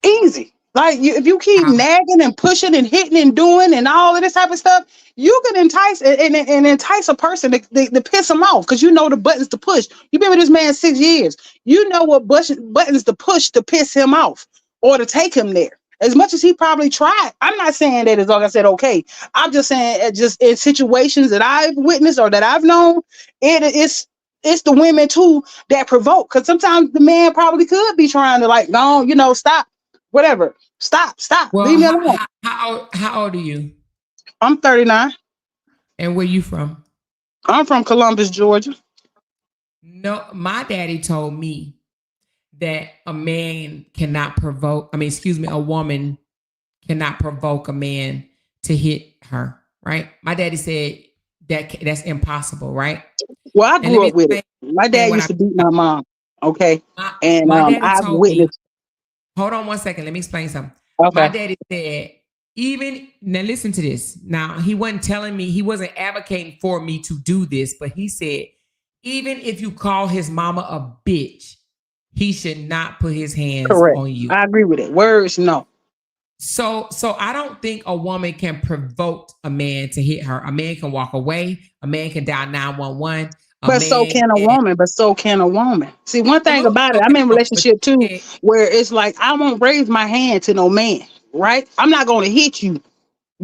easy. Like if you keep How? nagging and pushing and hitting and doing and all of this type of stuff, you can entice and entice a person to piss them off because you know the buttons to push. You've been with this man 6 years. You know what buttons to push to piss him off or to take him there. As much as he probably tried, I'm not saying that it's like I said, okay. I'm just saying just in situations that I've witnessed or that I've known, it's the women too that provoke. Because sometimes the man probably could be trying to like, no, stop, whatever. Stop. Well, Leave me alone. how old are you? I'm 39. And where you from? I'm from Columbus, Georgia. No, my daddy told me that a man cannot provoke, a woman cannot provoke a man to hit her, right? My daddy said that's impossible, right? Well, I And let grew me up with it. My explain dad what used to beat my mom. Okay. And my daddy I've told me, witnessed. hold on one second, let me explain something. My Okay. daddy said, now listen to this. Now, he wasn't telling me, he wasn't advocating for me to do this, but he said, even if you call his mama a bitch, he should not put his hands Correct. on you. I agree with it. Words, no. So I don't think a woman can provoke a man to hit her. A man can walk away. A man can dial 911. A But so man can a can woman. But so can a woman. See, one thing absolutely about it, I'm okay. in a relationship too, where it's like I won't raise my hand to no man, right? I'm not going to hit you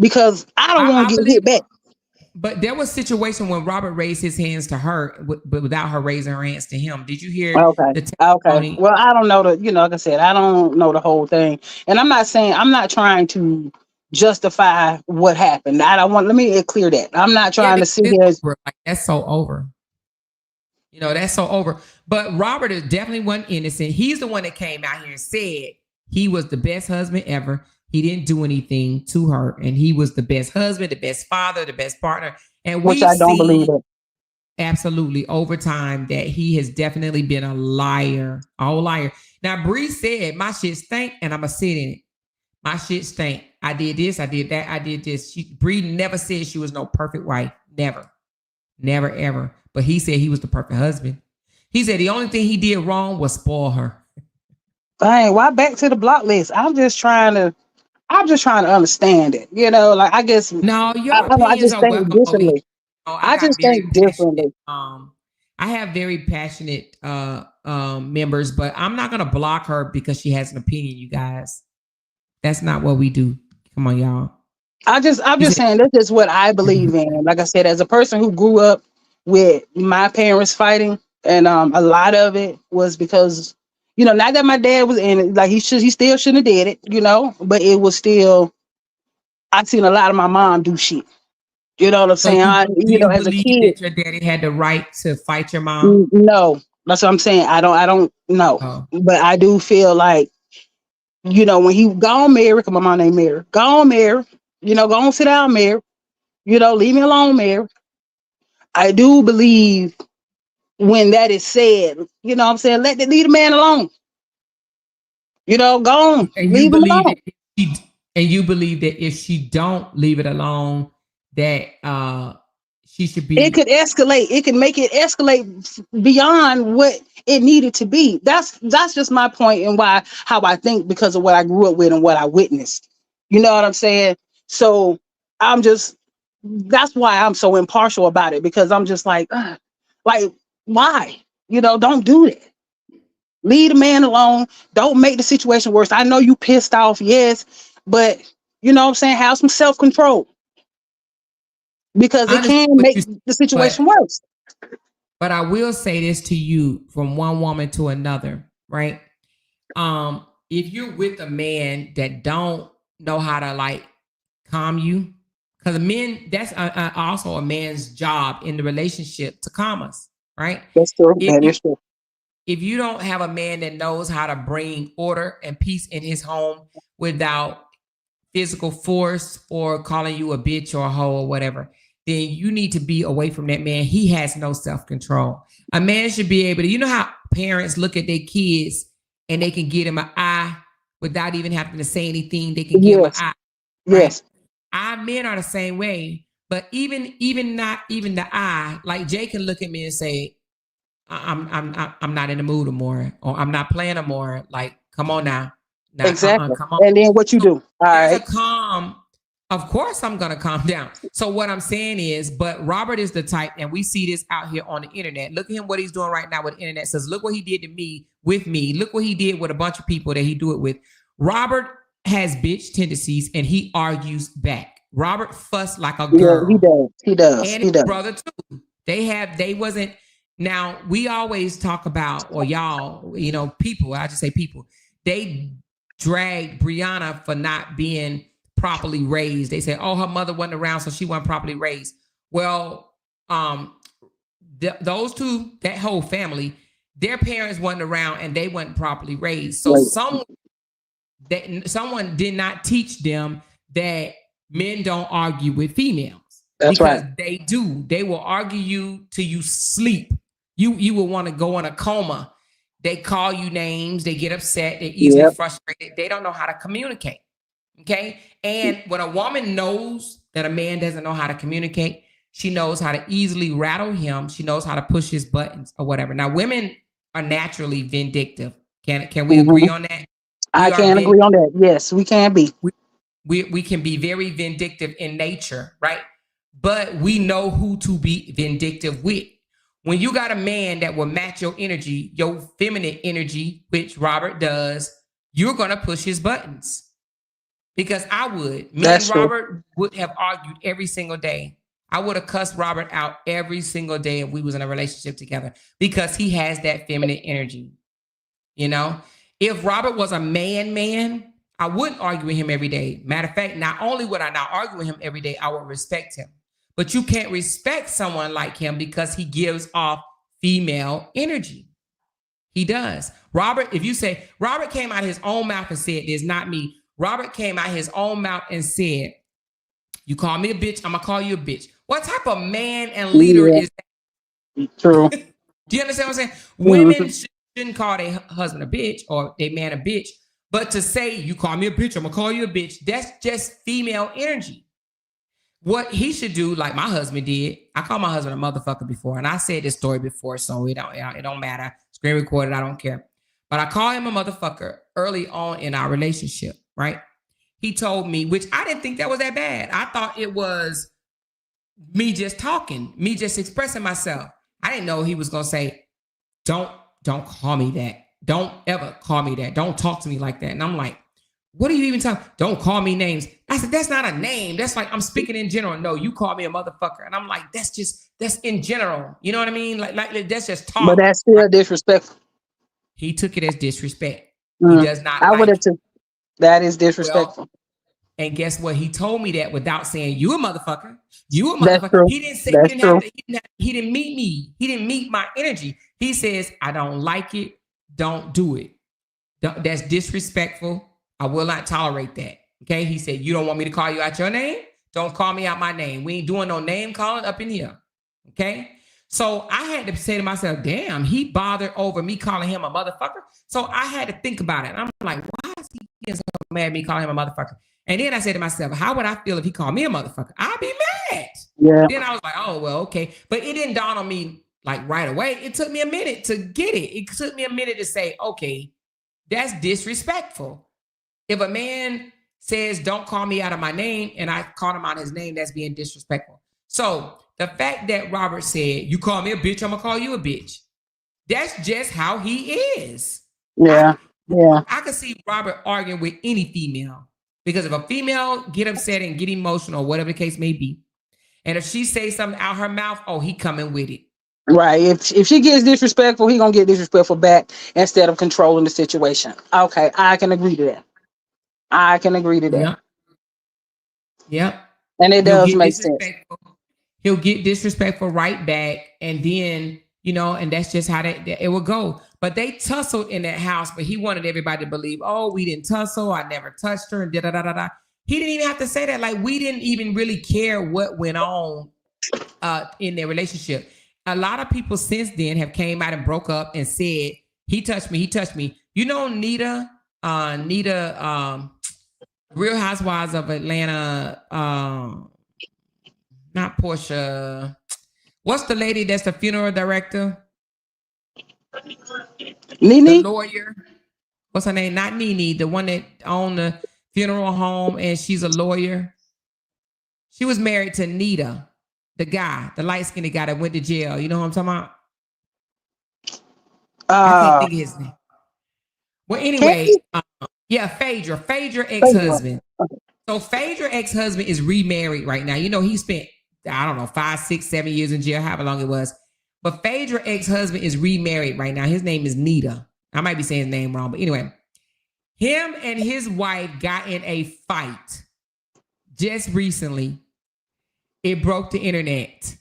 because I don't want I to get believe hit back. But there was a situation when Robert raised his hands to her, but without her raising her hands to him. Did you hear Okay. the Okay. testimony? Well, I don't know like I said, I don't know the whole thing. And I'm not trying to justify what happened. Let me clear that. I'm not Yeah, trying to sit it's here. over. Like, that's so over. That's so over. But Robert is definitely wasn't innocent. He's the one that came out here and said he was the best husband ever. He didn't do anything to her, and he was the best husband, the best father, the best partner. And Which we've I don't believe seen it. absolutely over time that he has definitely been a liar, a liar. Now, Bree said, my shit stank, and I'm going to sit in it. My shit stank. I did this, I did that, I did this. Bree never said she was no perfect wife. Never. Never, ever. But he said he was the perfect husband. He said the only thing he did wrong was spoil her. Dang, why back to the block list? I'm just trying to understand it. Like I guess No, I your don't know, I opinions just are think welcome over here. differently. I I got just very think passionate. differently. I have very passionate members, but I'm not gonna block her because she has an opinion, you guys. That's not what we do. Come on, y'all. I'm He just said, saying this is what I believe in. Like I said, as a person who grew up with my parents fighting, and a lot of it was because, not that my dad was in it, like he still shouldn't have did it, but it was still I seen a lot of my mom do shit. You know what I'm so saying? do you As a believe kid, that your daddy had the right to fight your mom? no, that's what I'm saying. I don't know, Oh, but I do feel like when he gone Mary, cause my mom ain't Mary, gone Mary, go on sit down Mary, leave me alone Mary. I do believe when that is said, what I'm saying, leave the man alone. Go on, and you leave him believe alone. that you believe that if she don't leave it alone, that she should It be. could escalate. It could make it escalate beyond what it needed to be. That's just my point and how I think because of what I grew up with and what I witnessed. You know what I'm saying? So I'm just that's why I'm so impartial about it because I'm just like why? Don't do that. Leave the man alone. Don't make the situation worse. I know you pissed off, yes, but what I'm saying, have some self-control because I it understand can what make you said, the situation but worse. I will say this to you from one woman to another, right? If you're with a man that don't know how to like calm you, because men, that's also a man's job in the relationship to calm us, right? That's true. If That you is true. if you don't have a man that knows how to bring order and peace in his home without physical force or calling you a bitch or a hoe or whatever, then you need to be away from that man. He has no self-control. A man should be able to, you know how parents look at their kids and they can get him an eye without even having to say anything. They can give him an eye. Right? Yes. Our men are the same way, but even not even the eye, like Jay can look at me and say, I'm not in the mood anymore, or I'm not playing anymore. Like, come on now. Exactly. Come on. And then what you do? All There's right. a calm. Of course, I'm gonna calm down. So what I'm saying is, but Robert is the type, and we see this out here on the internet. Look at him, what he's doing right now with the internet. Says, look what he did to me with me. Look what he did with a bunch of people that he do it with. Robert has bitch tendencies, and he argues back. Robert fuss like a girl. Yeah, he does. He does. And he his does. brother too. They wasn't. Now we always talk about, or y'all, you know, people. I just say people. They dragged Brianna for not being properly raised. They said, oh, her mother wasn't around, so she wasn't properly raised. Well, those two, that whole family, their parents wasn't around and they weren't properly raised. So someone did not teach them that men don't argue with females. That's because right. They do. They will argue you till you sleep. You will want to go in a coma. They call you names. They get upset. They're easily frustrated. They don't know how to communicate. Okay. And when a woman knows that a man doesn't know how to communicate, she knows how to easily rattle him. She knows how to push his buttons or whatever. Now, women are naturally vindictive. Can we agree on that? I can agree on that. Yes, we can be. We can be very vindictive in nature, right? But we know who to be vindictive with. When you got a man that will match your energy, your feminine energy, which Robert does, you're going to push his buttons. Because I would. Me and Robert would have argued every single day. I would have cussed Robert out every single day if we was in a relationship together because he has that feminine energy. You know? If Robert was a man, I wouldn't argue with him every day. Matter of fact, not only would I not argue with him every day, I would respect him. But you can't respect someone like him because he gives off female energy. He does. Robert, if you say, Robert came out of his own mouth and said this, not me. Robert came out of his own mouth and said, you call me a bitch, I'm going to call you a bitch. What type of man and leader is that? True. Do you understand what I'm saying? Women shouldn't call their husband a bitch or their man a bitch. But to say, you call me a bitch, I'm going to call you a bitch, that's just female energy. What he should do, like my husband did, I called my husband a motherfucker before, and I said this story before, so it don't matter. Screen recorded, I don't care. But I called him a motherfucker early on in our relationship, right? He told me, which I didn't think that was that bad. I thought it was me just talking, me just expressing myself. I didn't know he was gonna say, don't call me that. Don't ever call me that. Don't talk to me like that. And I'm like, what are you even talking? Don't call me names. I said, that's not a name. That's like, I'm speaking in general. No, you call me a motherfucker. And I'm like, that's in general. You know what I mean? Like that's just talk. But that's still disrespectful. He took it as disrespect. He does not I like would have took that is disrespectful. Well, and guess what? He told me that without saying, you a motherfucker. You a That's motherfucker. true. He didn't say, he didn't meet me. He didn't meet my energy. He says, I don't like it. Don't do it. That's disrespectful. I will not tolerate that. Okay. He said, you don't want me to call you out your name? Don't call me out my name. We ain't doing no name calling up in here. Okay. So I had to say to myself, damn, he bothered over me calling him a motherfucker. So I had to think about it. And I'm like, why is he getting so mad at me calling him a motherfucker? And then I said to myself, how would I feel if he called me a motherfucker? I'd be mad. Yeah. Then I was like, oh, well, okay. But it didn't dawn on me like right away. It took me a minute to get it. It took me a minute to say, okay, that's disrespectful. If a man says, don't call me out of my name, and I called him out his name, that's being disrespectful. So the fact that Robert said, you call me a bitch, I'm going to call you a bitch. That's just how he is. Yeah. I could see Robert arguing with any female. Because if a female get upset and get emotional, or whatever the case may be, and if she says something out her mouth, oh, he coming with it. Right. If she gets disrespectful, he gonna get disrespectful back instead of controlling the situation. Okay, I can agree to that. Yeah. And it does make sense. He'll get disrespectful right back, and then and that's just how it will go. But they tussled in that house, but he wanted everybody to believe, oh, we didn't tussle. I never touched her. And da da da da da. He didn't even have to say that. Like, we didn't even really care what went on in their relationship. A lot of people since then have came out and broke up and said, he touched me, he touched me. You know, Nita, Real Housewives of Atlanta, not Portia. What's the lady that's the funeral director? Nene? The lawyer. What's her name? Not Nene, the one that owned the funeral home, and she's a lawyer. She was married to Nita, the guy, the light-skinned guy that went to jail. You know what I'm talking about? I can't think of his name. Well, anyway, yeah, Phaedra ex-husband. So Phaedra ex-husband is remarried right now. You know, he spent, I don't know, 5, 6, 7 years in jail, however long it was. But Phaedra ex-husband is remarried right now. His name is Nita. I might be saying his name wrong, but anyway. Him and his wife got in a fight just recently. It broke the internet.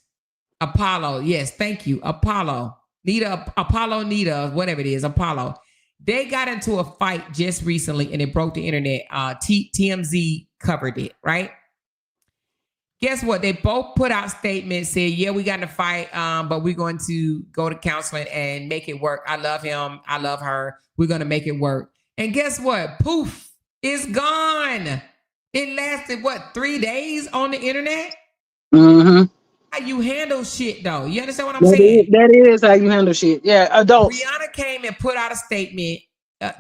Apollo, yes, thank you. Apollo, Nita, whatever it is, Apollo. They got into a fight just recently and it broke the internet. TMZ covered it, right? Guess what? They both put out statements, said, yeah, we got in a fight, but we're going to go to counseling and make it work. I love him. I love her. We're going to make it work. And guess what? Poof, it's gone. It lasted, 3 days on the internet? Mm-hmm. How you handle shit, though. You understand what I'm saying? That is how you handle shit. Yeah, adults. Rihanna came and put out a statement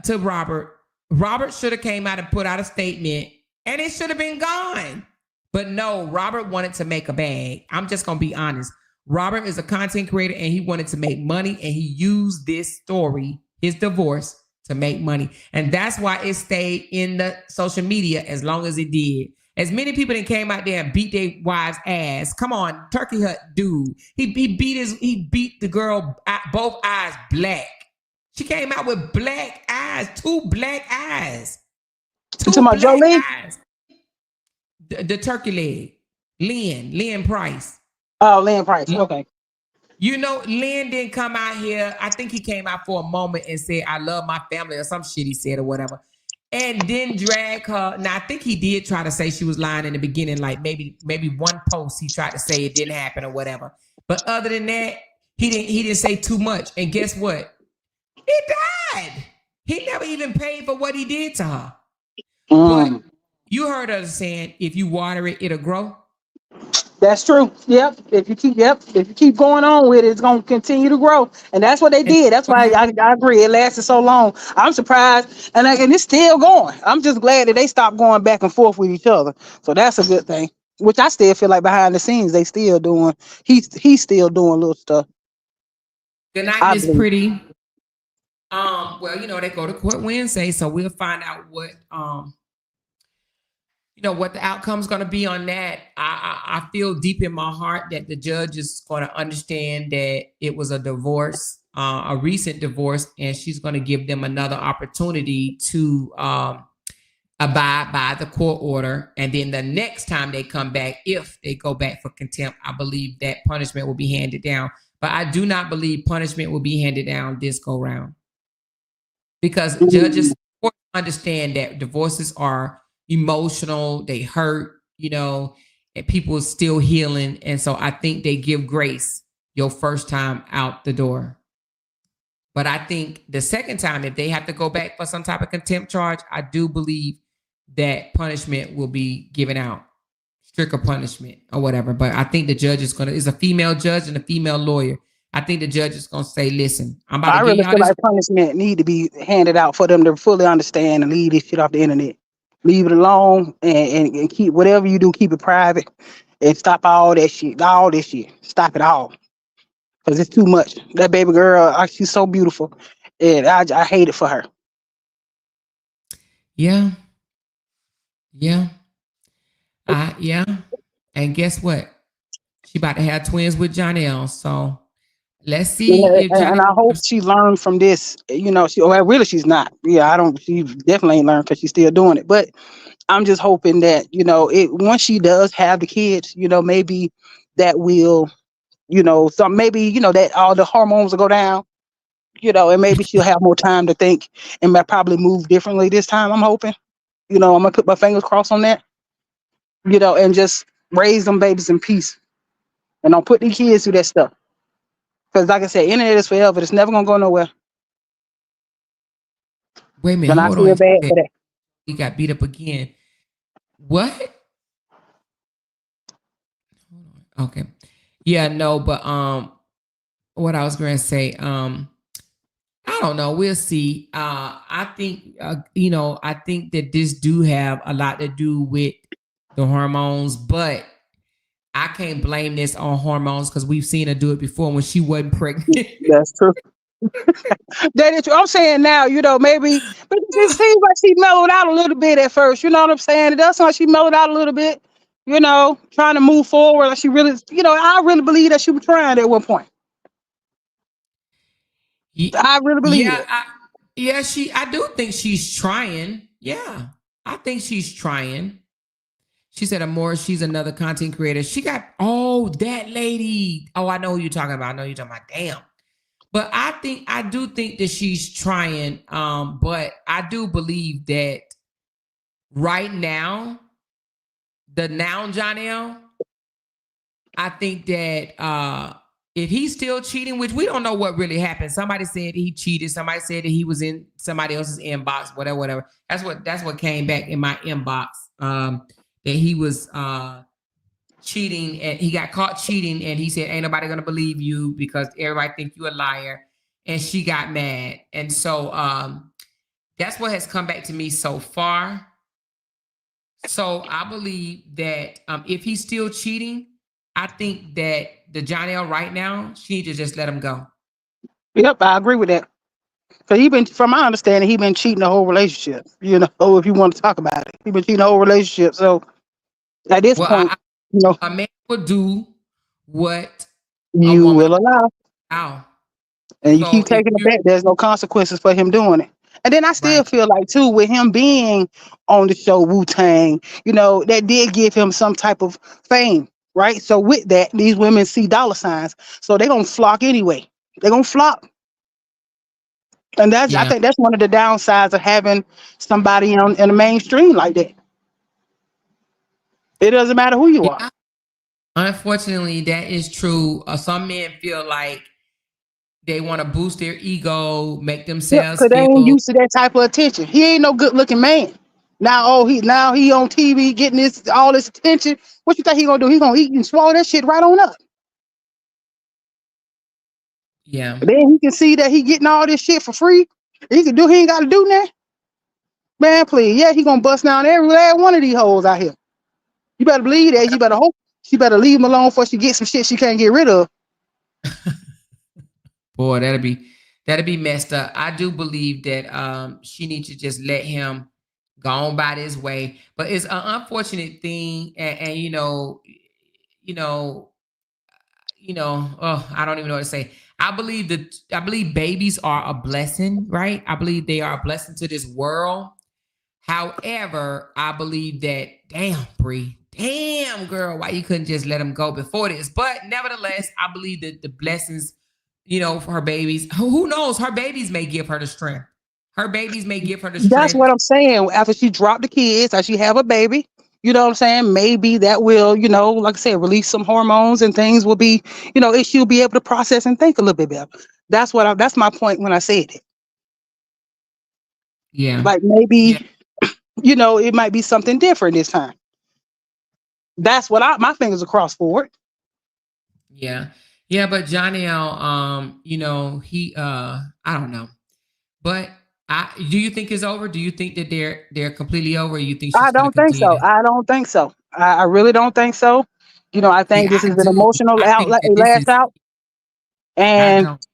to Robert. Robert should have came out and put out a statement, and it should have been gone. But no, Robert wanted to make a bag. I'm just going to be honest. Robert is a content creator, and he wanted to make money, and he used this story, his divorce, to make money. And that's why it stayed in the social media as long as it did. As many people that came out there and beat their wives' ass. Come on, Turkey Hut dude. He beat the girl both eyes black. She came out with black eyes, 2 black eyes. 2 talking about black Jolie? eyes. The turkey leg. Lynn Price. Oh, Lynn Price. Okay. You know, Lynn didn't come out here. I think he came out for a moment and said, I love my family or some shit he said or whatever. And then drag her. Now, I think he did try to say she was lying in the beginning. Like maybe one post he tried to say it didn't happen or whatever. But other than that, he didn't say too much. And guess what? He died. He never even paid for what he did to her. But you heard her saying, if you water it, it'll grow. That's true. Yep. If you keep going on with it, it's gonna continue to grow. And that's what they did. That's why I agree. It lasted so long. I'm surprised. And it's still going. I'm just glad that they stopped going back and forth with each other. So that's a good thing. Which I still feel like behind the scenes they still doing. He's still doing little stuff. Good night, Miss Pretty. Well, you know, they go to court Wednesday, so we'll find out what what the outcome's going to be on that. I feel deep in my heart that the judge is going to understand that it was a divorce, a recent divorce, and she's going to give them another opportunity to abide by the court order. And then the next time they come back, if they go back for contempt, I believe that punishment will be handed down. But I do not believe punishment will be handed down this go round, because judges understand that divorces are emotional, they hurt, and people are still healing. And so I think they give grace your first time out the door. But I think the second time, if they have to go back for some type of contempt charge, I do believe that punishment will be given out, stricter punishment or whatever. But I think the judge is a female judge and a female lawyer. I think the judge is going to say, listen, I really feel like punishment need to be handed out for them to fully understand and leave this shit off the internet. Leave it alone and keep whatever you do, keep it private and stop all that shit. All this shit. Stop it all. Because it's too much. That baby girl, she's so beautiful. And I hate it for her. Yeah. Yeah. Yeah. And guess what? She about to have twins with Jonelle. So let's see. And I hope she learned from this. Really she's not. Yeah, she definitely ain't learned because she's still doing it. But I'm just hoping that, once she does have the kids, maybe that will, maybe, that all the hormones will go down And maybe she'll have more time to think and might probably move differently this time. I'm hoping. I'm gonna put my fingers crossed on that. And just raise them babies in peace and don't put these kids through that stuff. Because, like I said, internet is forever. It's never gonna go nowhere. Wait a minute, And I hold on. feel bad for that. He got beat up again. What? Okay. Yeah, no, but what I was going to say, I don't know. We'll see. I think I think that this do have a lot to do with the hormones, but I can't blame this on hormones because we've seen her do it before when she wasn't pregnant. That's true. That is, I'm saying now, maybe, but it seems like she mellowed out a little bit at first. You know what I'm saying? It does sound like she mellowed out a little bit. Trying to move forward. Like she really, I really believe that she was trying at one point. I really believe Yeah, it. I do think she's trying. Yeah, I think she's trying. She said, "Amore, she's another content creator. She got that lady. Oh, I know who you're talking about. I know you're talking about. Damn." But I do think that she's trying. But I do believe that right now, the noun Jonelle, I think that if he's still cheating, which we don't know what really happened. Somebody said he cheated. Somebody said that he was in somebody else's inbox, whatever. That's what came back in my inbox. That he was cheating and he got caught cheating, and he said, "Ain't nobody gonna believe you because everybody think you a liar." And she got mad, and so that's what has come back to me so far. So I believe that if he's still cheating, I think that the Jonelle right now, she needs to just let him go. Yep, I agree with that. Because from my understanding, he been cheating the whole relationship. If you want to talk about it, he been cheating the whole relationship. So at this Well, point, a man will do what a you woman will allow. allow. And you So keep if taking it you back, there's no consequences for him doing it. And then I still right, feel like too, with him being on the show Wu Tang, that did give him some type of fame, right? So with that, these women see dollar signs, so they're gonna flock anyway. They're gonna flock, and I yeah, think that's one of the downsides of having somebody in the mainstream like that. It doesn't matter who you are. yeah. Unfortunately, that is true. Some men feel like they want to boost their ego, make Yep, themselves because they ain't feel used to that type of attention. He ain't no good looking man. Now he on TV getting all this attention. What you think he gonna do? He gonna eat and swallow that shit right on up. yeah. Then he can see that he getting all this shit for free. He ain't gotta do that. Man, please. Yeah, he gonna bust down every last one of these hoes out here. You better believe that. You better hope she better leave him alone before she gets some shit she can't get rid of. Boy, that'd be messed up. I do believe that she needs to just let him go on by this way. But it's an unfortunate thing, and you know, oh, I don't even know what to say. I believe babies are a blessing, right? I believe they are a blessing to this world. However, I believe that, damn, Bree, damn, girl, why you couldn't just let them go before this? But nevertheless, I believe that the blessings, for her babies, who knows? Her babies may give her the strength. Her babies may give her the That's strength. what I'm saying. After she dropped the kids, as she have a baby, you know what I'm saying? Maybe that will, like I said, release some hormones and things will be, she'll be able to process and think a little bit better. That's my point when I said it. Yeah. Like maybe, it might be something different this time. That's what my fingers are crossed for it. Yeah. Yeah, but Johnny L, he I don't know. But do you think it's over? Do you think that they're completely over? Or you think I she's gonna don't think continue so. to I don't think so. I really don't think so. I see think this is I an do. emotional I think outlet, that a this lash is out. I And don't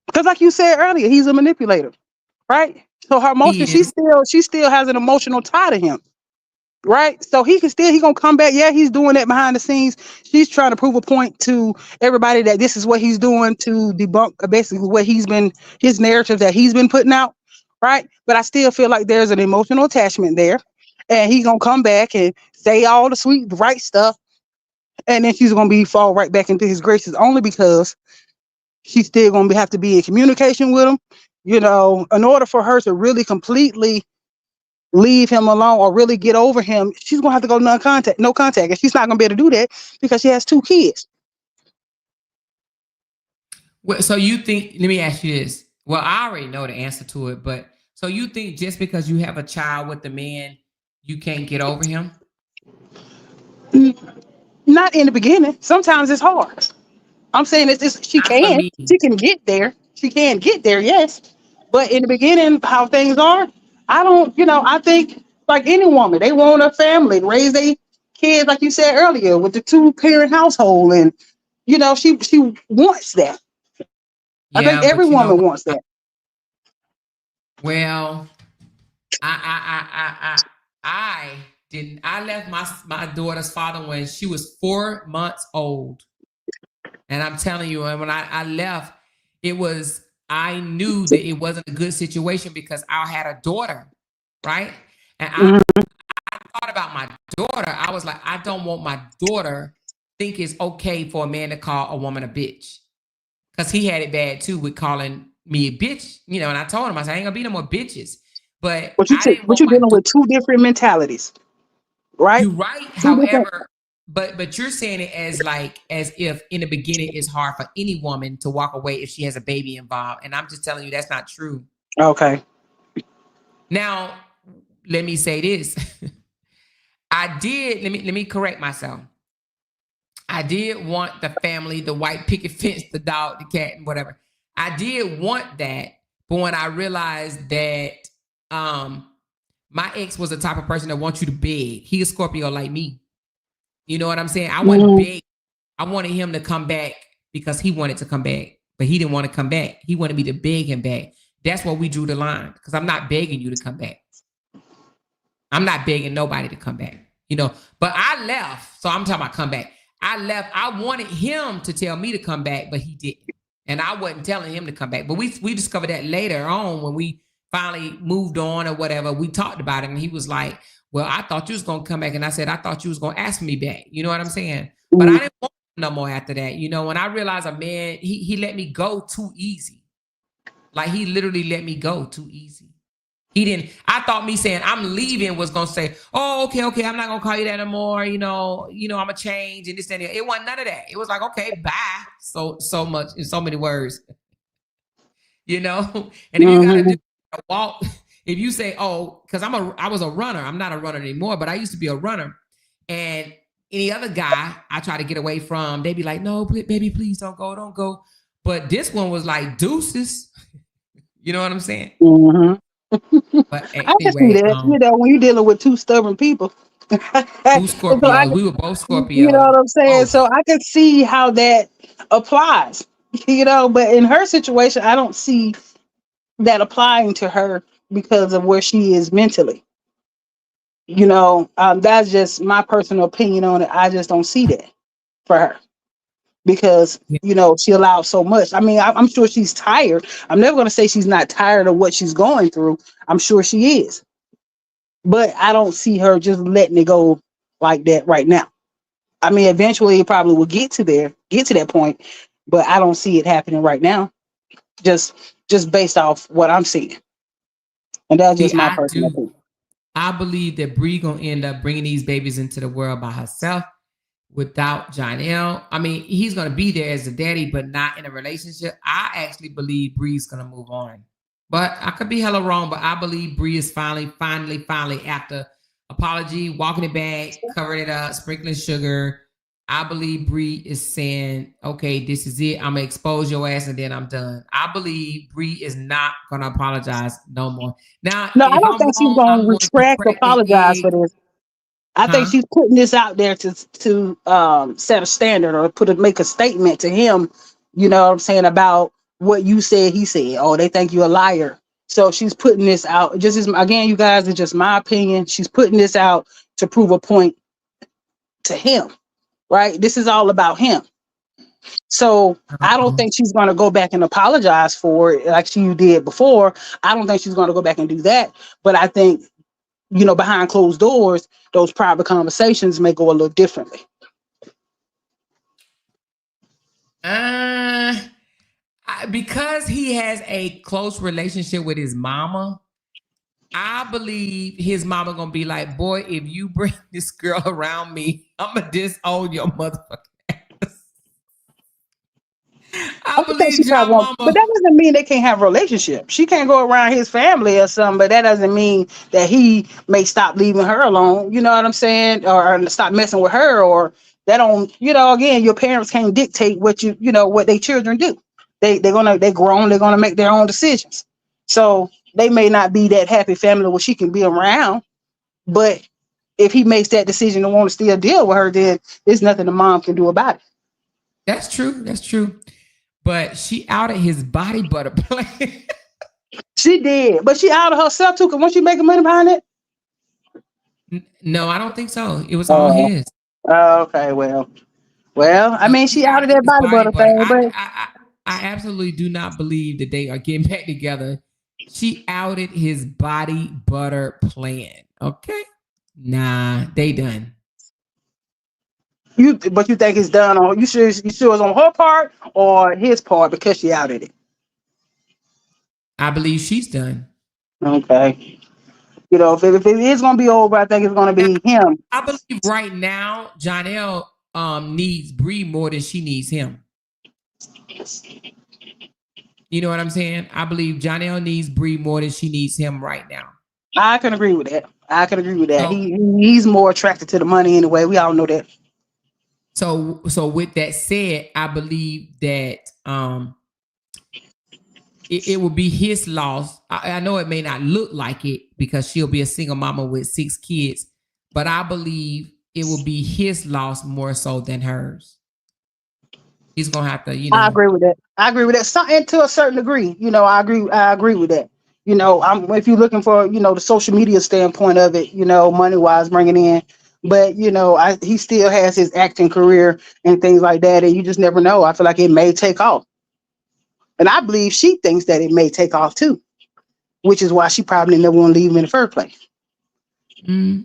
because like you said earlier, he's a manipulator, right? So her he emotion, is. she still has an emotional tie to him. Right. So he gonna come back. Yeah, he's doing that behind the scenes. She's trying to prove a point to everybody that this is what he's doing to debunk basically what his narrative that he's been putting out. Right. But I still feel like there's an emotional attachment there. And he's gonna come back and say all the sweet, right stuff. And then she's gonna fall right back into his graces only because she's still going to have to be in communication with him. You know, in order for her to really completely leave him alone or really get over him, she's going to have to go non-contact, no contact. And she's not going to be able to do that because she has 2 kids. Well, so you think, let me ask you this. Well, I already know the answer to it, but so you think just because you have a child with the man, you can't get over him? Not in the beginning. Sometimes it's hard. I'm saying she Not for can. me. She can get there. She can get there, yes. But in the beginning, how things are, I don't, I think like any woman, they want a family, raise their kids, like you said earlier, with the 2-parent household. And, she wants that. I think Yeah, every but you know woman what? wants that. Well, I didn't. I left my daughter's father when she was 4 months old, and I'm telling you, and when I left, I knew that it wasn't a good situation because I had a daughter, right? And I thought about my daughter. I was like, I don't want my daughter think it's okay for a man to call a woman a bitch, because he had it bad too with calling me a bitch, And I told him, I said, I ain't gonna be no more bitches. But But I didn't want you're my dealing with 2 different mentalities, right? You right. 2 different. However, but you're saying it as if in the beginning it's hard for any woman to walk away if she has a baby involved. And I'm just telling you that's not true. Okay. Now, let me say this. Let me correct myself. I did want the family, the white picket fence, the dog, the cat, and whatever. I did want that, but when I realized that my ex was the type of person that wants you to beg. He a Scorpio like me. You know what I'm saying? I wasn't big. I wanted him to come back because he wanted to come back, but he didn't want to come back. He wanted me to beg him back. That's where we drew the line, because I'm not begging you to come back. I'm not begging nobody to come back, But I left, so I'm talking about come back. I left. I wanted him to tell me to come back, but he didn't. And I wasn't telling him to come back. But we discovered that later on when we finally moved on or whatever. We talked about it, and he was like, well, I thought you was going to come back. And I said, I thought you was going to ask me back. You know what I'm saying? But I didn't want no more after that. When I realized a man, he let me go too easy. Like, he literally let me go too easy. He didn't. I thought me saying I'm leaving was going to say, oh, okay, I'm not going to call you that anymore. I'm going to change and this and that. It wasn't none of that. It was like, okay, bye. So much in so many words, And if you got to do a walk, if you say, oh, because I was a runner. I'm not a runner anymore, but I used to be a runner. And any other guy I try to get away from, they be like, no, baby, please don't go. But this one was like, deuces. You know what I'm saying? Mm-hmm. But I can see that, when you're dealing with 2 stubborn people. 2 Scorpios. We were both Scorpios. You know what I'm saying? So I can see how that applies. But in her situation, I don't see that applying to her because of where she is mentally. That's just my personal opinion on it. I just don't see that for her because, she allows so much. I mean, I'm sure she's tired. I'm never going to say she's not tired of what she's going through. I'm sure she is. But I don't see her just letting it go like that right now. I mean, eventually it probably will get to that point, but I don't see it happening right now. Just based off what I'm seeing. And that's just my personal opinion. I believe that Bree gonna end up bringing these babies into the world by herself without Jonell. I mean, he's gonna be there as a daddy, but not in a relationship. I actually believe Bree's gonna move on, but I could be hella wrong. But I believe Bree is finally after apology, walking it back, covering it up, sprinkling sugar. I believe Bree is saying, okay, this is it. I'm gonna expose your ass and then I'm done. I believe Bree is not gonna apologize no more. Now, no, I don't think she's gonna retract, apologize for this. I think she's putting this out there to set a standard or make a statement to him, you know what I'm saying, about what you said he said. Oh, they think you're a liar. So she's putting this out. Again, you guys, it's just my opinion. She's putting this out to prove a point to him. Right? This is all about him. So I don't think she's going to go back and apologize for it like she did before. I don't think she's going to go back and do that. But I think, behind closed doors, those private conversations may go a little differently. Because he has a close relationship with his mama, I believe his mama gonna be like, boy, if you bring this girl around me, I'm gonna disown your motherfucking ass. I I think she believe probably John won't, but mama. that doesn't mean they can't have a relationship. She can't go around his family or something, but that doesn't mean that he may stop leaving her alone. You know what I'm saying? Or stop messing with her, or that don't. Again, your parents can't dictate what what their children do. They're grown. They're gonna make their own decisions. So they may not be that happy family where she can be around, but if he makes that decision to want to still deal with her, then there's nothing the mom can do about it. That's true. That's true. But she outed his body butter plan. She did, but she out of herself too. Cause once she making money behind it. No, I don't think so. It was all Oh, his. okay. Well. I No, mean, she she out of outed that his body body butter butter. thing, but I absolutely do not believe that they are getting back together. She outed his body butter plan. Okay. Nah, they done. you think it's done on you sure it's on her part or his part because she outed it. I believe she's done. Okay. If it is gonna be over, I think it's gonna Now, be him. I believe right now, Jonelle needs Bree more than she needs him. You know what I'm saying? I believe Jonelle needs Bree more than she needs him right now. I can agree with that. I can agree with that. So, He's more attracted to the money anyway. We all know that. so with that said, I believe that it will be his loss. I know it may not look like it because she'll be a single mama with 6 kids, but I believe it will be his loss more so than hers. He's gonna have to, I agree with that. I agree with that. Something to a certain degree. I agree. I agree with that. If you're looking for, the social media standpoint of it, money wise, bringing in, but he still has his acting career and things like that, and you just never know. I feel like it may take off, and I believe she thinks that it may take off too, which is why she probably never want to leave him in the first place.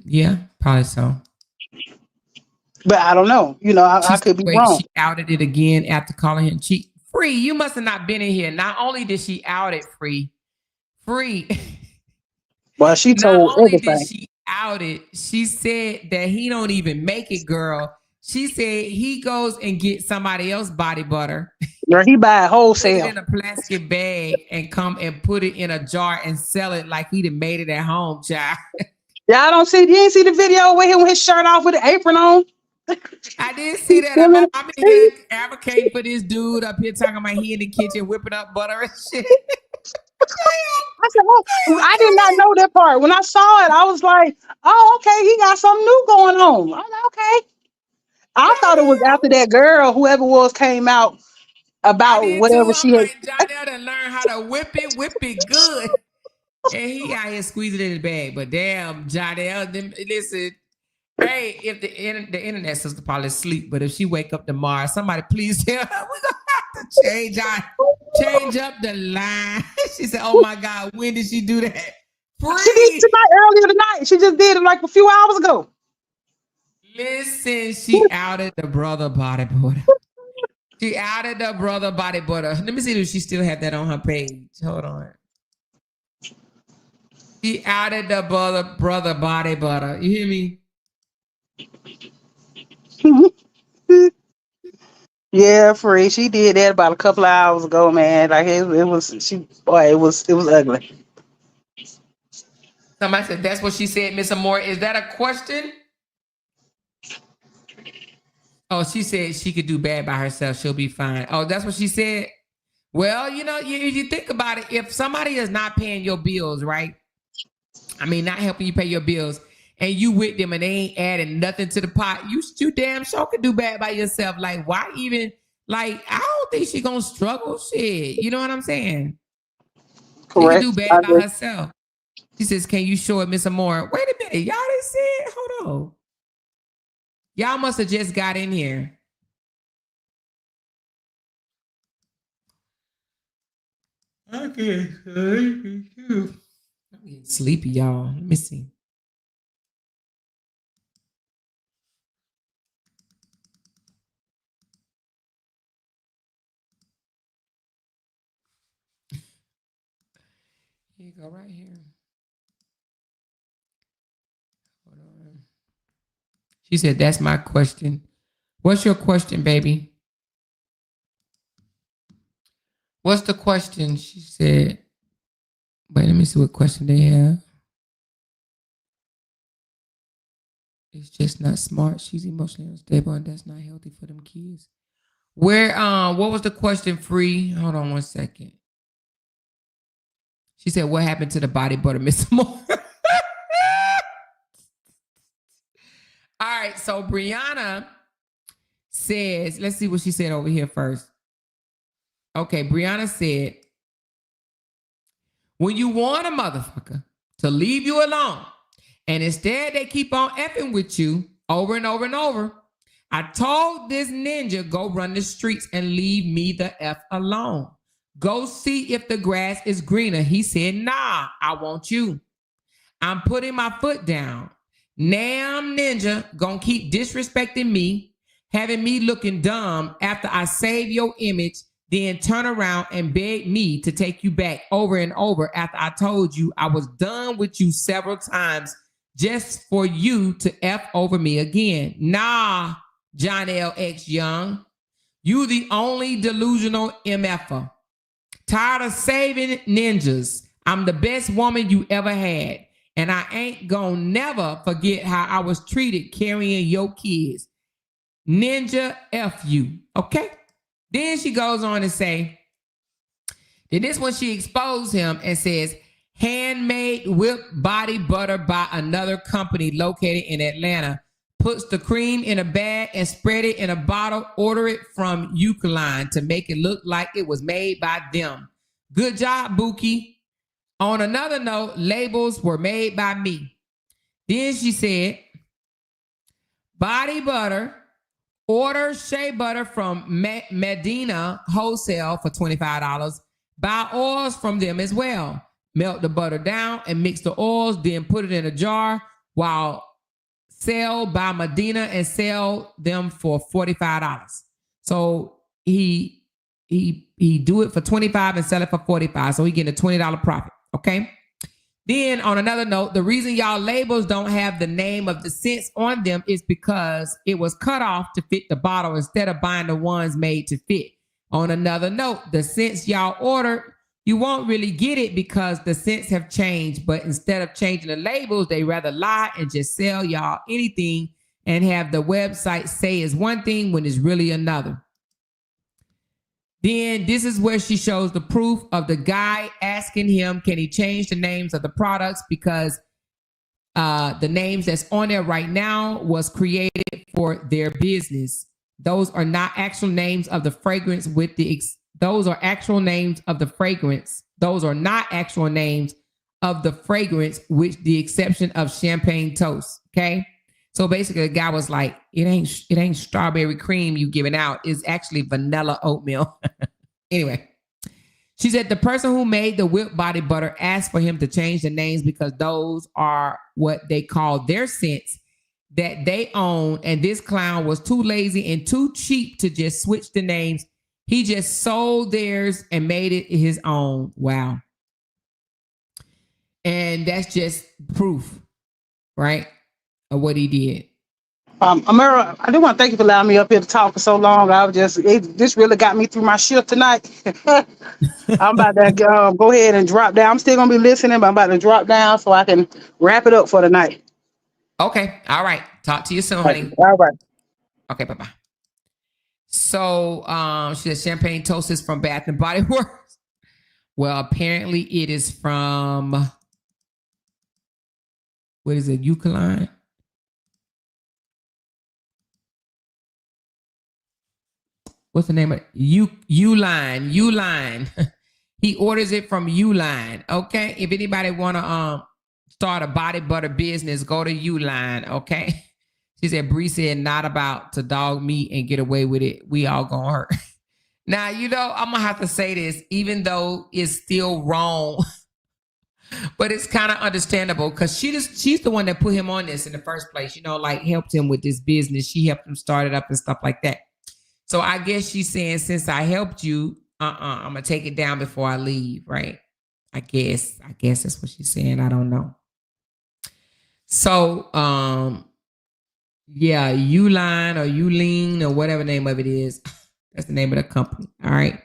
Yeah, probably so. But I don't know. I could be Wait, wrong. she outed it again after calling him cheat. Free, you must have not been in here. Not only did she out it, free. Well, she Not told only did everything. she out it, she said that he don't even make it, girl. She said he goes and get somebody else body butter, Or he buy put it wholesale. in a plastic bag, and come and put it in a jar and sell it like he'd have made it at home, child. Y'all don't see? You didn't see the video with him with his shirt off with the apron on? I did see He's that. feeling I'm in here it. advocating for this dude up here talking about he in the kitchen whipping up butter and shit. I said, "Oh, I did not know that part." When I saw it, I was like, "Oh, okay, he got something new going on." I was like, "Okay." I thought it was after that girl, whoever it was, came out I about did too. whatever I'm she had. like, Jonelle done learn how to whip it good. And he out here squeezing it in his bag. But damn, Jonelle, listen, hey, if the internet sister probably sleep, but if she wake up tomorrow, somebody please tell her we're gonna have to change up the line. She said, "Oh my God, when did she do that?" She did Free. tonight earlier tonight. She just did it like a few hours ago. Listen, she outed the brother body butter. She outed the brother body butter. Let me see if she still have that on her page. Hold on. She outed the brother body butter. You hear me? Yeah, free. She did that about a couple of hours ago, man. Like it was it was ugly. Somebody said that's what she said, Miss Amore. Is that a question? Oh, she said she could do bad by herself. She'll be fine. Oh, that's what she said. Well, if you think about it, if somebody is not paying your bills, right? I mean, not helping you pay your bills, and you with them and they ain't adding nothing to the pot, you damn sure could do bad by yourself. Like, why even, like, I don't think she gonna struggle. Shit. You know what I'm saying? She could do Correct. I bad by agree. herself. She says, "Can you show it, Miss Amore?" Wait a minute. Y'all didn't see it? Hold on. Y'all must have just got in here. Okay. I'm getting sleepy, y'all. Let me see. Here you go, right here. Hold on. She said, that's my question. What's your question, baby? What's the question? She said, wait, let me see what question they have. It's just not smart. She's emotionally unstable, and that's not healthy for them kids. Where, what was the question, Free? Hold on one second. She said, what happened to the body butter, Miss Moore? All right, so Brianna says, let's see what she said over here first. Okay, Brianna said, when you want a motherfucker to leave you alone, and instead they keep on effing with you over and over and over, I told this ninja, go run the streets and leave me the F alone. Go see if the grass is greener. He said, nah, I want you. I'm putting my foot down. Nam ninja gonna keep disrespecting me, having me looking dumb after I save your image, then turn around and beg me to take you back over and over after I told you I was done with you several times just for you to F over me again. Nah, John L. X Young, you the only delusional MFer. Tired of saving ninjas. I'm the best woman you ever had. And I ain't gonna never forget how I was treated carrying your kids. Ninja F you. Okay? Then she goes on to say, then this one she exposed him and says, handmade whipped body butter by another company located in Atlanta. Puts the cream in a bag and spread it in a bottle. Order it from Eucaline to make it look like it was made by them. Good job, Buki. On another note, labels were made by me. Then she said, body butter, order shea butter from Medina Wholesale for $25. Buy oils from them as well. Melt the butter down and mix the oils, then put it in a jar while sell by Medina and sell them for $45. So he do it for $25 and sell it for $45. So he getting a $20 profit. Okay. Then on another note, the reason y'all labels don't have the name of the scents on them is because it was cut off to fit the bottle instead of buying the ones made to fit. On another note, the scents y'all ordered, you won't really get it because the scents have changed. But instead of changing the labels, they rather lie and just sell y'all anything and have the website say it's one thing when it's really another. Then this is where she shows the proof of the guy asking him, can he change the names of the products? Because the names that's on there right now was created for their business. Those are not actual names of the fragrance with the, those are actual names of the fragrance. Those are not actual names of the fragrance with the exception of champagne toast. Okay. So basically the guy was like, it ain't strawberry cream you giving out. It's actually vanilla oatmeal. Anyway, she said the person who made the whipped body butter asked for him to change the names because those are what they call their scents that they own. And this clown was too lazy and too cheap to just switch the names. He just sold theirs and made it his own. Wow. And that's just proof, right, of what he did. Amira, I do want to thank you for allowing me up here to talk for so long. This really got me through my shift tonight. I'm about to go ahead and drop down. I'm still going to be listening, but I'm about to drop down so I can wrap it up for the night. Okay. All right. Talk to you soon, honey. All right. Okay. Bye-bye. So she said champagne toast is from Bath and Body Works. Well, apparently it is from, what is it, Eucaline? What's the name of it? Uline. He orders it from Uline. Okay. If anybody want to start a body butter business, go to Uline. Okay. She said, Bree said, not about to dog meat and get away with it. We all gonna hurt. Now, you know, I'm gonna have to say this, even though it's still wrong, but it's kind of understandable because she's the one that put him on this in the first place, you know, like helped him with this business. She helped him start it up and stuff like that. So I guess she's saying, since I helped you, I'm gonna take it down before I leave, right? I guess that's what she's saying. I don't know. So, yeah, Uline or Uline or whatever name of it is. That's the name of the company. All right.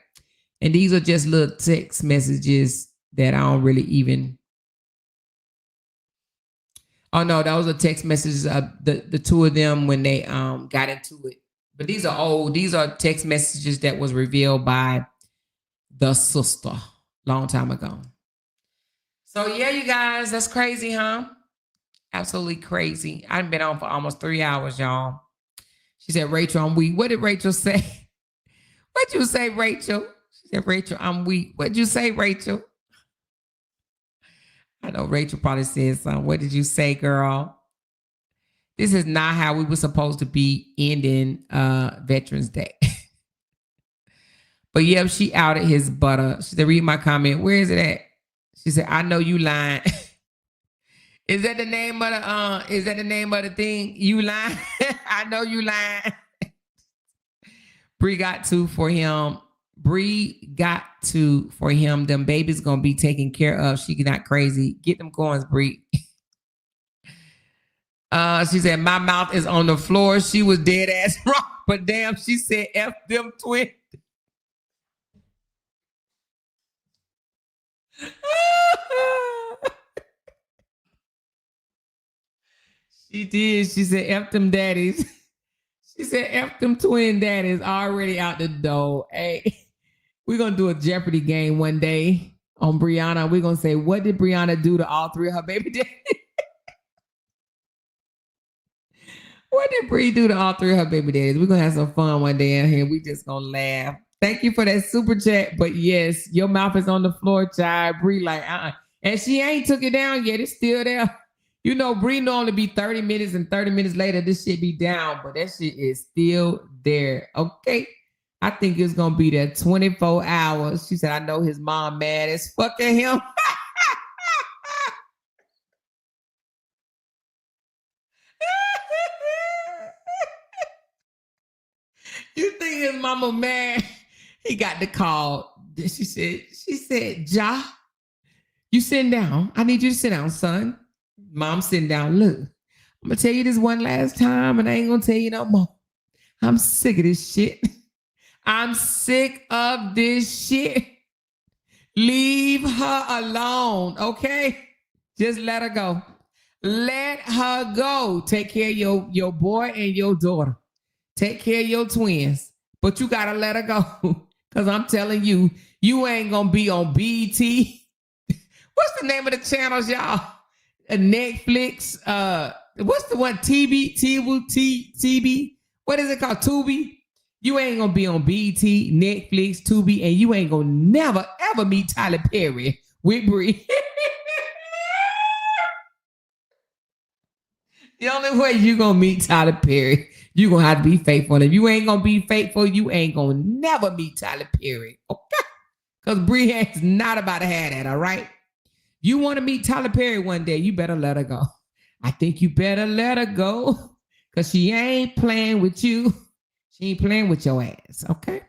And these are just little text messages that I don't really even. Oh no, those are text messages of the two of them when they got into it. But these are old. These are text messages that was revealed by the sister long time ago. So yeah, you guys, that's crazy, huh? Absolutely crazy. I've been on for almost 3 hours, y'all. She said, Rachel, I'm weak. What did Rachel say? What'd you say, Rachel? She said, Rachel, I'm weak. What'd you say, Rachel? I know Rachel probably said something. What did you say, girl? This is not how we were supposed to be ending Veterans Day. But yeah, she outed his butter. She said, read my comment. Where is it at? She said, I know you lying. Is that the name of the thing? You lying? I know you lying. Bree got two for him. Them babies gonna be taken care of. She not crazy. Get them coins, Bree. She said, my mouth is on the floor. She was dead ass wrong. But damn, she said, F them twins. She did. She said, F them daddies. She said, F them twin daddies already out the door. Hey, we're going to do a Jeopardy game one day on Brianna. We're going to say, what did Brianna do to all three of her baby daddies? What did Bree do to all three of her baby daddies? We're going to have some fun one day in here. We just going to laugh. Thank you for that super chat. But yes, your mouth is on the floor, child. Bree like, And she ain't took it down yet. It's still there. You know, Bree normally be 30 minutes and 30 minutes later, this shit be down, but that shit is still there. Okay. I think it's going to be there 24 hours. She said, I know his mom mad as fuck at him. You think his mama mad? He got the call. She said, Ja, you sitting down. I need you to sit down, son. Mom sitting down. Look, I'm going to tell you this one last time, and I ain't going to tell you no more. I'm sick of this shit. I'm sick of this shit. Leave her alone, okay? Just let her go. Let her go. Take care of your boy and your daughter. Take care of your twins. But you got to let her go. Because I'm telling you, you ain't going to be on BT. What's the name of the channels, y'all? Netflix. What's the one? TB? What is it called? Tubi? You ain't going to be on BT, Netflix, Tubi, and you ain't going to never, ever meet Tyler Perry with Bree. The only way you going to meet Tyler Perry, you going to have to be faithful. And if you ain't going to be faithful, you ain't going to never meet Tyler Perry. Okay? Because Bree is not about to have that, all right? You want to meet Tyler Perry one day, you better let her go. I think you better let her go because she ain't playing with you. She ain't playing with your ass, okay?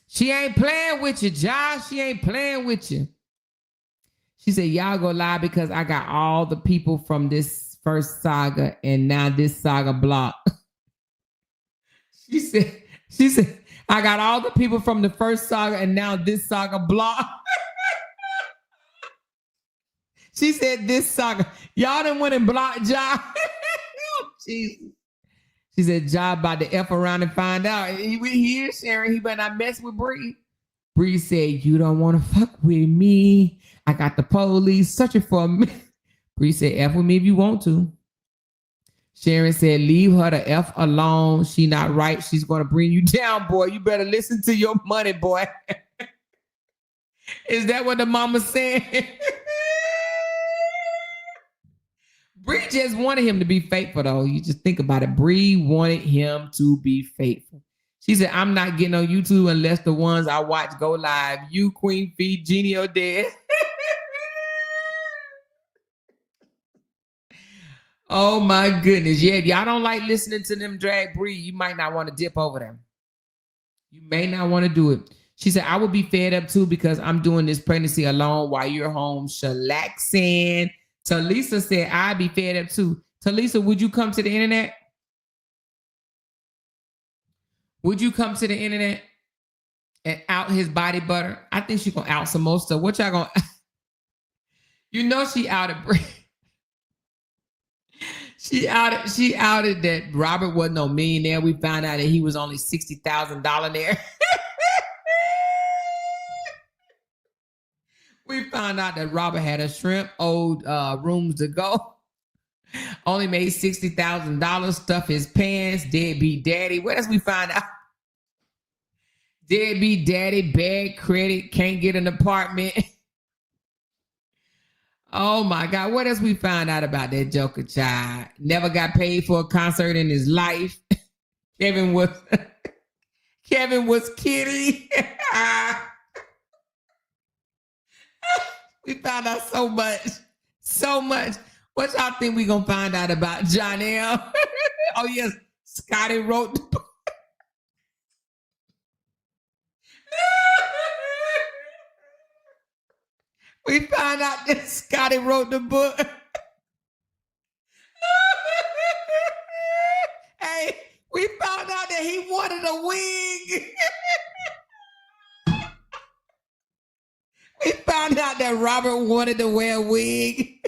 She ain't playing with you, Josh. She ain't playing with you. She said, y'all go live because I got all the people from this first saga and now this saga block. She said, I got all the people from the first saga and now this saga block. She said this saga. Y'all done went and blocked Ja. Oh, Jesus. She said Ja about to F around and find out. He is sharing. He better not mess with Bree. Bree said, you don't want to fuck with me. I got the police searching for me. Bree said, F with me if you want to. Sharon said, leave her the F alone. She not right. She's going to bring you down, boy. You better listen to your money, boy. Is that what the mama said? Bree just wanted him to be faithful, though. You just think about it. Bree wanted him to be faithful. She said, I'm not getting on YouTube unless the ones I watch go live. You, Queen Fee, Jeannie, or dead. Oh, my goodness. Yeah, if y'all don't like listening to them drag Bree, you might not want to dip over them. You may not want to do it. She said, I would be fed up too because I'm doing this pregnancy alone while you're home chillaxing. Talisa said, I'd be fed up too. Talisa, would you come to the internet? Would you come to the internet and out his body butter? I think she's going to out some more stuff. What y'all going to... You know she outed... She outed that Robert wasn't no millionaire. We found out that he was only $60,000 there. We found out that Robert had a shrimp, old rooms to go. Only made $60,000, stuff his pants, deadbeat daddy. What else we find out? Deadbeat daddy, bad credit, can't get an apartment. Oh my God, what else we found out about that Joker child? Never got paid for a concert in his life. Kevin was kidding. We found out so much. What y'all think we gonna find out about Jonelle? Oh yes, Scotty wrote the book. We found out that Scotty wrote the book. Hey, we found out that he wanted a wig. We found out that Robert wanted to wear a wig.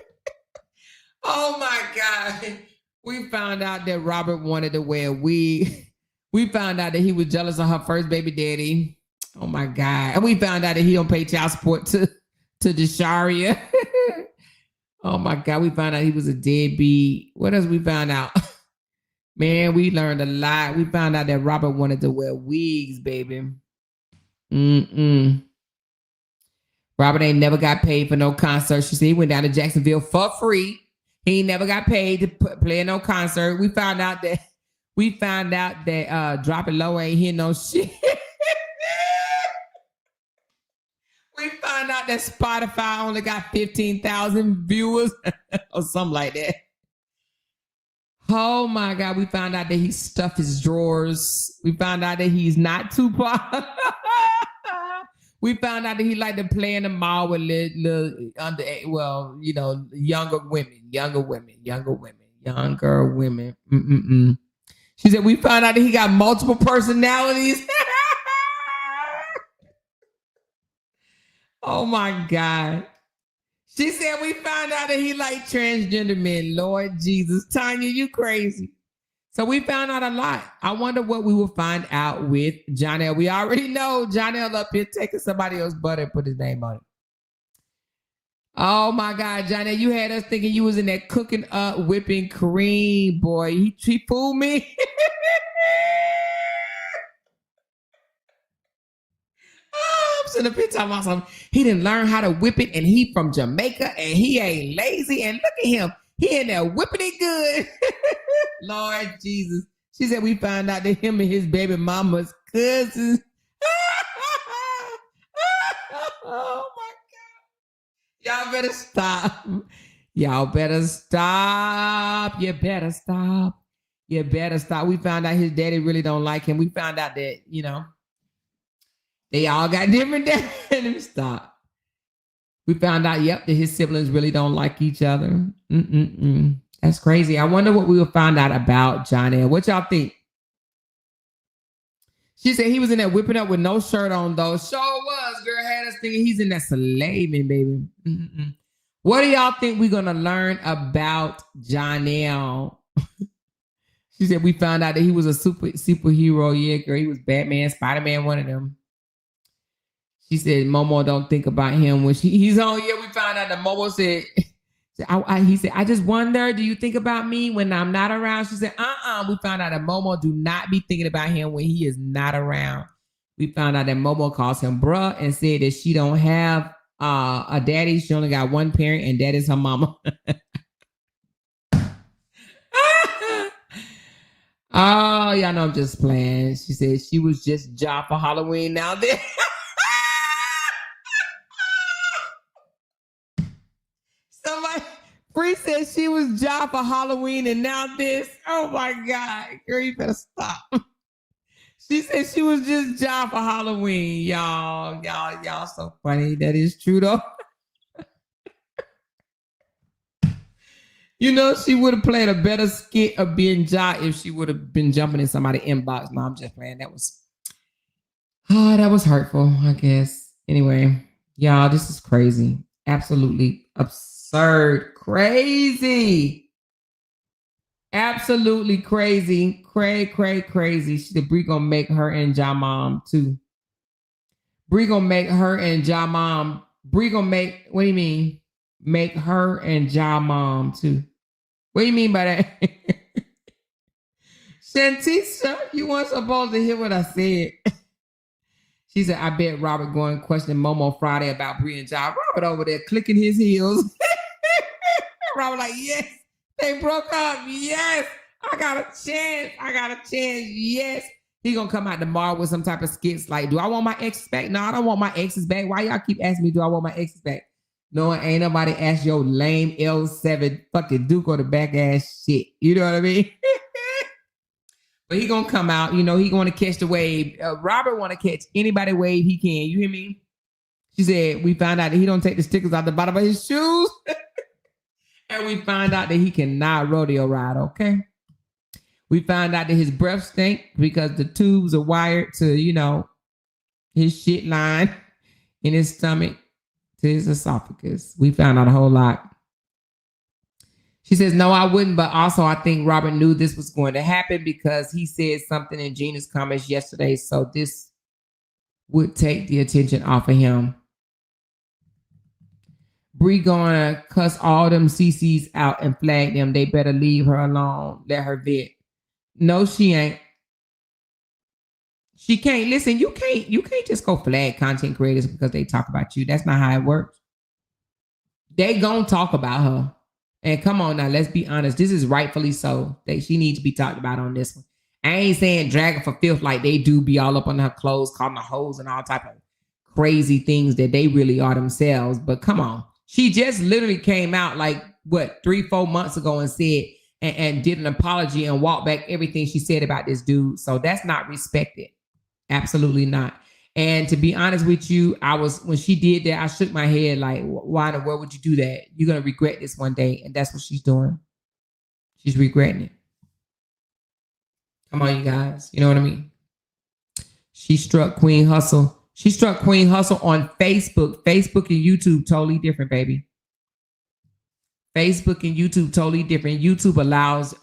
Oh my God. We found out that Robert wanted to wear a wig. We found out that he was jealous of her first baby daddy. Oh my God. And we found out that he don't pay child support to Desharia. Oh my God. We found out he was a deadbeat. What else we found out? Man, we learned a lot. We found out that Robert wanted to wear wigs, baby. Robert ain't never got paid for no concert. She said he went down to Jacksonville for free. He never got paid to play no concert. We found out that Drop It Low ain't hear no shit. We found out that Spotify only got 15,000 viewers or something like that. Oh my God. We found out that he stuffed his drawers. We found out that he's not Tupac. We found out that he liked to play in the mall with younger women. She said, we found out that he got multiple personalities. Oh my God. She said, we found out that he liked transgender men. Lord Jesus. Tanya, you crazy. So we found out a lot. I wonder what we will find out with Jonelle. We already know Jonelle up here taking somebody else's butt and put his name on it. Oh my God, Jonelle, you had us thinking you was in that cooking up whipping cream, boy. He fooled me. I'm sitting up here talking about something. He didn't learn how to whip it, and he from Jamaica, and he ain't lazy. And look at him. He in there whipping it good. Lord Jesus. She said we found out that him and his baby mama's cousins. Oh my God. Y'all better stop. Y'all better stop. You better stop. You better stop. We found out his daddy really don't like him. We found out that, they all got different daddies. Let me stop. We found out, that his siblings really don't like each other. That's crazy. I wonder what we will find out about Jonelle. What y'all think? She said he was in there whipping up with no shirt on, though. Sure was. Girl had us thinking he's in there slaving, baby. What do y'all think we're going to learn about Jonelle? She said we found out that he was a superhero. Yeah, girl. He was Batman, Spider-Man, one of them. She said Momo don't think about him when he's on. Yeah, we found out that Momo said... he said, I just wonder, do you think about me when I'm not around? She said, We found out that Momo do not be thinking about him when he is not around. We found out that Momo calls him bruh and said that she don't have a daddy. She only got one parent, and that is her mama. Oh, y'all know I'm just playing. She said she was just Ja for Halloween now there. Bree said she was Ja for Halloween and now this. Oh my God. Girl, you better stop. She said she was just Ja for Halloween. Y'all so funny. That is true though. You know, she would have played a better skit of being Ja if she would have been jumping in somebody's inbox. No, I'm just playing. That was hurtful, I guess. Anyway, y'all, this is crazy. Absolutely absurd. Crazy. Absolutely crazy. Crazy. She said Bree gonna make her and Ja mom too. Bree gonna make her and Ja mom. Bree gonna make, what do you mean? Make her and Ja mom too. What do you mean by that? Shantisha, you weren't supposed to hear what I said. She said, I bet Robert going questioning Momo Friday about Bree and Ja. Robert over there clicking his heels. Robert like, yes, they broke up. Yes, I got a chance. Yes. He gonna come out tomorrow with some type of skits like, do I want my exes back? No, I don't want my exes back. Why y'all keep asking me, do I want my exes back? No, ain't nobody asked your lame L7 fucking Duke or the back ass shit. You know what I mean? But he gonna come out, you know, he gonna catch the wave. Robert wanna catch anybody wave he can. You hear me? She said, we found out that he don't take the stickers out the bottom of his shoes. And we find out that he cannot rodeo ride, okay? We found out that his breath stink because the tubes are wired to, you know, his shit line in his stomach to his esophagus. We found out a whole lot. She says, no, I wouldn't. But also, I think Robert knew this was going to happen because he said something in Gina's comments yesterday. So this would take the attention off of him. Bree gonna cuss all them CCs out and flag them. They better leave her alone. Let her vet. No, she ain't. She can't. Listen, you can't just go flag content creators because they talk about you. That's not how it works. They gonna talk about her. And come on now, let's be honest. This is rightfully so. She needs to be talked about on this one. I ain't saying drag her for filth like they do be all up on her clothes, calling her hoes and all type of crazy things that they really are themselves. But come on. She just literally came out like, 3-4 months ago and said, and did an apology and walked back everything she said about this dude. So that's not respected. Absolutely not. And to be honest with you, when she did that, I shook my head like, why in the world would you do that? You're going to regret this one day. And that's what she's doing. She's regretting it. Come on, you guys. You know what I mean? She struck Queen Hustle. She struck Queen Hustle on Facebook. Facebook and YouTube, totally different, baby. Facebook and YouTube, totally different. YouTube allows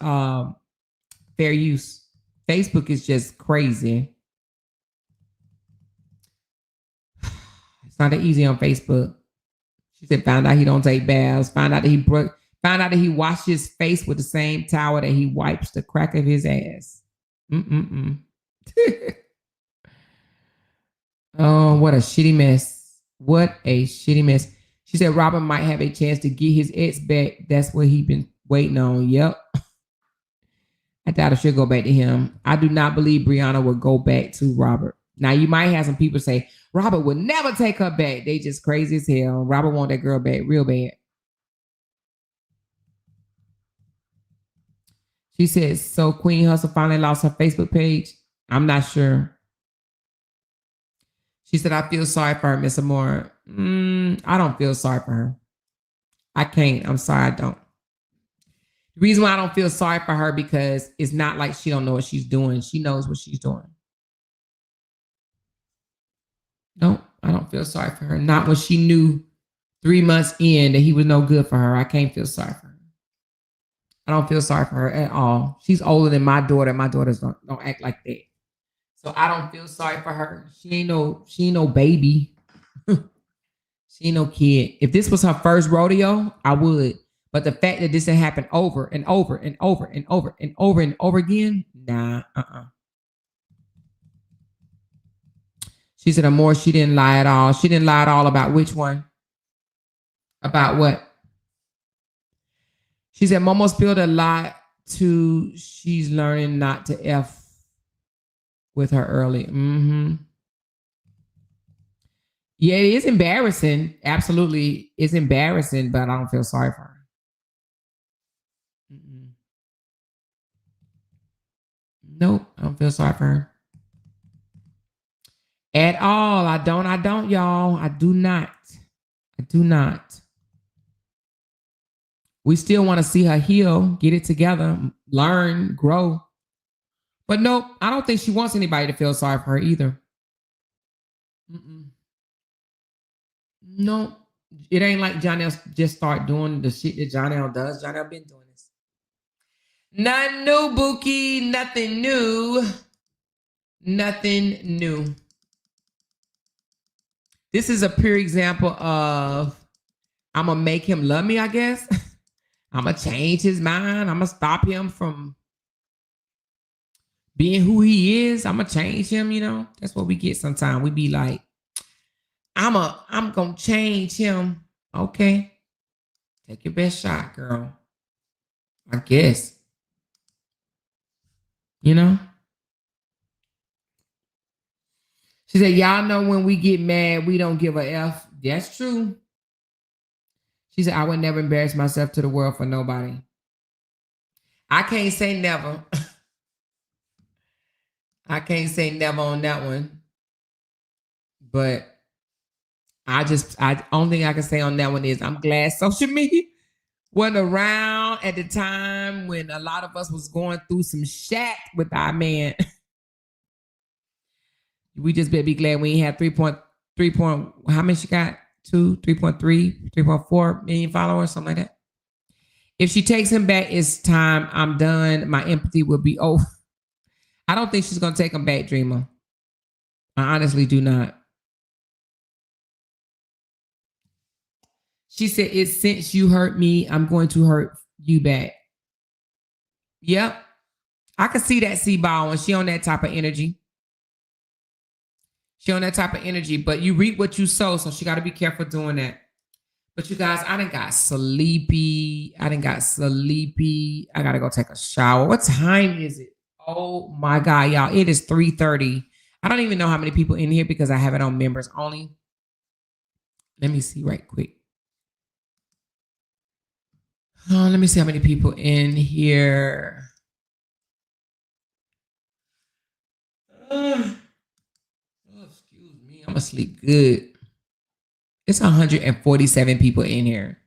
fair use. Facebook is just crazy. It's not that easy on Facebook. She said, found out he don't take baths. Found out that he washed his face with the same towel that he wipes the crack of his ass. Oh, what a shitty mess. What a shitty mess. She said Robert might have a chance to get his ex back. That's what he been waiting on. Yep. I thought I should go back to him. I do not believe Brianna would go back to Robert. Now, you might have some people say, Robert would never take her back. They just crazy as hell. Robert want that girl back real bad. She says, so Queen Hustle finally lost her Facebook page? I'm not sure. She said, I feel sorry for her, Miss Amora. I don't feel sorry for her. I can't. I'm sorry, I don't. The reason why I don't feel sorry for her because it's not like she don't know what she's doing. She knows what she's doing. No, I don't feel sorry for her. Not when she knew 3 months in that he was no good for her. I can't feel sorry for her. I don't feel sorry for her at all. She's older than my daughter. My daughters don't act like that. So I don't feel sorry for her. She ain't no baby. She ain't no kid. If this was her first rodeo, I would. But the fact that this had happened over and over and over and over and over and over again, nah, She said, Amore, she didn't lie at all. She didn't lie at all about which one? About what? She said, Momo spilled a lot too. She's learning not to F with her early. Yeah, it is embarrassing. Absolutely. It's embarrassing, but I don't feel sorry for her. Nope, I don't feel sorry for her. At all. I don't, y'all. I do not. We still want to see her heal, get it together, learn, grow. But nope, I don't think she wants anybody to feel sorry for her either. No, it ain't like Jonelle just start doing the shit that Jonelle does. Jonelle been doing this. Nothing new, Bookie. Nothing new. Nothing new. This is a pure example of I'm going to make him love me, I guess. I'm going to change his mind. I'm going to stop him from being who he is. I'm going to change him, you know. That's what we get sometimes. We be like, I'm going to change him. Okay. Take your best shot, girl. I guess. You know? She said, y'all know when we get mad, we don't give a F. That's true. She said, I would never embarrass myself to the world for nobody. I can't say never. I can't say never on that one. But only thing I can say on that one is I'm glad social media wasn't around at the time when a lot of us was going through some shit with our man. We just better be glad we ain't had 3.3. How many she got? 3.3, 3.4 million followers, something like that. If she takes him back, it's time. I'm done. My empathy will be over. I don't think she's going to take him back, Dreamer. I honestly do not. She said, it's since you hurt me, I'm going to hurt you back. Yep. I can see that C-ball when she on that type of energy. She on that type of energy, but you reap what you sow, so she got to be careful doing that. But you guys, I done got sleepy. I got to go take a shower. What time is it? Oh my God, y'all. It is 3:30. I don't even know how many people in here because I have it on members only. Let me see right quick. Let me see how many people in here. Excuse me. I'm going to sleep good. It's 147 people in here.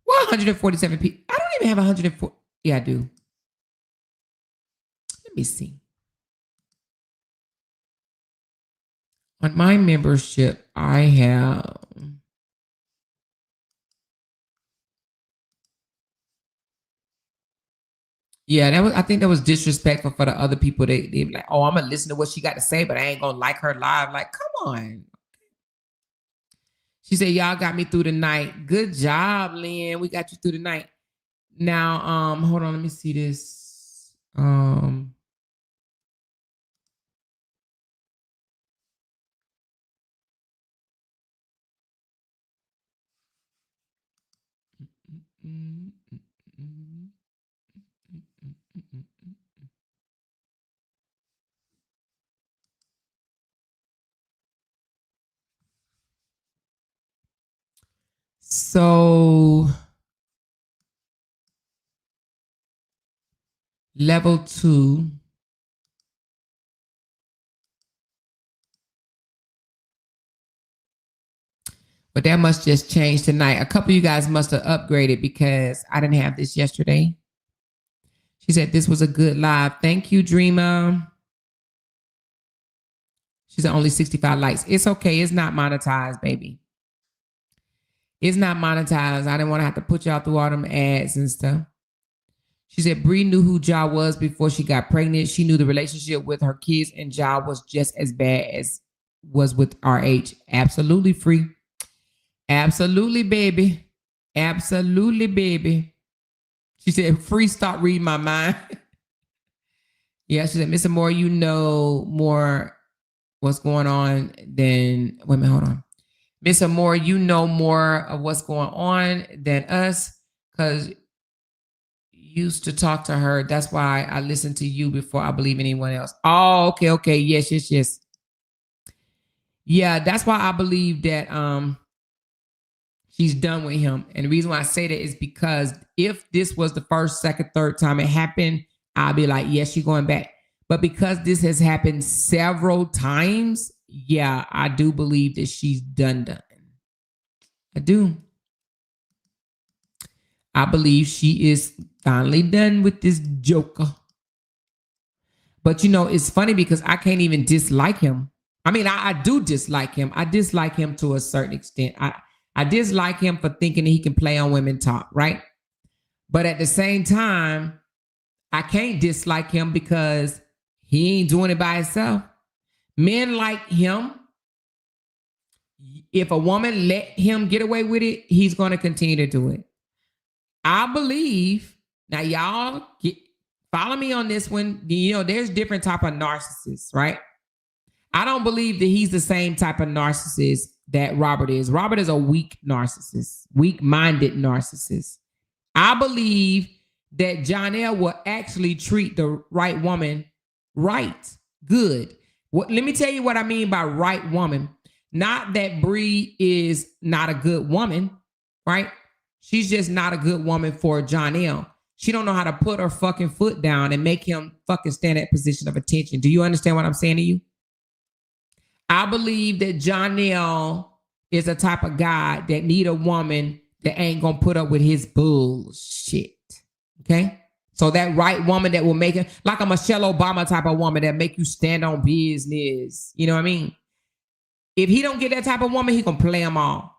Well, 147 people. I don't even have 104. Yeah, I do. Let me see. On my membership, I have. Yeah, I think that was disrespectful for the other people. They were like, oh, I'm gonna listen to what she got to say, but I ain't gonna like her live. Like, come on. She said, y'all got me through the night. Good job, Lynn. We got you through the night. Now, hold on, let me see this. So level 2. But that must just change tonight. A couple of you guys must have upgraded because I didn't have this yesterday. She said this was a good live. Thank you, Dreamer. She said only 65 likes. It's okay. It's not monetized, baby. It's not monetized. I didn't want to have to put y'all through all them ads and stuff. She said Bree knew who Ja was before she got pregnant. She knew the relationship with her kids and Ja was just as bad as was with RH. Absolutely free. Absolutely, baby. Absolutely, baby. She said, free, stop reading my mind. Yeah, she said, Miss Amore, you know more what's going on than, wait a minute, hold on. Miss Amore, you know more of what's going on than us because you used to talk to her. That's why I listen to you before I believe anyone else. Oh, okay. Yes. Yeah, that's why I believe that she's done with him. And the reason why I say that is because if this was the first, second, third time it happened, I'll be like, yes, she's going back. But because this has happened several times, yeah, I do believe that she's done. I do. I believe she is finally done with this joker. But you know, it's funny because I can't even dislike him. I mean, I do dislike him. I dislike him to a certain extent. I dislike him for thinking that he can play on women talk, right? But at the same time, I can't dislike him because he ain't doing it by himself. Men like him, if a woman let him get away with it, he's going to continue to do it. I believe, now y'all follow me on this one. You know, there's different type of narcissists, right? I don't believe that he's the same type of narcissist that Robert is. Robert is a weak narcissist, weak-minded narcissist. I believe that Jonelle will actually treat the right woman right, good. Let me tell you what I mean by right woman. Not that Bree is not a good woman, right? She's just not a good woman for Jonelle. She don't know how to put her fucking foot down and make him fucking stand at position of attention. Do you understand what I'm saying to you? I believe that Jonelle is a type of guy that need a woman that ain't gonna put up with his bullshit. Okay? So that right woman that will make it like a Michelle Obama type of woman that make you stand on business. You know what I mean? If he don't get that type of woman, he gonna play them all.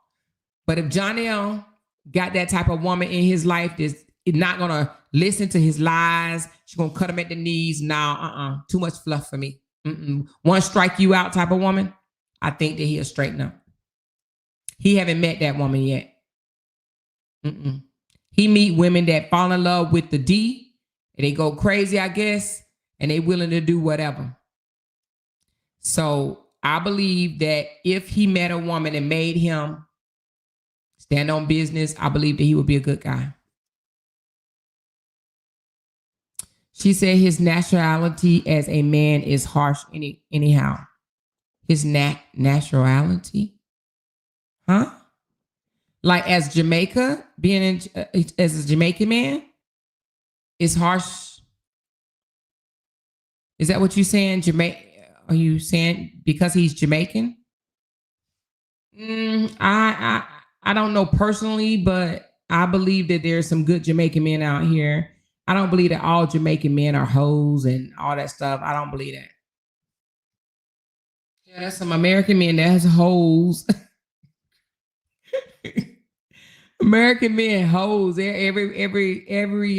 But if Jonelle got that type of woman in his life that's not gonna listen to his lies, she's gonna cut him at the knees. Now, too much fluff for me. One strike you out type of woman, I think that he'll straighten up. He haven't met that woman yet. He meet women that fall in love with the D, and they go crazy, I guess, and they willing to do whatever. So I believe that if he met a woman and made him stand on business, I believe that he would be a good guy. She said his nationality as a man is harsh anyhow. His nationality? Huh? Like as Jamaica, being as a Jamaican man is harsh. Is that what you're saying? Are you saying because he's Jamaican? I don't know personally, but I believe that there's some good Jamaican men out here. I don't believe that all Jamaican men are hoes and all that stuff. I don't believe that. Yeah, there's some American men that has hoes. American men hoes. Every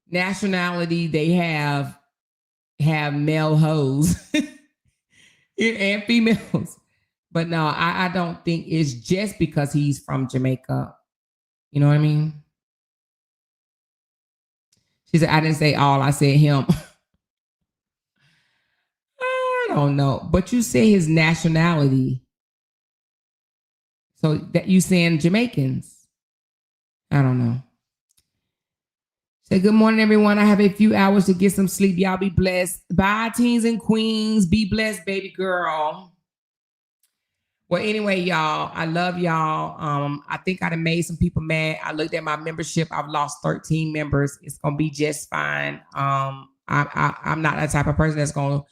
nationality they have male hoes and females. But no, I don't think it's just because he's from Jamaica. You know what I mean? She said, I didn't say all, I said him. I don't know. But you say his nationality. So that you saying Jamaicans. I don't know. Say good morning, everyone. I have a few hours to get some sleep. Y'all be blessed. Bye, teens and queens. Be blessed, baby girl. Well, anyway, y'all, I love y'all. I think I done made some people mad. I looked at my membership. I've lost 13 members. It's gonna be just fine. I'm not that type of person that's gonna.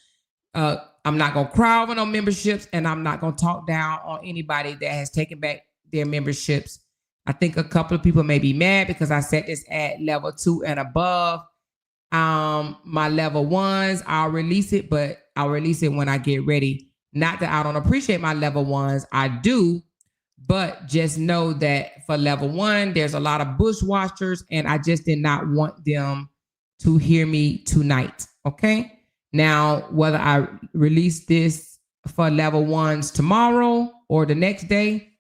I'm not gonna cry over no memberships, and I'm not gonna talk down on anybody that has taken back their memberships. I think a couple of people may be mad because I set this at level 2 and above. My level 1s, I'll release it, but I'll release it when I get ready. Not that I don't appreciate my level 1s, I do, but just know that for level 1, there's a lot of bushwatchers, and I just did not want them to hear me tonight, okay? Now, whether I release this for level 1s tomorrow or the next day,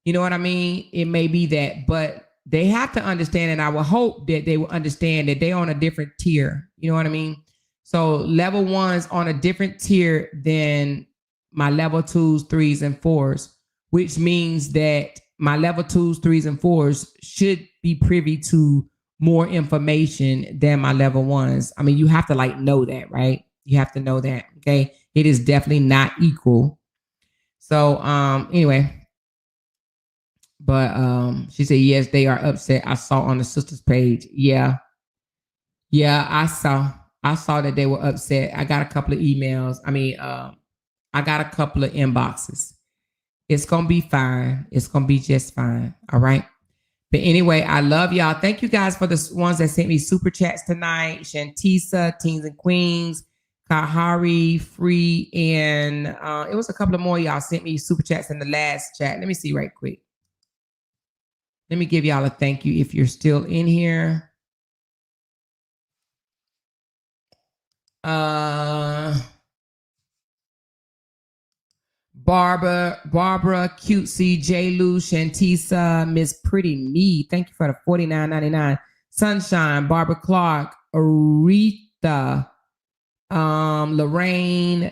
you know what I mean? It may be that, but they have to understand, and I will hope that they will understand that they're on a different tier, you know what I mean? So level 1s on a different tier than my level 2s, 3s, and 4s, which means that my level 2s, 3s, and 4s should be privy to more information than my level 1s. I mean, you have to know that, right? You have to know that, okay? It is definitely not equal. So anyway, but she said, yes, they are upset. I saw on the sister's page. Yeah, I I saw that they were upset. I got a couple of emails. I got a couple of inboxes. It's going to be fine. It's going to be just fine. All right. But anyway, I love y'all. Thank you guys for the ones that sent me super chats tonight. Shantisa, Teens and Queens, Kahari, Free, and it was a couple of more y'all sent me super chats in the last chat. Let me see right quick. Let me give y'all a thank you if you're still in here. Barbara, Cutesy, J. Lou, Shantisa, Miss Pretty Me. Thank you for the $49.99. Sunshine, Barbara Clark, Aretha, Lorraine,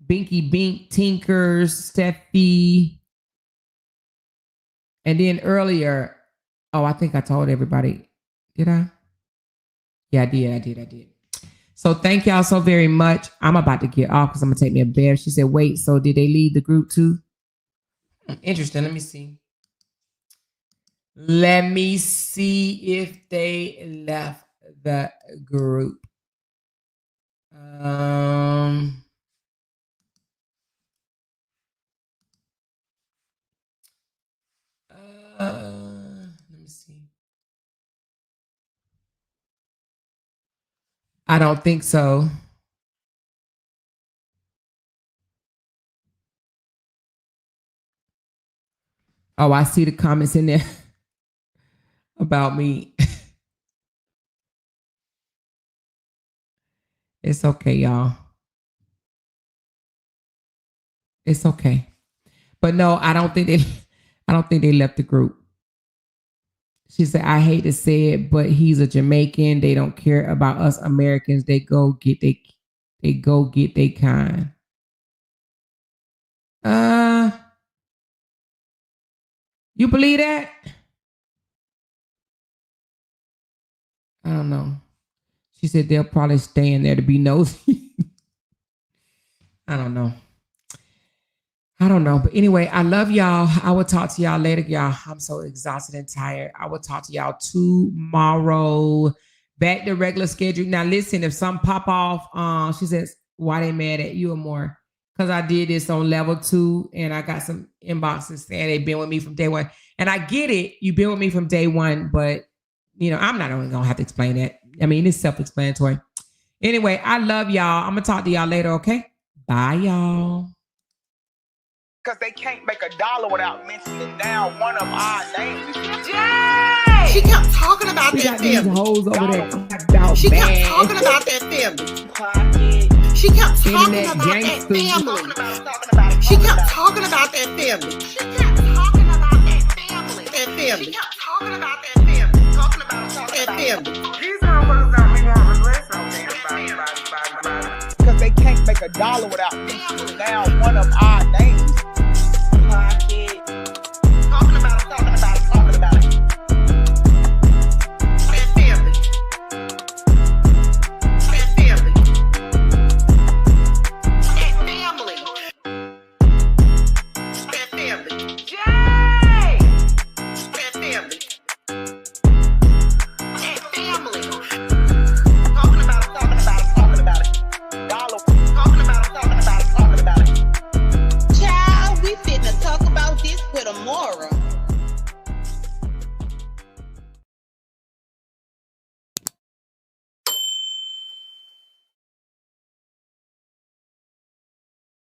Binky Bink, Tinkers, Steffi. And then earlier, I think I told everybody. Did I? Yeah, I did. So thank y'all so very much. I'm about to get off because I'm going to take me a bath. She said, wait, so did they leave the group too? Interesting. Let me see. Let me see if they left the group. Let me see. I don't think so. Oh, I see the comments in there about me. It's okay, y'all. It's okay. But no, I don't think they left the group. She said, I hate to say it, but he's a Jamaican. They don't care about us Americans. They go get they kind. You believe that? I don't know. She said they'll probably stay in there to be nosy. I don't know. But anyway, I love y'all. I will talk to y'all later, y'all. I'm so exhausted and tired. I will talk to y'all tomorrow. Back to regular schedule. Now, listen, if something pop off, she says, why they mad at you or more? Because I did this on level 2 and I got some inboxes saying they've been with me from day one. And I get it. You've been with me from day one, but I'm not only going to have to explain that. I mean, it's self-explanatory. Anyway, I love y'all. I'm going to talk to y'all later, okay? Bye, y'all. Because they can't make $1 without mentioning down one of our names. Jay! She kept talking about that family. Hoes over there. She kept talking about that family. She kept talking about that family. She kept talking about that family. She kept talking about that family. That family. She kept talking about that family. Talking about that family. These motherfuckers don't be wanting to listen. Because they can't make $1 without mentioning down one of our